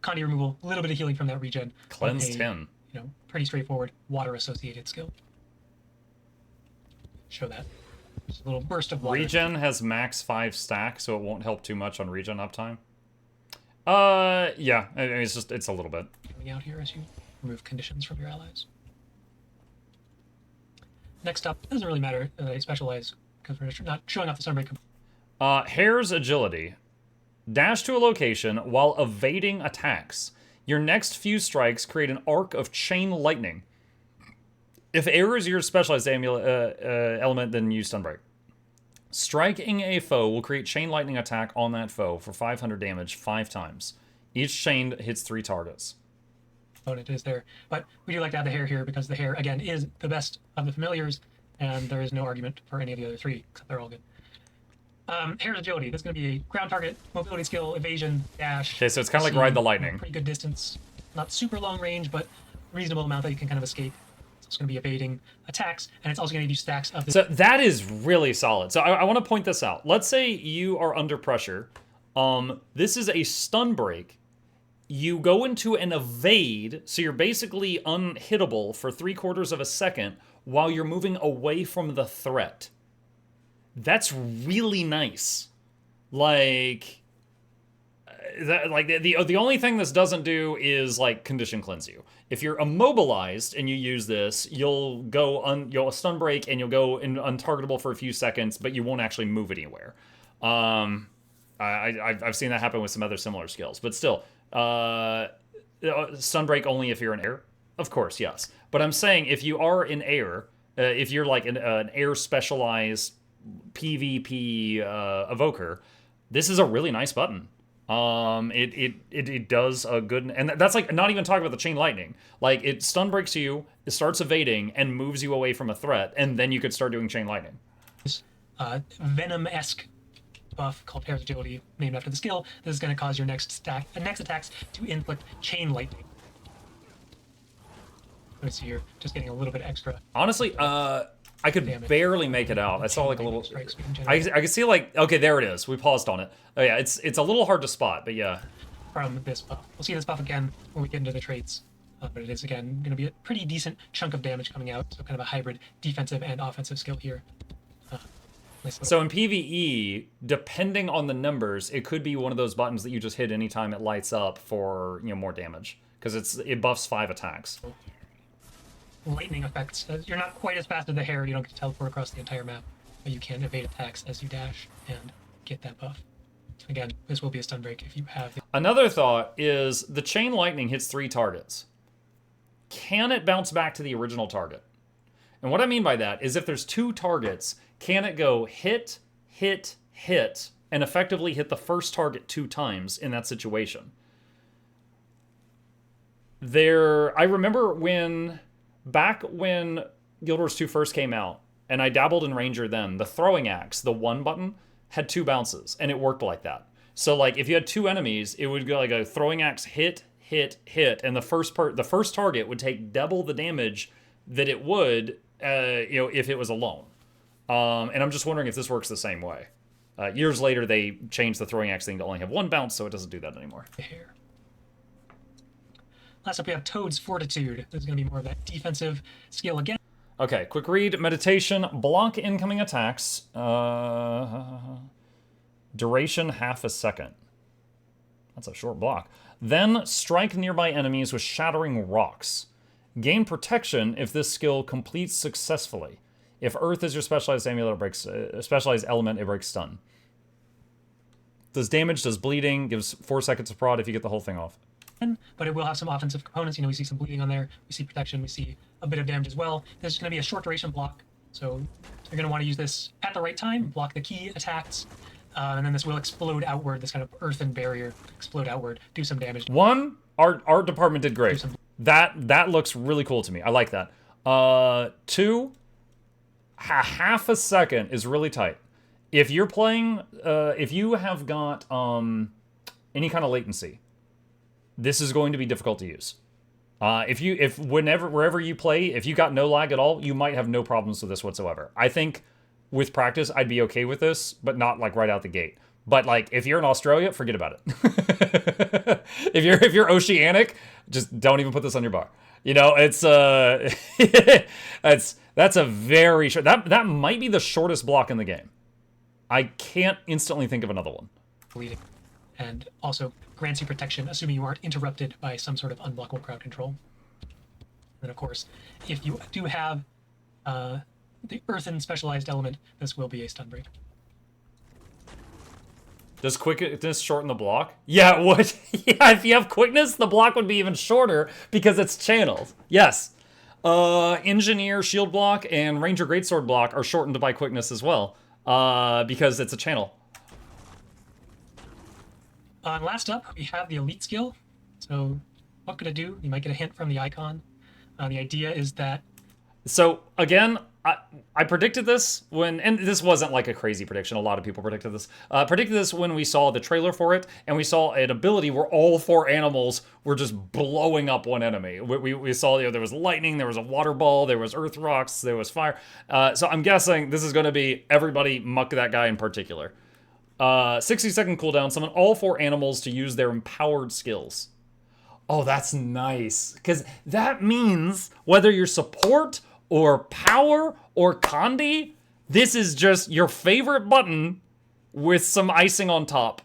Conduit removal, a little bit of healing from that regen. Cleanse 10. You know, pretty straightforward water-associated skill. Show that. Just a little burst of water. Regen has max 5 stacks, so it won't help too much on regen uptime. Yeah, I mean, it's a little bit. Coming out here as you remove conditions from your allies. Next up, it doesn't really matter that I specialize because we're not showing off the sunbreak. Hare's Agility. Dash to a location while evading attacks. Your next few strikes create an arc of chain lightning. If air is your specialized element, then use Stun Break. Striking a foe will create chain lightning attack on that foe for 500 damage 5 times. Each chain hits 3 targets. opponent is there. But we do like to have the hair here because the hair, again, is the best of the familiars, and there is no argument for any of the other three, except they're all good. Hair's agility. That's going to be a ground target, mobility skill, evasion, dash. Okay, so it's kind of like Ride the Lightning. Pretty good distance. Not super long range, but reasonable amount that you can kind of escape. So it's going to be evading attacks, and it's also going to do stacks of this. So that is really solid. So I want to point this out. Let's say you are under pressure. This is a stun break. You go into an evade, so you're basically unhittable for 3/4 of a second while you're moving away from the threat. That's really nice. Like, the only thing this doesn't do is like condition cleanse you. If you're immobilized and you use this, you'll you'll stun break and you'll go untargetable for a few seconds, but you won't actually move anywhere. I've seen that happen with some other similar skills, but still, stun break only if you're in air. Of course, yes. But I'm saying if you are in air, if you're like an air specialized PvP evoker, this is a really nice button. It does a good, and that's like not even talking about the chain lightning. Like it stun breaks you, it starts evading and moves you away from a threat, and then you could start doing chain lightning. Venom-esque buff called Hair's Agility, named after the skill. This is going to cause your next attacks to inflict chain lightning. Let me see here, just getting a little bit extra. Honestly, I could barely make it out. I saw like a little. I could see like, okay, there it is. We paused on it. Oh yeah, it's a little hard to spot, but yeah. From this buff, we'll see this buff again when we get into the traits. But it is again going to be a pretty decent chunk of damage coming out. So kind of a hybrid defensive and offensive skill here. So in PvE, depending on the numbers, it could be one of those buttons that you just hit anytime it lights up for more damage because it buffs 5 attacks. Lightning effects. You're not quite as fast as the hair. You don't get to teleport across the entire map, but you can evade attacks as you dash and get that buff. Again, this will be a stun break if you have. Another thought is the chain lightning hits 3 targets. Can it bounce back to the original target? And what I mean by that is if there's 2 targets, can it go hit, hit, hit, and effectively hit the first target 2 times in that situation? I remember back when Guild Wars 2 first came out, and I dabbled in Ranger then, the throwing axe, the 1 button, had 2 bounces, and it worked like that. So like if you had 2 enemies, it would go like a throwing axe hit, hit, hit, and the first target would take double the damage that it would if it was alone. And I'm just wondering if this works the same way. Years later, they changed the throwing axe thing to only have 1 bounce, so it doesn't do that anymore. Here. Last up, we have Toad's Fortitude. This is going to be more of that defensive skill again. Okay, quick read. Meditation. Block incoming attacks. Duration half a second. That's a short block. Then strike nearby enemies with shattering rocks. Gain protection if this skill completes successfully. If Earth is your specialized amulet, it breaks specialized element, it breaks stun. Does damage, does bleeding, gives 4 seconds of prod if you get the whole thing off. But it will have some offensive components. We see some bleeding on there. We see protection. We see a bit of damage as well. This is going to be a short duration block. So you're going to want to use this at the right time, block the key attacks, and then this will explode outward, this kind of earthen barrier, explode outward, do some damage. 1, art department did great. That looks really cool to me. I like that. 2, half a second is really tight. If you're playing, if you have got any kind of latency, this is going to be difficult to use. Wherever you play, if you got no lag at all, you might have no problems with this whatsoever. I think with practice, I'd be okay with this, but not like right out the gate. But like if you're in Australia, forget about it. if you're oceanic, just don't even put this on your bar. It's that's a very short. That might be the shortest block in the game. I can't instantly think of another one. Bleeding. And also grants you protection, assuming you aren't interrupted by some sort of unblockable crowd control. And then, of course, if you do have the earthen specialized element, this will be a stun break. Does quickness shorten the block? Yeah, it would. Yeah, if you have quickness, the block would be even shorter because it's channeled. Yes. Engineer shield block and Ranger greatsword block are shortened by quickness as well because it's a channel. Last up, we have the elite skill. So what could it do? You might get a hint from the icon. The idea is that... So, again, I predicted this when, and this wasn't like a crazy prediction, a lot of people predicted this when we saw the trailer for it, and we saw an ability where all 4 animals were just blowing up one enemy. We saw, there was lightning, there was a water ball, there was earth rocks, there was fire. So I'm guessing this is going to be everybody muck that guy in particular. 60-second cooldown, summon all 4 animals to use their empowered skills. Oh, that's nice, because that means whether you're support or power or Conduit, this is just your favorite button with some icing on top.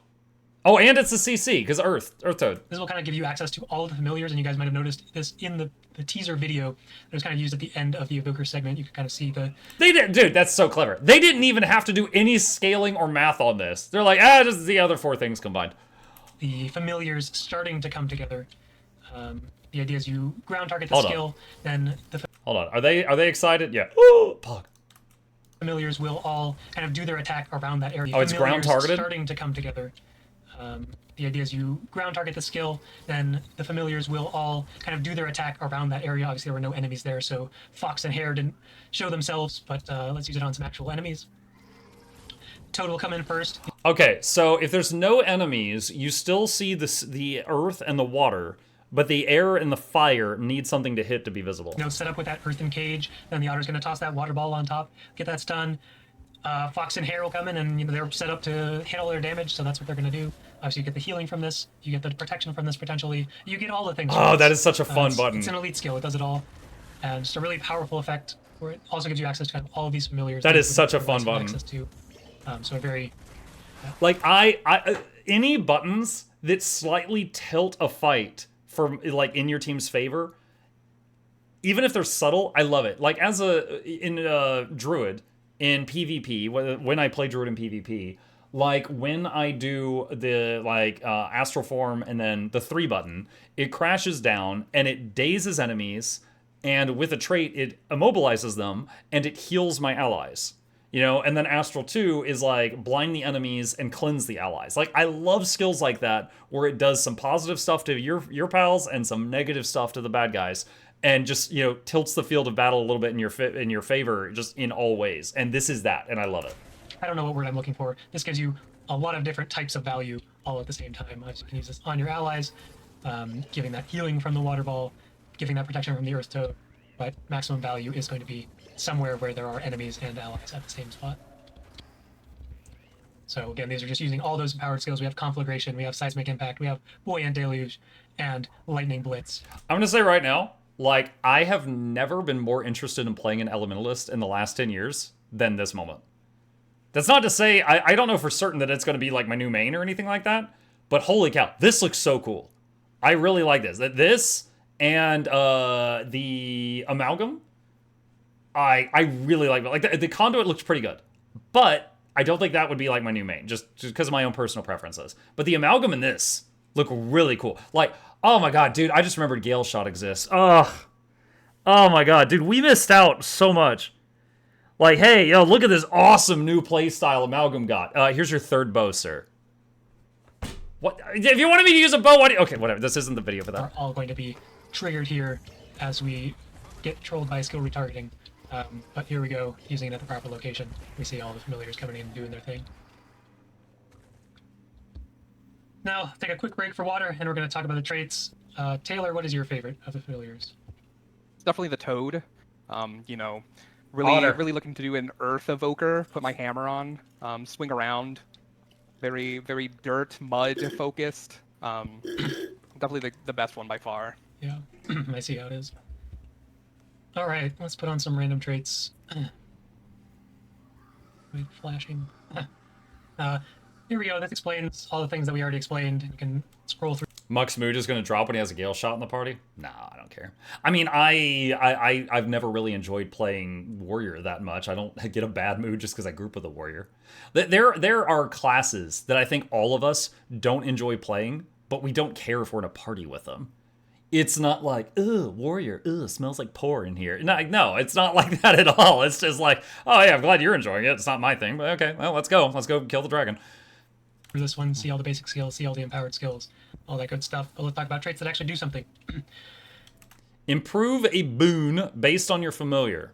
Oh, and it's a CC, because Earth Toad. This will kind of give you access to all of the familiars, and you guys might have noticed this in the teaser video that was kind of used at the end of the Evoker segment. You can kind of see the... They did, dude, that's so clever. They didn't even have to do any scaling or math on this. They're like, just the other 4 things combined. The familiars starting to come together. The idea is you ground target the skill, then the... Hold on, are they excited? Yeah. Ooh, pog. Familiars will all kind of do their attack around that area. Oh, it's ground targeted? Starting to come together. The idea is you ground target the skill, then the familiars will all kind of do their attack around that area. Obviously, there were no enemies there, so Fox and Hare didn't show themselves, but let's use it on some actual enemies. Toad will come in first. Okay, so if there's no enemies, you still see the earth and the water, but the air and the fire need something to hit to be visible. Set up with that earthen cage, then the otter's going to toss that water ball on top, get that stun. Fox and Hare will come in, and they're set up to hit all their damage, so that's what they're going to do. Obviously, you get the healing from this, you get the protection from this potentially, you get all the things. Oh, that is such a fun button. It's an elite skill, it does it all. And just a really powerful effect, where it also gives you access to kind of all of these familiars. That is such a fun button. Access to. So a very... Like, any buttons that slightly tilt a fight for, like, in your team's favor, even if they're subtle, I love it. Like, in Druid, in PvP, when I play Druid in PvP, like, when I do the, Astral Form and then the 3 button, it crashes down, and it dazes enemies, and with a trait, it immobilizes them, and it heals my allies. And then Astral 2 is like blind the enemies and cleanse the allies. Like, I love skills like that where it does some positive stuff to your pals and some negative stuff to the bad guys, and just tilts the field of battle a little bit in your favor, just in all ways. And this is that, and I love it. I don't know what word I'm looking for. This gives you a lot of different types of value all at the same time. You can use this on your allies, giving that healing from the water ball, giving that protection from the earth toad, but maximum value is going to be somewhere where there are enemies and allies at the same spot. So again, these are just using all those powered skills. We have Conflagration, we have Seismic Impact, we have Buoyant Deluge, and Lightning Blitz. I'm gonna say right now, like, I have never been more interested in playing an Elementalist in the last 10 years than this moment. That's not to say, I don't know for certain that it's gonna be like my new main or anything like that, but holy cow, this looks so cool. I really like this. This and the Amalgam, I really like it. Like, the Conduit looks pretty good, but I don't think that would be like my new main, just because of my own personal preferences. But the Amalgam and this look really cool. Like, oh my god, dude, I just remembered Gale Shot exists. Oh my god, dude, we missed out so much. Like, hey, look at this awesome new playstyle Amalgam got. Here's your 3rd bow, sir. What? If you wanted me to use a bow, why do you... Okay, whatever, this isn't the video for that. Are all going to be triggered here as we get trolled by skill retargeting. But here we go, using it at the proper location. We see all the familiars coming in and doing their thing. Now, take a quick break for water, and we're going to talk about the traits. Taylor, what is your favorite of the familiars? It's definitely the Toad. Really looking to do an Earth Evoker, put my hammer on, swing around. Very, very dirt, mud focused. Definitely the best one by far. Yeah, I see how it is. All right, let's put on some random traits. Wait, flashing. Here we go. This explains all the things that we already explained. You can scroll through. Muck's mood is going to drop when he has a Gale Shot in the party? Nah, I don't care. I mean, I've never really enjoyed playing Warrior that much. I don't get a bad mood just because I group with a Warrior. There are classes that I think all of us don't enjoy playing, but we don't care if we're in a party with them. It's not like, ugh, Warrior, ugh, smells like pour in here. No, it's not like that at all. It's just like, oh yeah, I'm glad you're enjoying it. It's not my thing, but okay, well, let's go. Let's go kill the dragon. through this one, see all the basic skills, see all the empowered skills, all that good stuff. But let's talk about traits that actually do something. Improve a boon based on your familiar.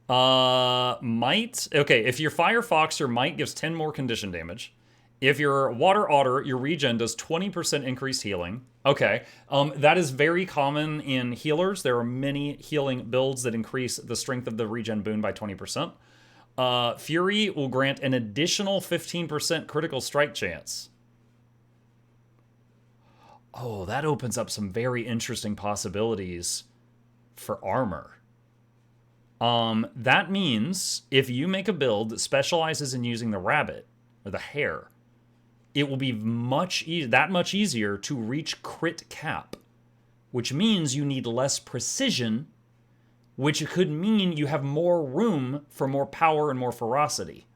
Might. Okay, if you're Firefox, your might gives 10 more condition damage. If you're Water Otter, your regen does 20% increased healing. Okay, that is very common in healers. There are many healing builds that increase the strength of the regen boon by 20%. Fury will grant an additional 15% critical strike chance. Oh, that opens up some very interesting possibilities for armor. That means if you make a build that specializes in using the rabbit or the hare, it will be that much easier to reach crit cap, which means you need less precision, which could mean you have more room for more power and more ferocity,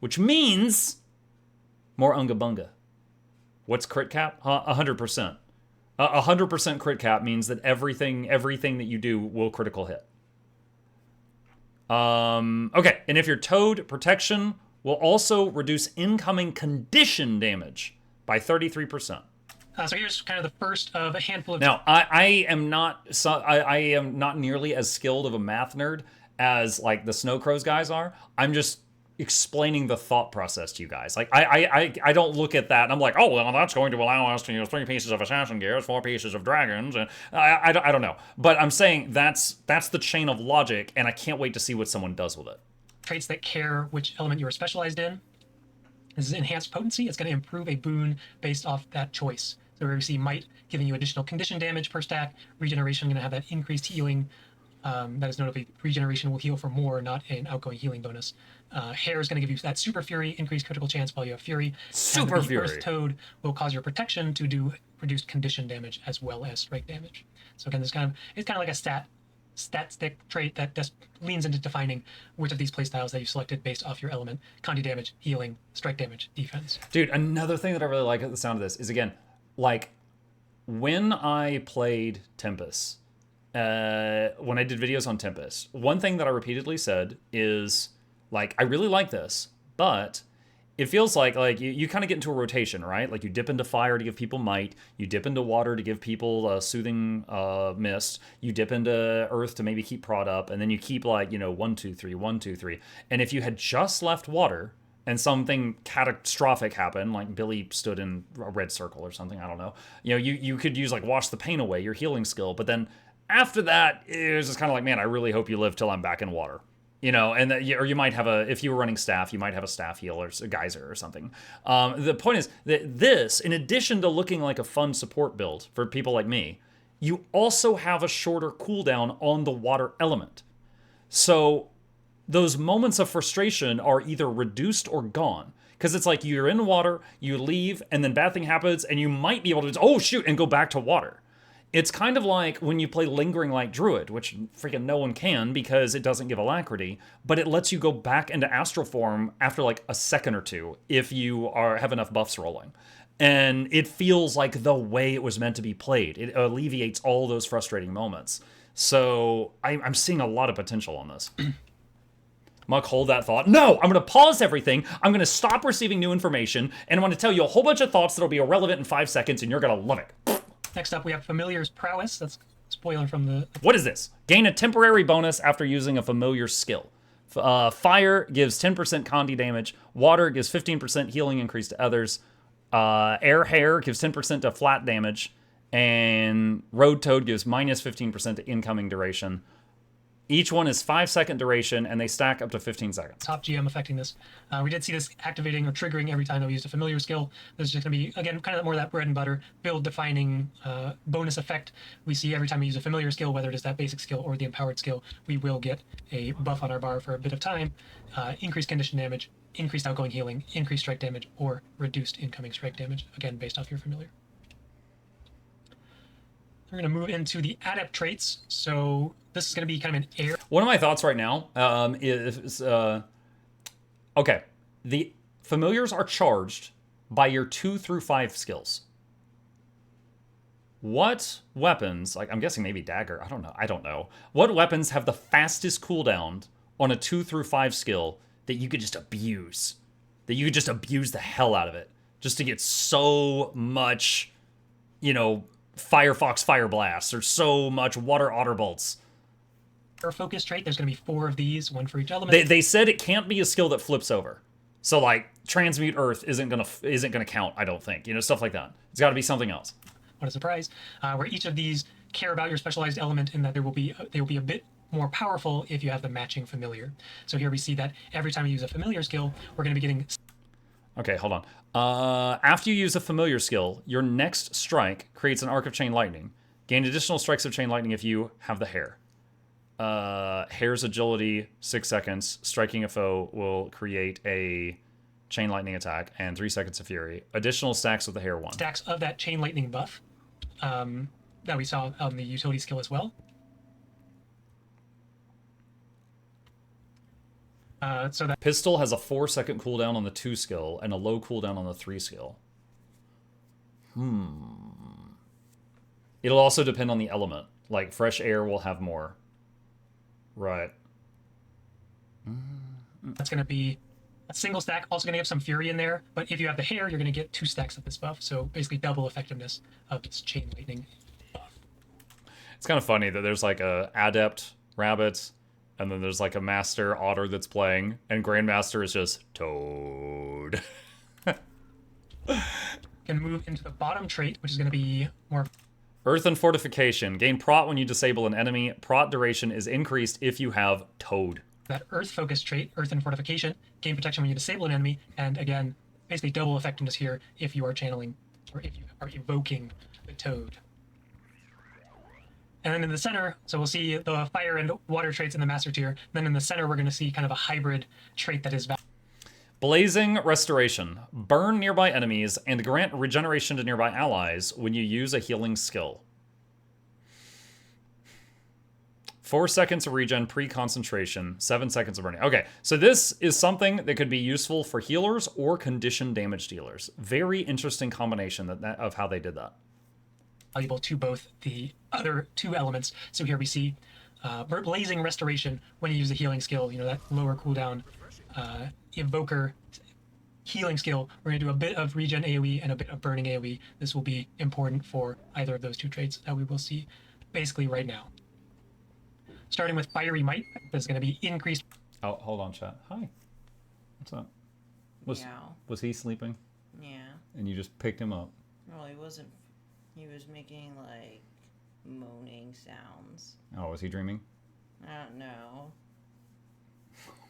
which means more unga bunga. What's crit cap? 100%. 100% crit cap means that everything that you do will critical hit. Okay, and if you're Toad, protection will also reduce incoming condition damage by 33%. So here's kind of the first of a handful of... Now, I am not nearly as skilled of a math nerd as like the Snow Crows guys are. I'm just explaining the thought process to you guys. Like I don't look at that and I'm like, oh well, that's going to allow us to use 3 pieces of assassin gears, 4 pieces of dragons, and I don't know. But I'm saying that's the chain of logic, and I can't wait to see what someone does with it. Traits that care which element you are specialized in. This is enhanced potency. It's going to improve a boon based off that choice. So we see might giving you additional condition damage per stack. Regeneration going to have that increased healing. That is notably regeneration will heal for more, not an outgoing healing bonus. Hair is going to give you that super fury, increased critical chance while you have fury. Super and the fury. Earth Toad will cause your protection to do reduced condition damage as well as strike damage. So again, it's kind of like a stat stick trait that just leans into defining which of these playstyles that you selected based off your element: Conduit damage, healing, strike damage, defense. Dude, another thing that I really like at the sound of this is, again, like when I played Tempest, when I did videos on Tempest, one thing that I repeatedly said is, like, I really like this, but it feels like you kind of get into a rotation, right? Like you dip into fire to give people might, you dip into water to give people soothing mist, you dip into earth to maybe keep prod up, and then you keep 1, 2, 3, 1, 2, 3. And if you had just left water and something catastrophic happened, like Billy stood in a red circle or something, I don't know. You could use wash the pain away, your healing skill, but then after that, it was just kind of like, man, I really hope you live till I'm back in water. Or you might have if you were running staff, you might have a staff heal or a geyser or something. The point is that this, in addition to looking like a fun support build for people like me, you also have a shorter cooldown on the water element. So those moments of frustration are either reduced or gone. Because it's like you're in water, you leave, and then bad thing happens, and you might be able to, oh shoot, and go back to water. It's kind of like when you play Lingering Light Druid, which freaking no one can because it doesn't give alacrity, but it lets you go back into astral form after a second or two if you have enough buffs rolling. And it feels like the way it was meant to be played. It alleviates all those frustrating moments. So I'm seeing a lot of potential on this. Muck, hold that thought. No, I'm going to pause everything. I'm going to stop receiving new information, and I'm going to tell you a whole bunch of thoughts that'll be irrelevant in 5 seconds, and you're going to love it. Next up, we have Familiar's Prowess. That's spoiler from the... What is this? Gain a temporary bonus after using a familiar skill. Fire gives 10% Conduit damage. Water gives 15% healing increase to others. Hair gives 10% to flat damage. And Road Toad gives minus 15% to incoming duration. Each one is 5-second duration, and they stack up to 15 seconds. Top GM affecting this. We did see this activating or triggering every time that we used a familiar skill. This is just going to be, again, kind of more of that bread and butter, build-defining bonus effect. We see every time we use a familiar skill, whether it is that basic skill or the empowered skill, we will get a buff on our bar for a bit of time, increased condition damage, increased outgoing healing, increased strike damage, or reduced incoming strike damage, again, based off your familiar. We're going to move into the adept traits. So this is going to be kind of an air. One of my thoughts right now is, okay, the familiars are charged by your 2 through 5 skills. What weapons, I'm guessing maybe dagger, I don't know. What weapons have the fastest cooldown on a 2 through 5 skill that you could just abuse? that you could just abuse the hell out of it just to get so much, you know, Firefox Fire Blasts or so much Water Otter Bolts. Focus trait, there's going to be 4 of these, one for each element. They said it can't be a skill that flips over. So like transmute earth isn't gonna count, I don't think. You know, stuff like that. It's got to be something else. What a surprise! Where each of these care about your specialized element in that they will be a bit more powerful if you have the matching familiar. So here we see that every time you use a familiar skill, we're going to be getting. Okay, hold on. After you use a familiar skill, your next strike creates an arc of chain lightning. Gain additional strikes of chain lightning if you have the hair. Hair's agility, 6 seconds. Striking a foe will create a chain lightning attack and 3 seconds of fury. Additional stacks with the hair 1. Stacks of that chain lightning buff that we saw on the utility skill as well. So that Pistol has a 4-second cooldown on the 2 skill and a low cooldown on the 3 skill. It'll also depend on the element. Like fresh air will have more. Right. That's going to be a single stack, also going to give some fury in there, but if you have the hair, you're going to get 2 stacks of this buff, so basically double effectiveness of this chain lightning buff. It's kind of funny that there's like a adept rabbit, and then there's like a master otter that's playing, and Grandmaster is just Toad. Can move into the bottom trait, which is going to be more Earth and Fortification. Gain prot when you disable an enemy. Prot duration is increased if you have Toad. that earth focus trait, Earth and Fortification. Gain protection when you disable an enemy, and again, basically double effectiveness here if you are channeling, or if you are evoking the Toad. And then in the center, so we'll see the fire and water traits in the master tier. Then in the center, we're going to see kind of a hybrid trait that is Blazing Restoration. Burn nearby enemies and grant regeneration to nearby allies when you use a healing skill. 4 seconds of regen pre-concentration, 7 seconds of burning. Okay, so this is something that could be useful for healers or condition damage dealers. Very interesting combination of how they did that. valuable to both the other 2 elements. So here we see Blazing Restoration when you use a healing skill, you know, that lower cooldown Evoker healing skill. We're going to do a bit of regen AoE and a bit of burning AoE. This will be important for either of those 2 traits that we will see basically right now. Starting with Fiery Might, that's going to be increased. Oh, hold on, chat. Hi. What's up? Was he sleeping? Yeah. And you just picked him up? Well, he wasn't. He was making, like, moaning sounds. Oh, was he dreaming? I don't know.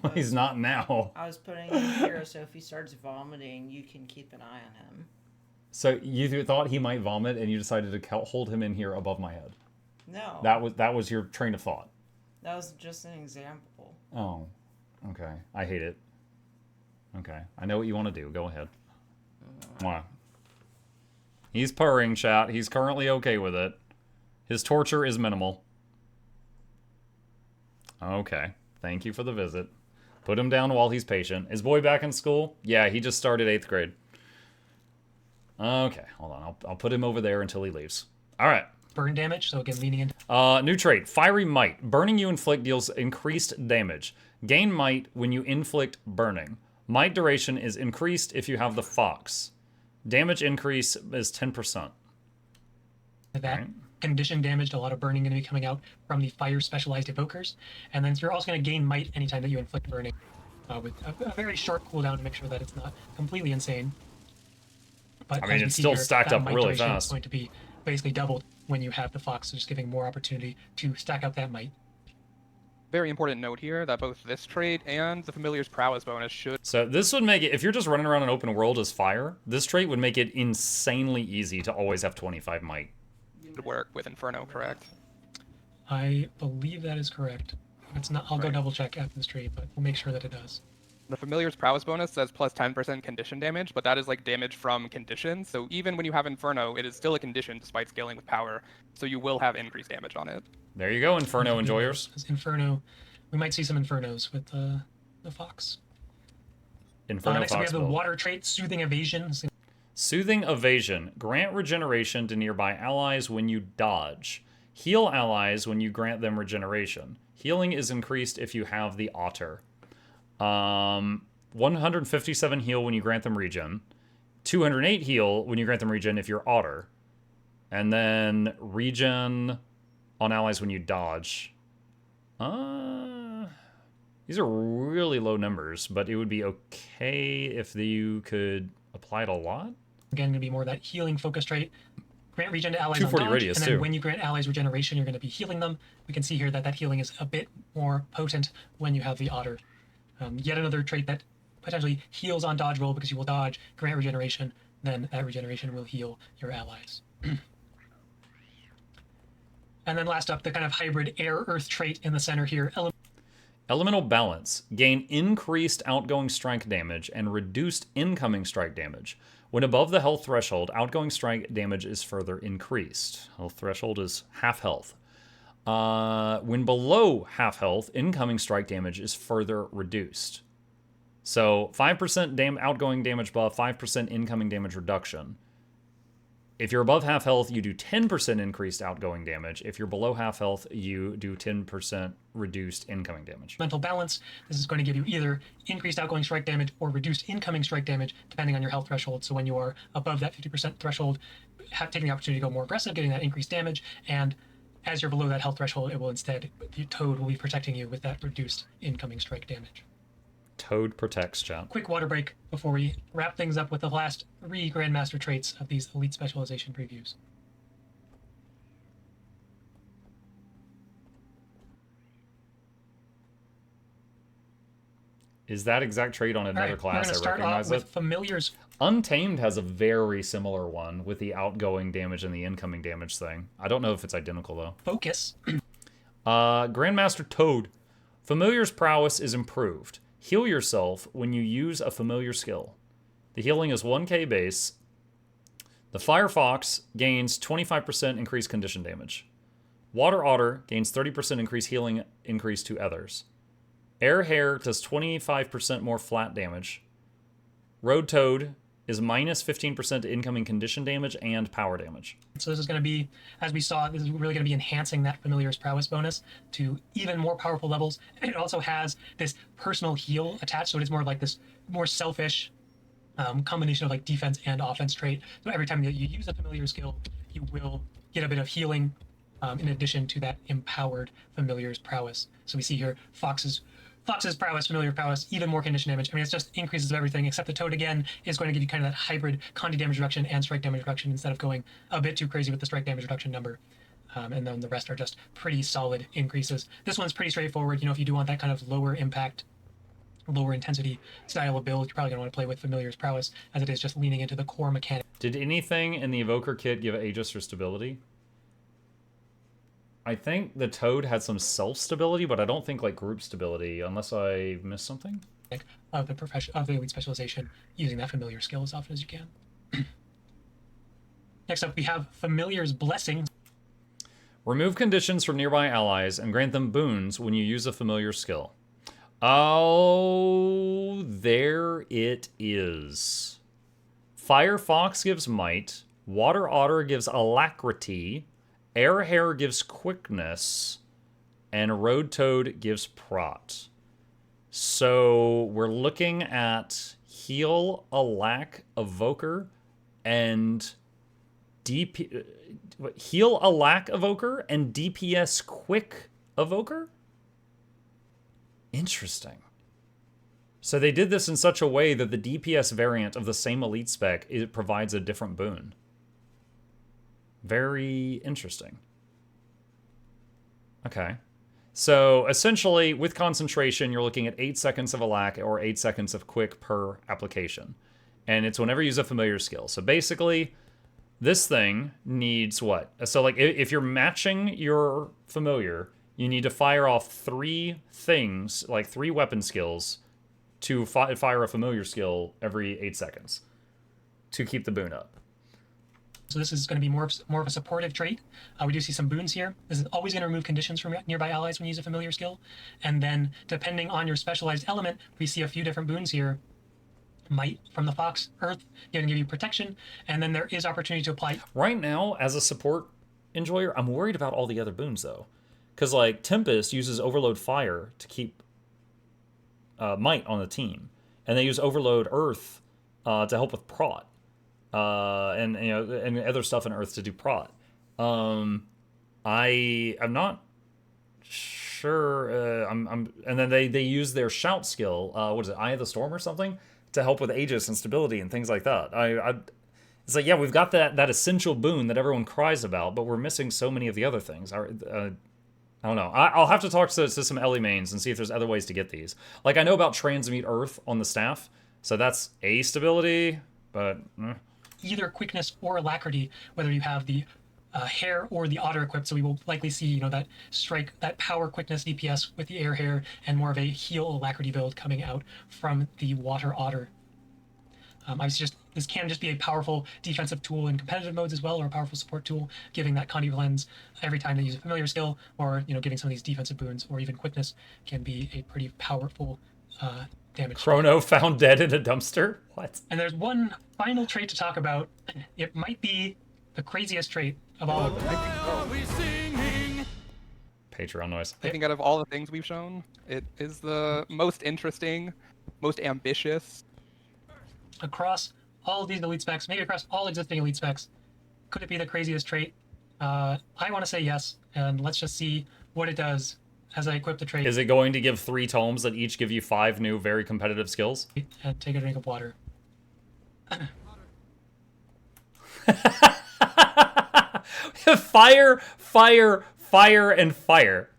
Well, he's not now. I was putting him here, so if he starts vomiting, you can keep an eye on him. So you thought he might vomit, and you decided to hold him in here above my head? No. That was your train of thought? That was just an example. Oh, okay. I hate it. Okay. I know what you want to do. Go ahead. Wow. He's purring, chat. He's currently okay with it. His torture is minimal. Okay. Thank you for the visit. Put him down while he's patient. Is boy back in school? Yeah, he just started 8th grade. Okay, hold on. I'll put him over there until he leaves. All right. Burn damage, so again, leaning into... New trait, Fiery Might. Burning you inflict deals increased damage. Gain Might when you inflict burning. Might duration is increased if you have the Fox. Damage increase is 10%. That Right. condition damaged, a lot of burning going to be coming out from the fire specialized evokers. And then you're also going to gain might anytime that you inflict burning with a very short cooldown to make sure that it's not completely insane. But I mean, as we it's see still here, stacked that up might really duration fast. is going to be basically doubled when you have the Fox, so just giving more opportunity to stack up that might. Very important note here that both this trait and the Familiar's Prowess bonus should So this would make it, if you're just running around an open world as fire, this trait would make it insanely easy to always have 25 might. work with Inferno, correct? I believe that is correct. If it's not, I'll go Right. double check after the stream, but we'll make sure that it does. The Familiar's Prowess bonus says plus 10% condition damage, but that is like damage from condition. So even when you have Inferno, it is still a condition despite scaling with power. So you will have increased damage on it. There you go, Inferno enjoyers. As Inferno, we might see some Infernos with the Fox. Inferno Next we Fox have the build. water trait, Soothing Evasion. Soothing Evasion. Grant regeneration to nearby allies when you dodge. Heal allies when you grant them regeneration. Healing is increased if you have the Otter. 157 heal when you grant them regen, 208 heal when you grant them regen if you're Otter, and then regen on allies when you dodge. These are really low numbers, but it would be okay if you could apply it a lot. Again, going to be more that healing focus trait. Grant regen to allies on 240 dodge, radius, and then too. when you grant allies regeneration, you're going to be healing them. We can see here that that healing is a bit more potent when you have the Otter. Yet another trait that potentially heals on dodge roll because you will dodge, grant regeneration, then that regeneration will heal your allies. And then last up, the kind of hybrid air-earth trait in the center here. Elemental balance. Gain increased outgoing strike damage and reduced incoming strike damage. When above the health threshold, outgoing strike damage is further increased. Health threshold is half health. When below half health, incoming strike damage is further reduced. So 5% outgoing damage buff, 5% incoming damage reduction. If you're above half health, you do 10% increased outgoing damage. If you're below half health, you do 10% reduced incoming damage. Mental balance. This is going to give you either increased outgoing strike damage or reduced incoming strike damage, depending on your health threshold. So when you are above that 50% threshold, taking the opportunity to go more aggressive, getting that increased damage, and as you're below that health threshold, it will instead, the Toad will be protecting you with that reduced incoming strike damage. Toad protects, chat. Quick water break before we wrap things up with the last 3 Grandmaster traits of these Elite Specialization previews. Is that exact trait on another class? We're going to I start recognize off with it. Familiars. Untamed has a very similar one with the outgoing damage and the incoming damage thing. I don't know if it's identical, though. Focus. Grandmaster Toad. Familiar's prowess is improved. Heal yourself when you use a familiar skill. The healing is 1k base. The Firefox gains 25% increased condition damage. Water Otter gains 30% increased healing increase to others. Air Hare does 25% more flat damage. Road Toad is minus 15% to incoming condition damage and power damage. So this is going to be, as we saw, this is really going to be enhancing that Familiar's prowess bonus to even more powerful levels. And it also has this personal heal attached, so it is more of like this more selfish combination of like defense and offense trait. So every time that you use a familiar skill, you will get a bit of healing in addition to that empowered Familiar's prowess. So we see here Fox's prowess, familiar prowess, even more condition damage. I mean, it's just increases of everything, except the Toad, again, is going to give you kind of that hybrid Conduit damage reduction and strike damage reduction instead of going a bit too crazy with the strike damage reduction number. And then the rest are just pretty solid increases. This one's pretty straightforward. You know, if you do want that kind of lower impact, lower intensity style of build, you're probably going to want to play with Familiar's prowess, as it is just leaning into the core mechanic. Did anything in the Evoker kit give Aegis or stability? I think the Toad had some self-stability, but I don't think like group stability, unless I missed something. Of the Elite Specialization, using that familiar skill as often as you can. Next up, we have Familiar's Blessing. Remove conditions from nearby allies and grant them boons when you use a familiar skill. Oh, there it is. Firefox gives might. Water Otter gives alacrity. Air Hare gives quickness, and Road Toad gives prot. So we're looking at Heal, Alac, Evoker, and Heal, Alac, Evoker, and DPS Quick Evoker? Interesting. So they did this in such a way that the DPS variant of the same elite spec, it provides a different boon. Very interesting. Okay. So essentially, with concentration, you're looking at 8 seconds of Alac or 8 seconds of quick per application. And it's whenever you use a familiar skill. So basically, this thing needs what? So like, if you're matching your familiar, you need to fire off 3 things, like 3 weapon skills, to fire a familiar skill every 8 seconds to keep the boon up. So this is going to be more of a supportive trait. We do see some boons here. This is always going to remove conditions from nearby allies when you use a familiar skill. And then, depending on your specialized element, we see a few different boons here. Might from the Fox, Earth, going to give you protection. And then there is opportunity to apply. Right now, as a support enjoyer, I'm worried about all the other boons, though. Because, like, Tempest uses Overload Fire to keep Might on the team. and they use Overload Earth to help with prot, and and other stuff in Earth to do prot. I am not sure. And then they use their shout skill. What is it, Eye of the Storm or something, to help with Aegis and stability and things like that. It's like, yeah, we've got that essential boon that everyone cries about, but we're missing so many of the other things. I don't know. I'll have to talk to some Ellie mains and see if there's other ways to get these. Like, I know about Transmute Earth on the staff, so that's a stability, but... Either quickness or alacrity, whether you have the hair or the otter equipped, so we will likely see, that strike, that power, quickness, DPS with the air hair, and more of a heal alacrity build coming out from the water otter. This can just be a powerful defensive tool in competitive modes as well, or a powerful support tool, giving that Conduit lens every time they use a familiar skill, or giving some of these defensive boons, or even quickness can be a pretty powerful damage. Chrono found dead in a dumpster? What? And there's one final trait to talk about. It might be the craziest trait of all of them. Patreon noise. I think out of all the things we've shown, it is the most interesting, most ambitious. Across all of these elite specs, maybe across all existing elite specs, could it be the craziest trait? I want to say yes, and let's just see what it does as I equip the trait. Is it going to give 3 tomes that each give you 5 new, very competitive skills? And take a drink of water. Fire, fire, fire, and fire.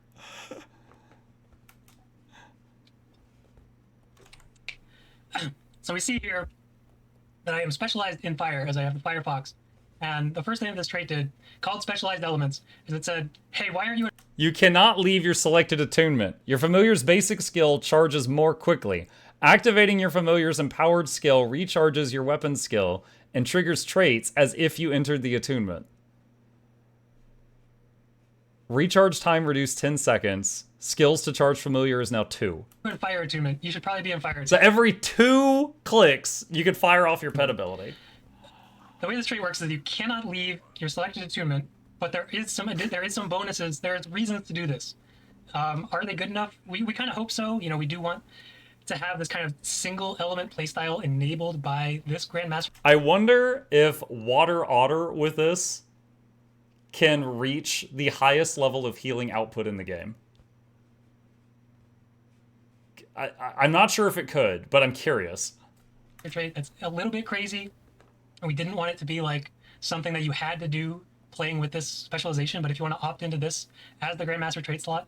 So we see here that I am specialized in fire, as I have the Firefox. And the first thing that this trait did, called Specialized Elements, is it said, hey, why are you... You cannot leave your selected attunement. Your familiar's basic skill charges more quickly. Activating your familiar's empowered skill recharges your weapon skill and triggers traits as if you entered the attunement. Recharge time reduced 10 seconds. Skills to charge familiar is now 2. In fire attunement. You should probably be in fire attunement. So every 2 clicks, you could fire off your pet ability. The way this trait works is you cannot leave your selected attunement, but there is some bonuses. There's reasons to do this. Are they good enough? We kind of hope so. We do want to have this kind of single element playstyle enabled by this Grandmaster. I wonder if Water Otter with this can reach the highest level of healing output in the game. I'm not sure if it could, but I'm curious. Trait that's a little bit crazy, and we didn't want it to be like something that you had to do playing with this specialization. But if you want to opt into this as the Grandmaster trait slot,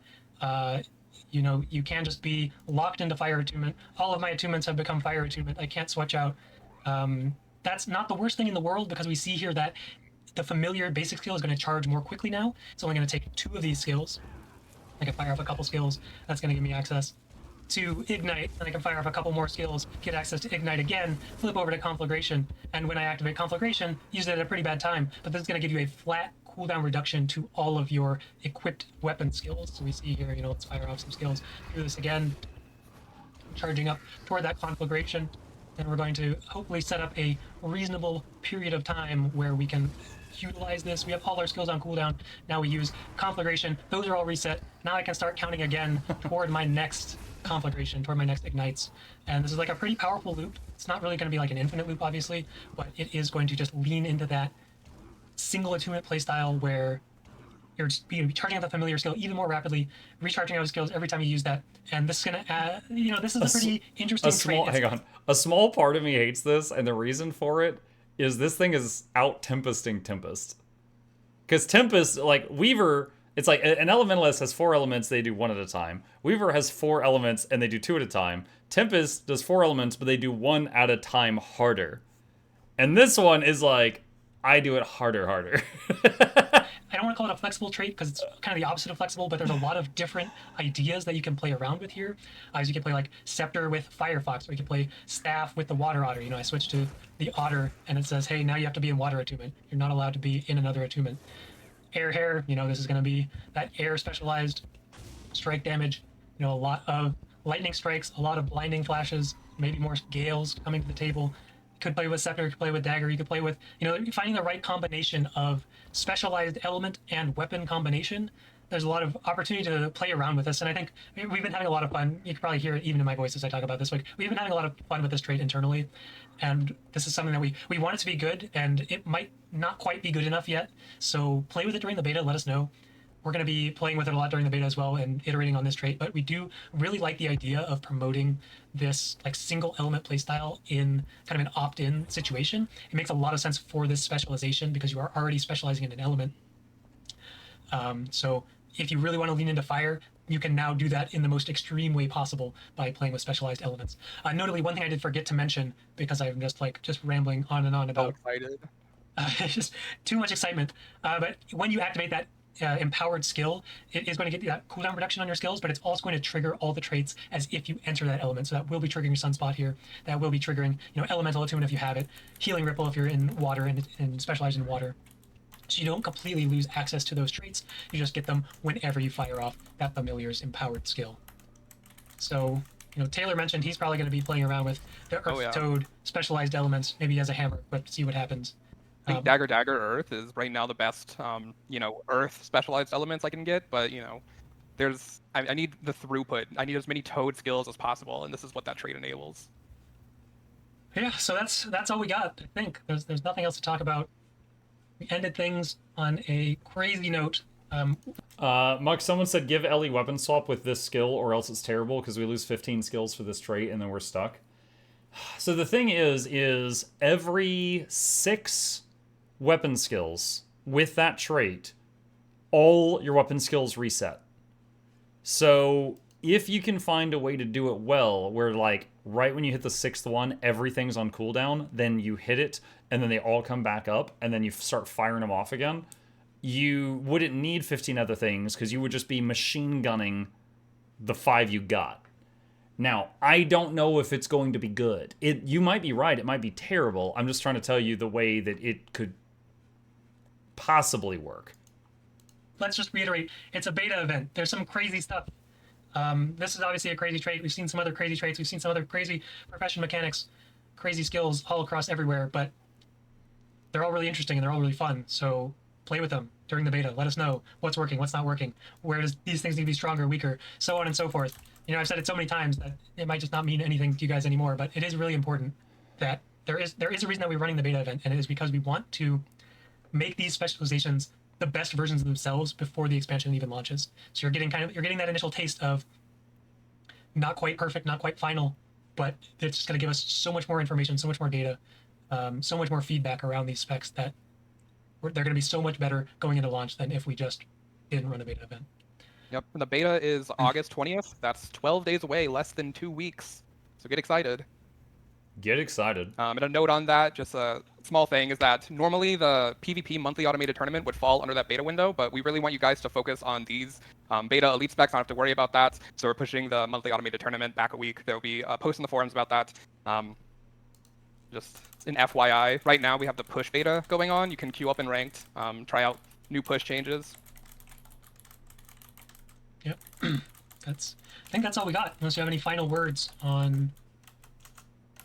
you can just be locked into fire attunement. All of my attunements have become fire attunement. I can't switch out. That's not the worst thing in the world, because we see here that the familiar basic skill is going to charge more quickly now. It's only going to take 2 of these skills. I can fire off a couple skills. That's going to give me access to Ignite, and I can fire off a couple more skills, get access to Ignite again, flip over to Conflagration, and when I activate Conflagration, use it at a pretty bad time, but this is going to give you a flat cooldown reduction to all of your equipped weapon skills. So we see here, let's fire off some skills, do this again, charging up toward that Conflagration, and we're going to hopefully set up a reasonable period of time where we can utilize this. We have all our skills on cooldown. Now we use Conflagration. Those are all reset. Now I can start counting again toward my next Conflagration, toward my next Ignites. And this is like a pretty powerful loop. It's not really going to be like an infinite loop, obviously, but it is going to just lean into that single attunement playstyle where you're just be charging up the familiar skill even more rapidly, recharging out skills every time you use that. And this is going to add, this is a pretty interesting trait. Hang on. A small part of me hates this, and the reason for it is this thing is out Tempesting Tempest. Because Tempest, like Weaver, it's like an Elementalist has 4 elements, they do 1 at a time. Weaver has 4 elements and they do 2 at a time. Tempest does 4 elements, but they do 1 at a time harder. And this one is like, I do it harder. I don't want to call it a flexible trait because it's kind of the opposite of flexible, but there's a lot of different ideas that you can play around with here. You can play like Scepter with Firefox, or you can play Staff with the Water Otter. I switched to the Otter and it says, hey, now you have to be in Water attunement. You're not allowed to be in another attunement. Air hair, this is going to be that air specialized strike damage. A lot of lightning strikes, a lot of blinding flashes, maybe more gales coming to the table. You could play with Scepter, you could play with Dagger, you could play with, finding the right combination of specialized element and weapon combination there's a lot of opportunity to play around with this, and I think we've been having a lot of fun. You can probably hear it even in my voice as I talk about this. Like, we've been having a lot of fun with this trait internally, and this is something that we want it to be good, and it might not quite be good enough yet. So play with it during the beta. Let us know. We're going to be playing with it a lot during the beta as well and iterating on this trait, but we do really like the idea of promoting this like single element playstyle in kind of an opt-in situation. It makes a lot of sense for this specialization because you are already specializing in an element. So if you really want to lean into fire, you can now do that in the most extreme way possible by playing with specialized elements. Notably, one thing I did forget to mention, because I'm just rambling on and on about excited. just too much excitement. But when you activate that empowered skill, it is going to get you that cooldown reduction on your skills, but it's also going to trigger all the traits as if you enter that element. So that will be triggering your sunspot here. That will be triggering, elemental attunement if you have it, healing ripple if you're in water and specialized in water. So you don't completely lose access to those traits. You just get them whenever you fire off that familiar's empowered skill. So, Taylor mentioned he's probably going to be playing around with the Earth Toad specialized elements. Maybe he has a hammer, but see what happens. I think Dagger Earth is right now the best, Earth specialized elements I can get, but, I need the throughput. I need as many Toad skills as possible, and this is what that trait enables. Yeah, so that's all we got, I think. There's nothing else to talk about. We ended things on a crazy note. Muck, someone said give Ellie weapon swap with this skill or else it's terrible because we lose 15 skills for this trait and then we're stuck. So the thing is every 6 weapon skills with that trait, all your weapon skills reset. So if you can find a way to do it well, where like right when you hit the 6th one, everything's on cooldown, then you hit it and then they all come back up and then you start firing them off again, you wouldn't need 15 other things because you would just be machine gunning the 5 you got. Now, I don't know if it's going to be good. You might be right. It might be terrible. I'm just trying to tell you the way that it could possibly work. Let's just reiterate. It's a beta event. There's some crazy stuff. This is obviously a crazy trait. We've seen some other crazy traits. We've seen some other crazy profession mechanics, crazy skills all across everywhere, but they're all really interesting and they're all really fun. So play with them during the beta. Let us know what's working, what's not working, where does these things need to be stronger, weaker, so on and so forth. I've said it so many times that it might just not mean anything to you guys anymore, but it is really important that there is a reason that we're running the beta event, and it is because we want to make these specializations the best versions of themselves before the expansion even launches. So you're getting that initial taste of not quite perfect, not quite final, but it's just going to give us so much more information, so much more data, so much more feedback around these specs that they're going to be so much better going into launch than if we just didn't run a beta event. Yep, and the beta is August 20th. That's 12 days away, less than 2 weeks. So get excited. Get excited. And a note on that, just a small thing, is that normally the PvP monthly automated tournament would fall under that beta window, but we really want you guys to focus on these beta elite specs. I don't have to worry about that. So we're pushing the monthly automated tournament back a week. There will be a post in the forums about that. Just an FYI, right now we have the push beta going on. You can queue up in ranked, try out new push changes. Yep. I think that's all we got. Unless you have any final words on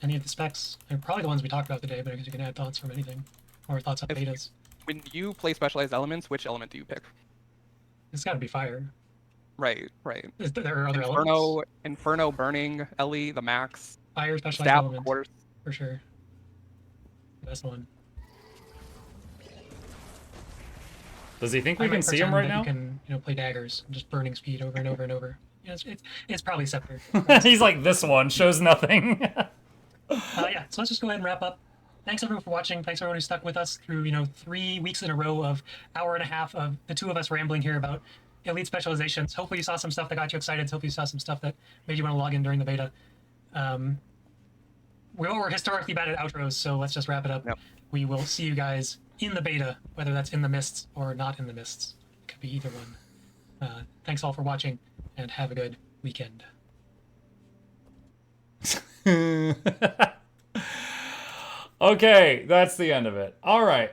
any of the specs. They're probably the ones we talked about today, but I guess you can add thoughts from anything. Or thoughts on betas. When you play specialized elements, which element do you pick? It's got to be fire. Right. There are other elements. Inferno, Burning, Ellie, the Max. Fire, specialized Stab, elements. of course. For sure. That's the one. Does he think we can see him right now? You can, play daggers, just burning speed over and over and over. It's probably Scepter. He's like, this one shows nothing. Yeah, so let's just go ahead and wrap up. Thanks everyone for watching. Thanks everyone who stuck with us through 3 weeks in a row of hour and a half of the two of us rambling here about elite specializations. Hopefully you saw some stuff that got you excited. Hopefully you saw some stuff that made you want to log in during the beta. We're historically bad at outros, so let's just wrap it up. Yep. We will see you guys in the beta, whether that's in the mists or not in the mists. It could be either one. Thanks all for watching, and have a good weekend. Okay, that's the end of it. All right.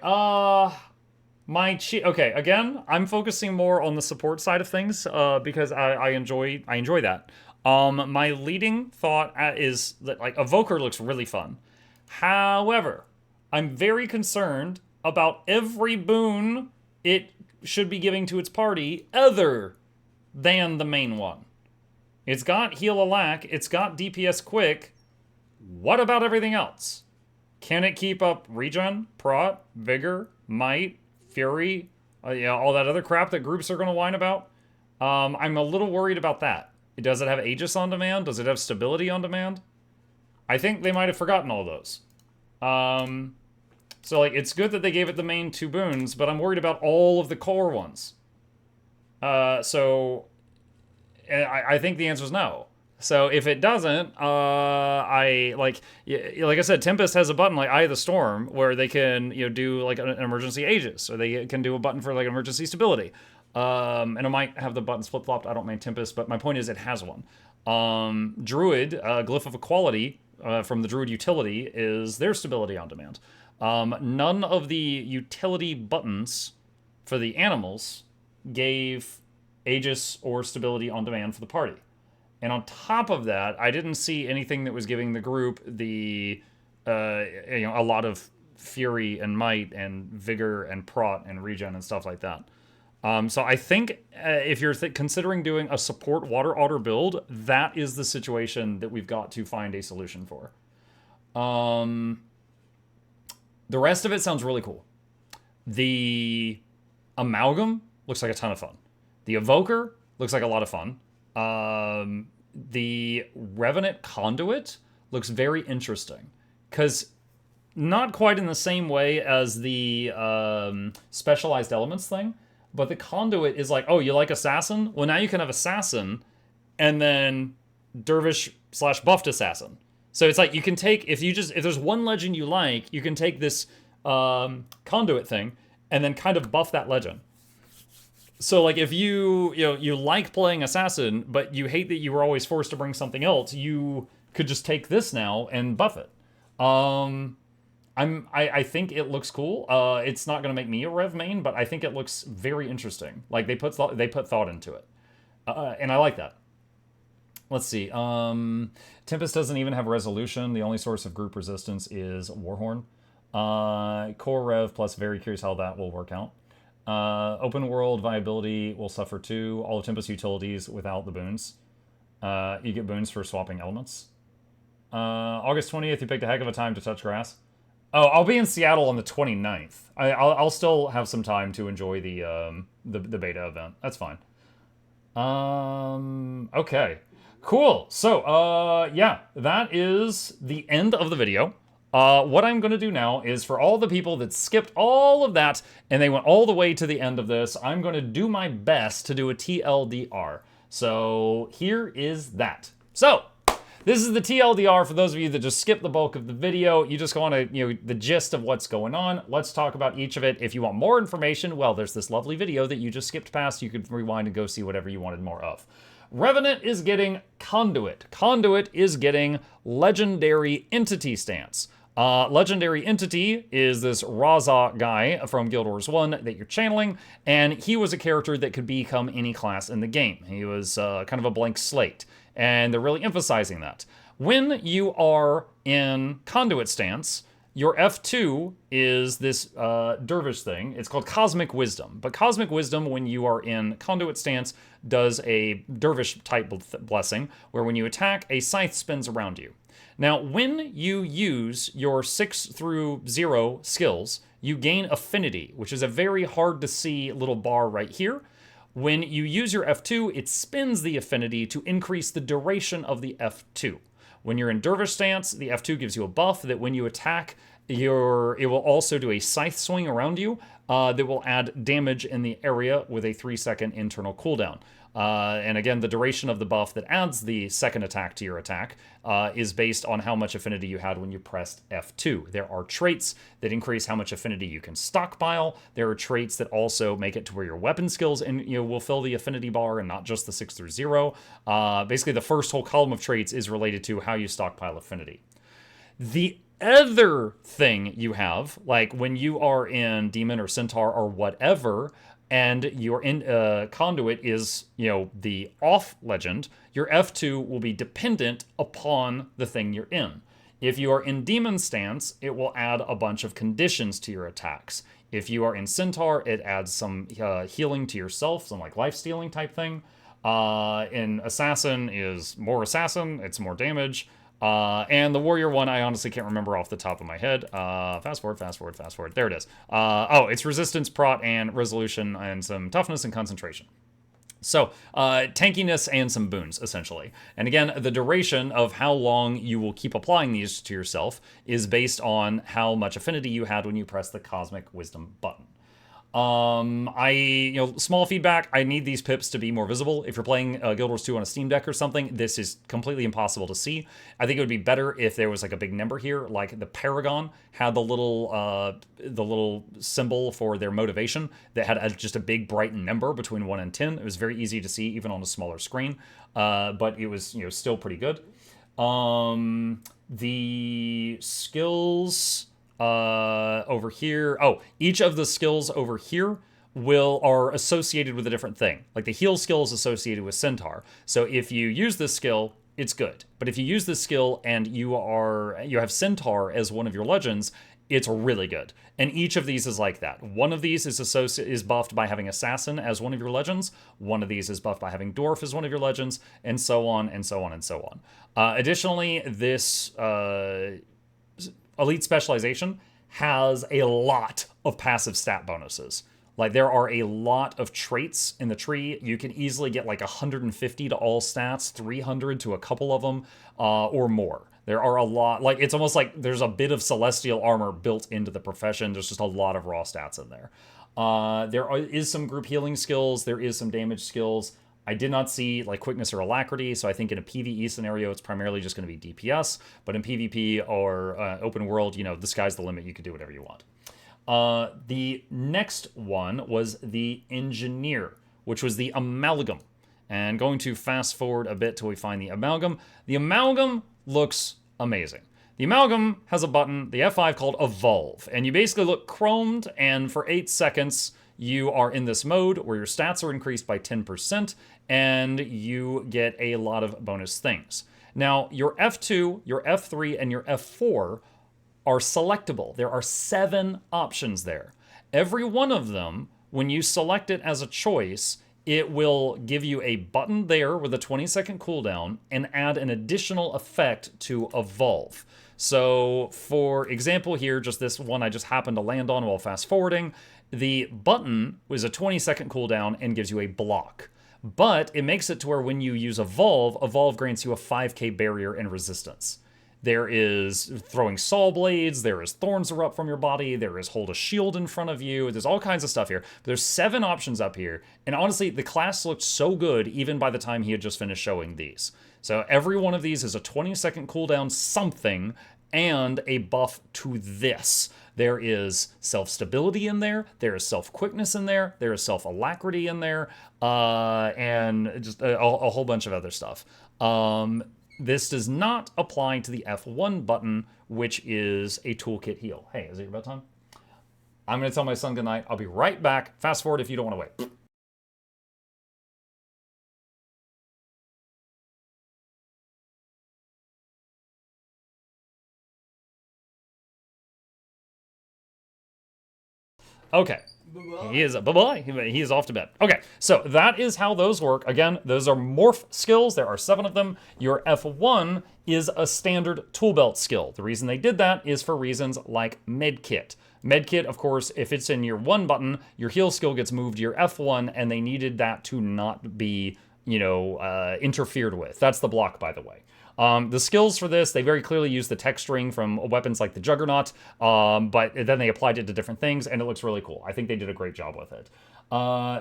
Okay, again, I'm focusing more on the support side of things because I enjoy that. My leading thought is that like Evoker looks really fun. However, I'm very concerned about every boon it should be giving to its party other than the main one? It's got Heal Alack, it's got DPS Quick. What about everything else? Can it keep up regen, prot, vigor, might, fury, all that other crap that groups are going to whine about? I'm a little worried about that. Does it have Aegis on demand? Does it have stability on demand? I think they might have forgotten all those. So, like, it's good that they gave it the main 2 boons, but I'm worried about all of the core ones. So, I think the answer is no. So, if it doesn't, like I said, Tempest has a button like Eye of the Storm, where they can, do, like, an emergency Aegis, or they can do a button for, like, emergency stability. And it might have the buttons flip-flopped. I don't mean Tempest, but my point is it has one. Druid, Glyph of Equality, from the Druid utility, is their stability on demand. None of the utility buttons for the animals gave Aegis or stability on demand for the party. And on top of that, I didn't see anything that was giving the group the, a lot of fury and might and vigor and prot and regen and stuff like that. So I think if you're considering doing a support Water Otter build, that is the situation that we've got to find a solution for. The rest of it sounds really cool. The Amalgam looks like a ton of fun. The Evoker looks like a lot of fun. The Revenant Conduit looks very interesting, because not quite in the same way as the specialized elements thing, but the Conduit is like, oh, you like Assassin? Well, now you can have Assassin and then Dervish / buffed Assassin. So it's like you can take, if there's one legend you like, you can take this Conduit thing and then kind of buff that legend. So, like, if you like playing Assassin, but you hate that you were always forced to bring something else, you could just take this now and buff it. I think it looks cool. It's not going to make me a Rev main, but I think it looks very interesting. Like, they put thought into it. And I like that. Let's see. Tempest doesn't even have resolution. The only source of group resistance is Warhorn. Core Rev plus very curious how that will work out. Open world viability will suffer too. All of Tempest utilities without the boons. You get boons for swapping elements. August 20th, you picked a heck of a time to touch grass. Oh, I'll be in Seattle on the 29th. I'll still have some time to enjoy the beta event. That's fine. Okay. Cool. So, yeah, that is the end of the video. What I'm going to do now is, for all the people that skipped all of that and they went all the way to the end of this, I'm going to do my best to do a TLDR. So here is that. So this is the TLDR for those of you that just skipped the bulk of the video. You just want to, the gist of what's going on. Let's talk about each of it. If you want more information, well, there's this lovely video that you just skipped past. You could rewind and go see whatever you wanted more of. Revenant is getting Conduit. Conduit is getting Legendary Entity stance. Legendary Entity is this Raza guy from Guild Wars 1 that you're channeling, and he was a character that could become any class in the game. He was kind of a blank slate, and they're really emphasizing that. When you are in Conduit stance, your F2 is this dervish thing. It's called Cosmic Wisdom. But Cosmic Wisdom, when you are in Conduit stance, does a dervish type blessing, where when you attack, a scythe spins around you. Now, when you use your 6 through 0 skills, you gain affinity, which is a very hard to see little bar right here. When you use your F2, it spins the affinity to increase the duration of the F2. When you're in Dervish stance, the F2 gives you a buff that when you attack, it will also do a scythe swing around you that will add damage in the area with a 3-second internal cooldown. And again, the duration of the buff that adds the second attack to your attack is based on how much affinity you had when you pressed F2. There are traits that increase how much affinity you can stockpile. There are traits that also make it to where your weapon skills will fill the affinity bar and not just the 6 through 0. Basically, the first whole column of traits is related to how you stockpile affinity. The other thing you have, like when you are in Demon or Centaur or whatever, and your Conduit is, the off legend, your F2 will be dependent upon the thing you're in. If you are in Demon stance, it will add a bunch of conditions to your attacks. If you are in Centaur, it adds some healing to yourself, some like life-stealing type thing. In Assassin is more Assassin, it's more damage. And the Warrior one, I honestly can't remember off the top of my head. Fast forward. There it is. Oh, it's Resistance, Prot, and Resolution, and some Toughness and Concentration. So, tankiness and some boons, essentially. And again, the duration of how long you will keep applying these to yourself is based on how much affinity you had when you press the Cosmic Wisdom button. Small feedback, I need these pips to be more visible. If you're playing Guild Wars 2 on a Steam Deck or something, this is completely impossible to see. I think it would be better if there was like a big number here, like the Paragon had the little symbol for their motivation that had just a big bright number between 1 and 10. It was very easy to see even on a smaller screen, but it was still pretty good. The skills over here. Oh, each of the skills over here are associated with a different thing. Like the heal skill is associated with Centaur. So if you use this skill, it's good. But if you use this skill and you have Centaur as one of your legends, it's really good. And each of these is like that. One of these is buffed by having Assassin as one of your legends. One of these is buffed by having Dwarf as one of your legends, and so on and so on and so on. Additionally, this Elite Specialization has a lot of passive stat bonuses. Like, there are a lot of traits in the tree. You can easily get like 150 to all stats, 300 to a couple of them, or more. There are a lot. Like, it's almost like there's a bit of celestial armor built into the profession. There's just a lot of raw stats in there. There is some group healing skills. There is some damage skills. I did not see like quickness or alacrity, so I think in a PvE scenario, it's primarily just going to be DPS. But in PvP or open world, the sky's the limit. You can do whatever you want. The next one was the Engineer, which was the Amalgam. And going to fast forward a bit till we find the Amalgam. The Amalgam looks amazing. The Amalgam has a button, the F5, called Evolve. And you basically look chromed, and for 8 seconds, you are in this mode where your stats are increased by 10%, and you get a lot of bonus things. Now, your F2, your F3, and your F4 are selectable. There are 7 options there. Every one of them, when you select it as a choice, it will give you a button there with a 20-second cooldown and add an additional effect to Evolve. So, for example here, just this one I just happened to land on while fast forwarding, the button was a 20-second cooldown and gives you a block. But it makes it to where when you use Evolve grants you a 5k barrier and resistance. There is throwing saw blades, there is thorns erupt from your body, there is hold a shield in front of you, there's all kinds of stuff here. But there's 7 options up here, and honestly, the class looked so good even by the time he had just finished showing these. So every one of these is a 20-second cooldown something, and a buff to this. There is self-stability in there, is self-quickness in there is self-alacrity in there, and just a whole bunch of other stuff. This does not apply to the F1 button, which is a toolkit heal. Hey, is it about time? I'm going to tell my son goodnight. I'll be right back. Fast forward if you don't want to wait. Okay. He is bye-bye. He is off to bed. Okay, so that is how those work. Again, those are morph skills. There are 7 of them. Your F1 is a standard tool belt skill. The reason they did that is for reasons like medkit. Medkit, of course, if it's in your 1 button, your heal skill gets moved to your F1, and they needed that to not be, interfered with. That's the block, by the way. The skills for this, they very clearly use the texturing from weapons like the Juggernaut, but then they applied it to different things, and it looks really cool. I think they did a great job with it.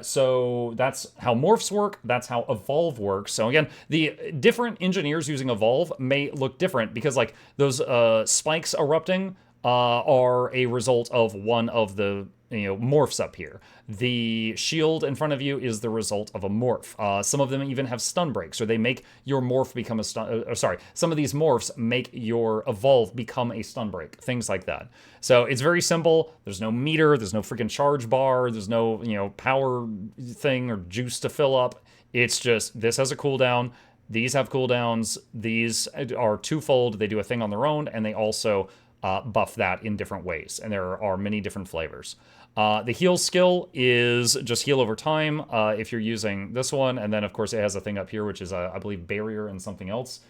So that's how morphs work. That's how Evolve works. So again, the different engineers using Evolve may look different because like those spikes erupting are a result of one of the morphs up here. The shield in front of you is the result of a morph. Some of them even have stun breaks, or they make your morph become a stun. Some of these morphs make your Evolve become a stun break. Things like that. So it's very simple. There's no meter. There's no freaking charge bar. There's no power thing or juice to fill up. It's just this has a cooldown. These have cooldowns. These are twofold. They do a thing on their own, and they also buff that in different ways. And there are many different flavors. The heal skill is just heal over time if you're using this one. And then, of course, it has a thing up here, which is, I believe, barrier and something else.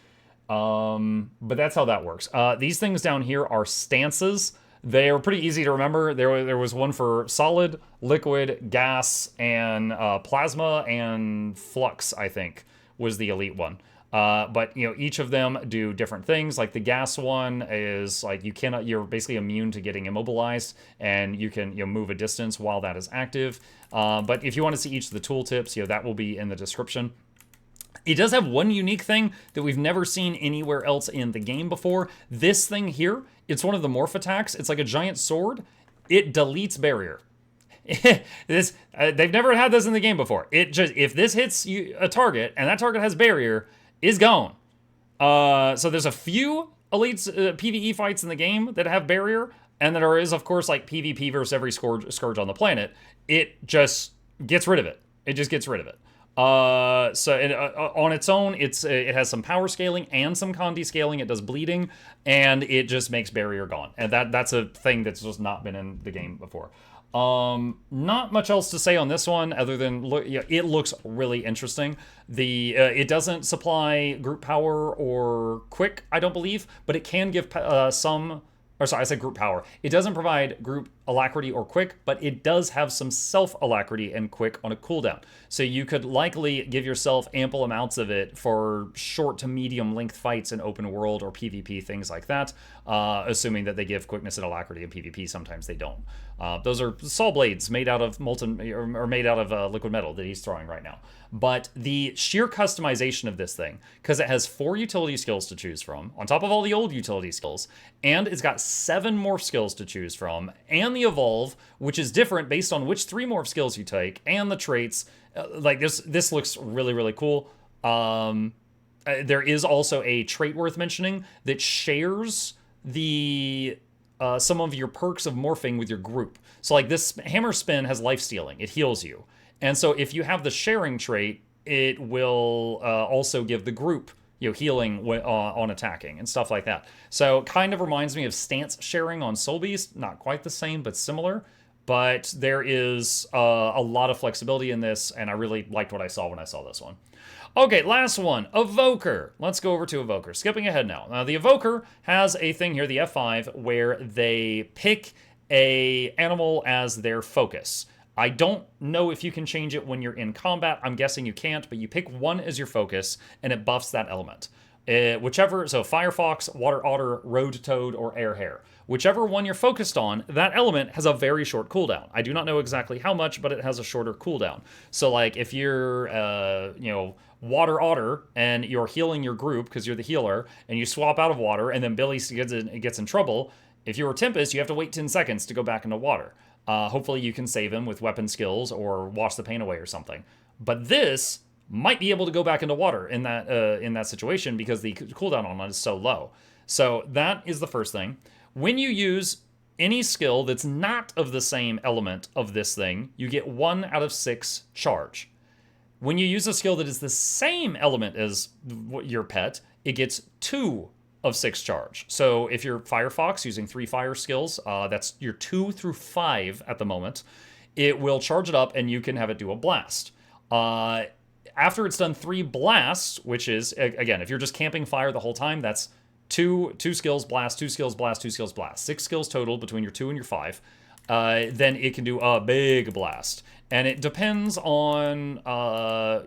But that's how that works. These things down here are stances. They are pretty easy to remember. There was one for solid, liquid, gas, and plasma, and flux, I think, was the elite one. But, you know, each of them do different things. Like the gas one is like you're basically immune to getting immobilized, and you can, you know, move a distance while that is active. But if you want to see each of the tooltips, you know, that will be in the description. It does have one unique thing that we've never seen anywhere else in the game before. This thing here, it's one of the morph attacks. It's like a giant sword. It deletes barrier. They've never had this in the game before. It just, if this hits a target and that target has barrier, is gone. So there's a few elites PvE fights in the game that have barrier, and there is, of course, like PvP versus every scourge on the planet. It just gets rid of it. It just gets rid of it. On its own, it has some power scaling and some Conduit scaling. It does bleeding, and it just makes barrier gone. And that's a thing that's just not been in the game before. Not much else to say on this one other than it looks really interesting. It doesn't supply group power or quick, I don't believe, but it can give some. Or sorry, I said group power. It doesn't provide group alacrity or quick, but it does have some self-alacrity and quick on a cooldown. So you could likely give yourself ample amounts of it for short to medium length fights in open world or PvP, things like that, assuming that they give quickness and alacrity in PvP. Sometimes they don't. Those are saw blades made out of molten or made out of liquid metal that he's throwing right now. But the sheer customization of this thing, because it has 4 utility skills to choose from, on top of all the old utility skills, and it's got 7 morph skills to choose from, and the evolve, which is different based on which 3 morph skills you take, and the traits. Like this looks really, really cool. There is also a trait worth mentioning that shares the some of your perks of morphing with your group. So like this hammer spin has life stealing. It heals you. And so if you have the sharing trait, it will also give the group, you know, healing on attacking and stuff like that. So kind of reminds me of stance sharing on Soul Beast. Not quite the same, but similar. But there is a lot of flexibility in this, and I really liked what I saw when I saw this one. Okay, last one, Evoker. Let's go over to Evoker. Skipping ahead now. Now, the Evoker has a thing here, the F5, where they pick a animal as their focus. I don't know if you can change it when you're in combat. I'm guessing you can't, but you pick one as your focus, and it buffs that element. Whichever, so Firefox, Water Otter, Road Toad, or Air Hare. Whichever one you're focused on, that element has a very short cooldown. I do not know exactly how much, but it has a shorter cooldown. So like if you're, you know, Water Otter and you're healing your group because you're the healer, and you swap out of water, and then Billy gets in trouble, if you were Tempest, you have to wait 10 seconds to go back into water. Hopefully you can save him with weapon skills or wash the pain away or something. But this might be able to go back into water in that situation because the cooldown on it is so low. So that is the first thing. When you use any skill that's not of the same element of this thing, you get 1 out of 6 charge. When you use a skill that is the same element as your pet, it gets 2 of 6 charge. So if you're Firefox using 3 fire skills, that's your 2 through 5 at the moment, it will charge it up and you can have it do a blast. After it's done 3 blasts, which is, again, if you're just camping fire the whole time, that's 2 skills blast, 2 skills blast, 2 skills blast. 6 skills total between your 2 and your 5. Then it can do a big blast. And it depends on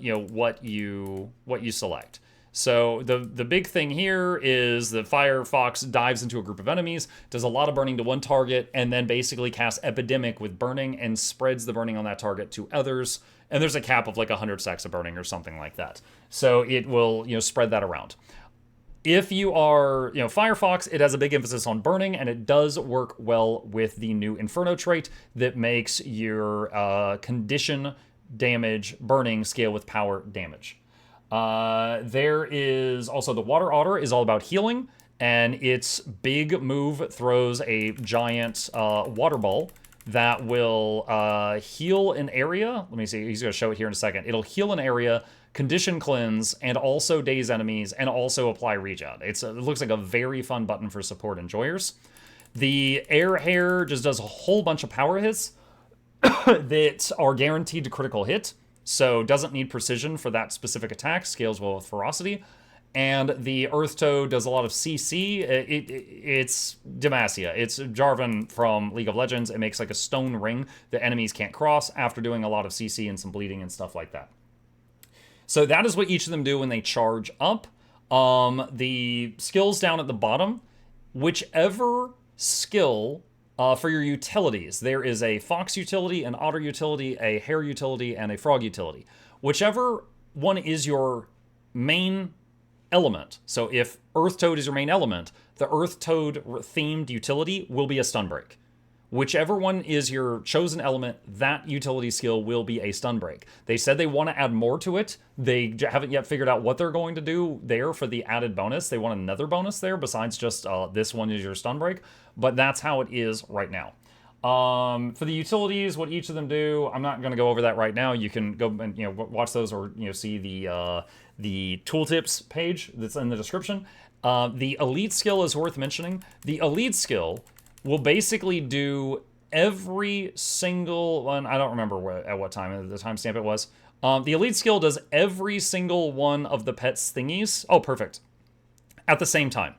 you know, what you select. So the big thing here is the Firefox dives into a group of enemies, does a lot of burning to one target, and then basically casts Epidemic with burning and spreads the burning on that target to others. And there's a cap of like 100 stacks of burning or something like that. So it will, you know, spread that around. If you are, you know, Firefox, it has a big emphasis on burning, and it does work well with the new Inferno trait that makes your condition damage burning scale with power damage. There is also the Water Otter is all about healing, and its big move throws a giant water ball that will heal an area. Let me see, he's going to show it here in a second. It'll heal an area Condition Cleanse, and also daze enemies, and also apply regen. It looks like a very fun button for support enjoyers. The Air Hair just does a whole bunch of power hits that are guaranteed to critical hit, so doesn't need precision for that specific attack, scales well with ferocity. And the Earth Toad does a lot of CC. It's Demacia. It's Jarvan from League of Legends. It makes like a stone ring that enemies can't cross after doing a lot of CC and some bleeding and stuff like that. So that is what each of them do when they charge up. The skills down at the bottom, whichever skill for your utilities, there is a Fox utility, an Otter utility, a Hare utility, and a Frog utility. Whichever one is your main element. So if Earth Toad is your main element, the Earth Toad themed utility will be a stun break. Whichever one is your chosen element, that utility skill will be a stun break. They said they want to add more to it. They haven't yet figured out what they're going to do there for the added bonus. They want another bonus there besides just this one is your stun break. But that's how it is right now. For the utilities, what each of them do, I'm not going to go over that right now. You can go and watch those, or see the tooltips page that's in the description. The elite skill is worth mentioning. The elite skill will basically do every single one. I don't remember at what time, the timestamp it was. The elite skill does every single one of the pet's thingies. Oh, perfect. At the same time.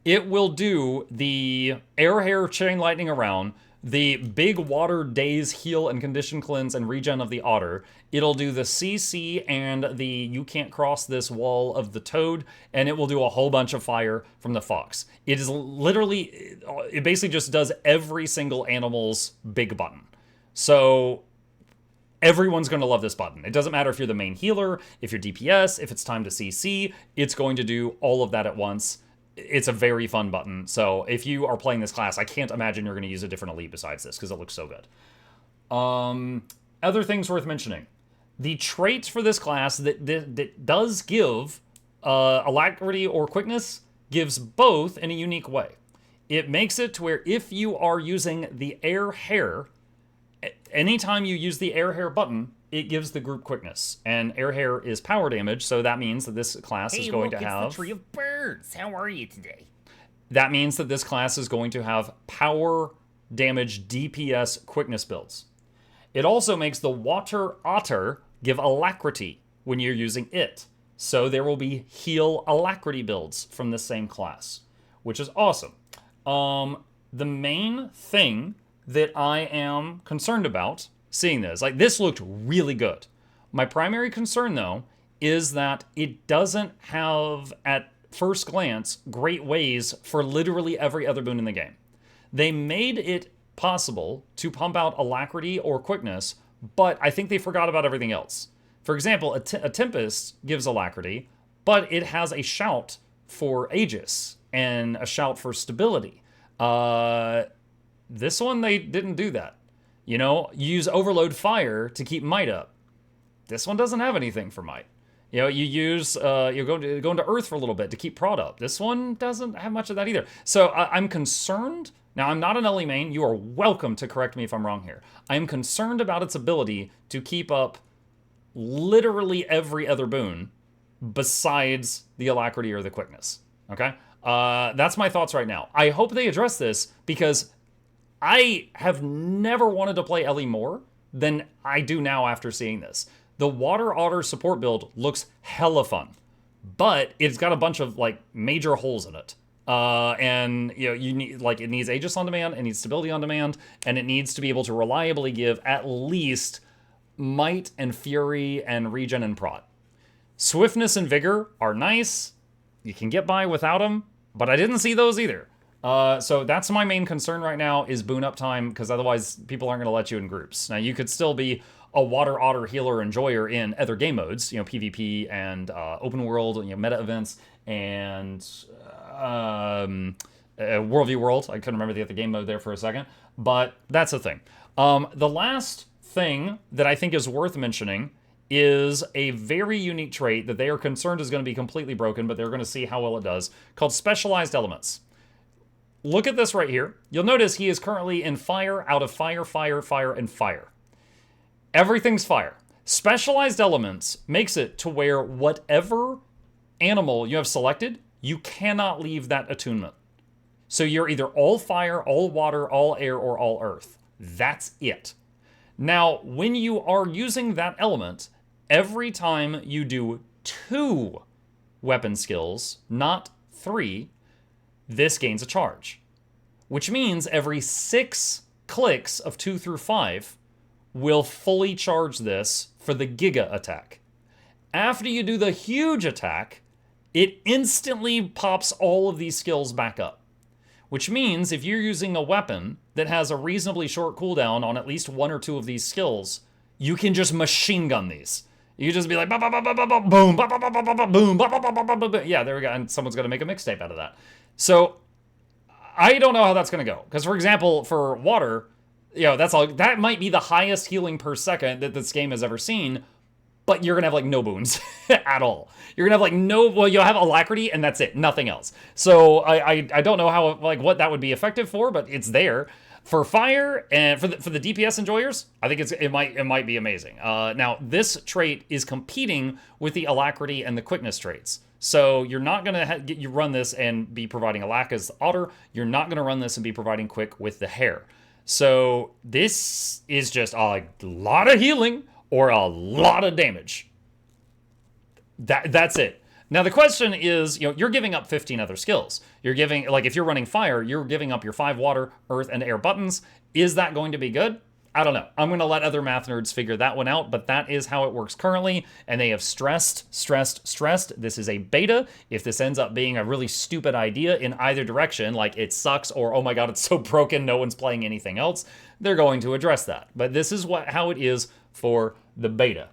It will do the Air Hair Chain Lightning around, the big water daze, heal, and condition cleanse and regen of the Otter. It'll do the CC and the you can't cross this wall of the Toad, and it will do a whole bunch of fire from the Fox. It is literally, it basically just does every single animal's big button. So everyone's going to love this button. It doesn't matter if you're the main healer, if you're DPS, if it's time to CC, it's going to do all of that at once. It's a very fun button. So if you are playing this class, I can't imagine you're going to use a different elite besides this because it looks so good. Other things worth mentioning. The traits for this class that does give alacrity or quickness gives both in a unique way. It makes it to where if you are using the Air Hair, anytime you use the Air Hair button, it gives the group quickness. And Air Hair is power damage, so that means that this class is going to have... It's the Tree of Birds. How are you today? That means that this class is going to have power damage DPS quickness builds. It also makes the Water Otter give alacrity when you're using it. So there will be heal alacrity builds from the same class, which is awesome. The main thing that I am concerned about seeing this, like, this looked really good. My primary concern, though, is that it doesn't have, at first glance, great ways for literally every other boon in the game. They made it possible to pump out alacrity or quickness, but I think they forgot about everything else. For example, a Tempest gives alacrity, but it has a shout for Aegis and a shout for stability. This one, they didn't do that. You use Overload Fire to keep Might up. This one doesn't have anything for Might. You use, you go into Earth for a little bit to keep Prod up. This one doesn't have much of that either. So I'm concerned. Now, I'm not an Ellie main. You are welcome to correct me if I'm wrong here. I am concerned about its ability to keep up literally every other boon besides the alacrity or the quickness. Okay? That's my thoughts right now. I hope they address this because I have never wanted to play Ellie more than I do now after seeing this. The Water Otter support build looks hella fun, but it's got a bunch of like major holes in it. And you need, like, it needs Aegis on demand, it needs stability on demand, and it needs to be able to reliably give at least Might and Fury and Regen and Prod. Swiftness and Vigor are nice. You can get by without them, but I didn't see those either. So that's my main concern right now is boon uptime, because otherwise people aren't going to let you in groups. Now, you could still be a Water Otter healer enjoyer in other game modes, PvP and open world, meta events, and Worldview World. I couldn't remember the other game mode there for a second, but that's the thing. The last thing that I think is worth mentioning is a very unique trait that they are concerned is going to be completely broken, but they're going to see how well it does, called Specialized Elements. Look at this right here. You'll notice he is currently in Fire, out of Fire, Fire, Fire, and Fire. Everything's Fire. Specialized elements makes it to where whatever animal you have selected, you cannot leave that attunement. So you're either all fire, all water, all air, or all earth. That's it. Now, when you are using that element, every time you do 2 weapon skills, not 3, this gains a charge. Which means every 6 clicks of 2 through 5 will fully charge this for the Giga attack. After you do the huge attack, it instantly pops all of these skills back up. Which means if you're using a weapon that has a reasonably short cooldown on at least 1 or 2 of these skills, you can just machine gun these. You just be like, boom, boom, boom. Yeah, there we go. And someone's going to make a mixtape out of that. So I don't know how that's going to go. Because, for example, for water, that might be the highest healing per second that this game has ever seen. But you're going to have, like, no boons at all. You're going to have, you'll have alacrity, and that's it. Nothing else. So I don't know how, what that would be effective for, but it's there. For fire, and for the DPS enjoyers, I think it might be amazing. Now, this trait is competing with the alacrity and the quickness traits. So you're not going to run this and be providing alac as the otter. You're not going to run this and be providing quick with the hare. So this is just a lot of healing, or a lot of damage. That's it. Now the question is, you're giving up 15 other skills. You're giving, if you're running fire, you're giving up your 5 water, earth, and air buttons. Is that going to be good? I don't know. I'm going to let other math nerds figure that one out, but that is how it works currently, and they have stressed. This is a beta. If this ends up being a really stupid idea in either direction, like it sucks or, oh my god, it's so broken, no one's playing anything else, they're going to address that. But this is how it is for the beta.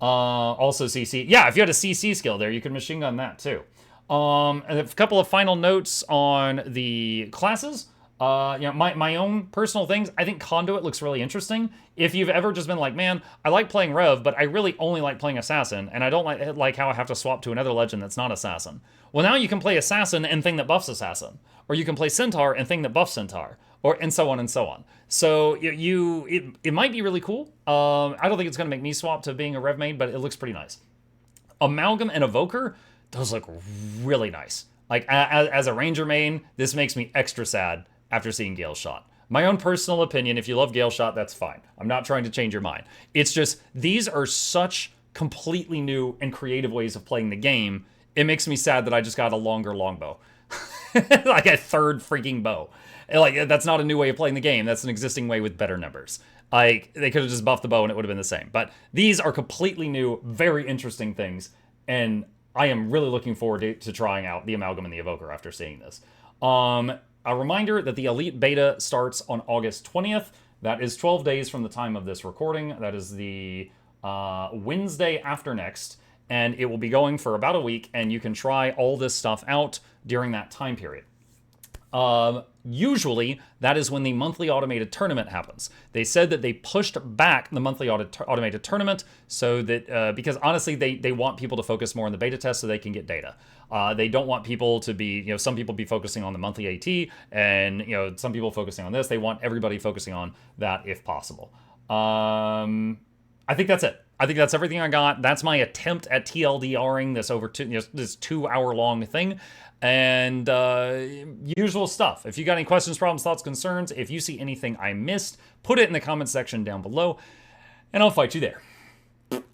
Also CC. Yeah, if you had a CC skill there, you could machine gun that too. And a couple of final notes on the classes. My own personal things, I think Conduit looks really interesting. If you've ever just been like, man, I like playing Rev, but I really only like playing Assassin, and I don't like how I have to swap to another legend that's not Assassin. Well, now you can play Assassin and thing that buffs Assassin. Or you can play Centaur and thing that buffs Centaur. And so on and so on. So it might be really cool. I don't think it's going to make me swap to being a Rev main, but it looks pretty nice. Amalgam and Evoker, those look really nice. Like, as a Ranger main, this makes me extra sad after seeing Gale Shot. My own personal opinion, if you love Gale Shot, that's fine. I'm not trying to change your mind. It's just, these are such completely new and creative ways of playing the game. It makes me sad that I just got a longer longbow. Like a 3rd freaking bow. Like, that's not a new way of playing the game. That's an existing way with better numbers. Like, they could have just buffed the bow and it would have been the same. But these are completely new, very interesting things. And I am really looking forward to trying out the Amalgam and the Evoker after seeing this. A reminder that the Elite Beta starts on August 20th. That is 12 days from the time of this recording. That is the Wednesday after next. And it will be going for about a week, and you can try all this stuff out during that time period. Usually, that is when the monthly automated tournament happens. They said that they pushed back the monthly automated tournament so that, because honestly, they want people to focus more on the beta test so they can get data. They don't want people to be, some people be focusing on the monthly AT, and, some people focusing on this. They want everybody focusing on that if possible. I think that's it. I think that's everything I got. That's my attempt at TLDRing this this 2-hour-long thing. And usual stuff. If you got any questions, problems, thoughts, concerns, if you see anything I missed, put it in the comment section down below, and I'll fight you there.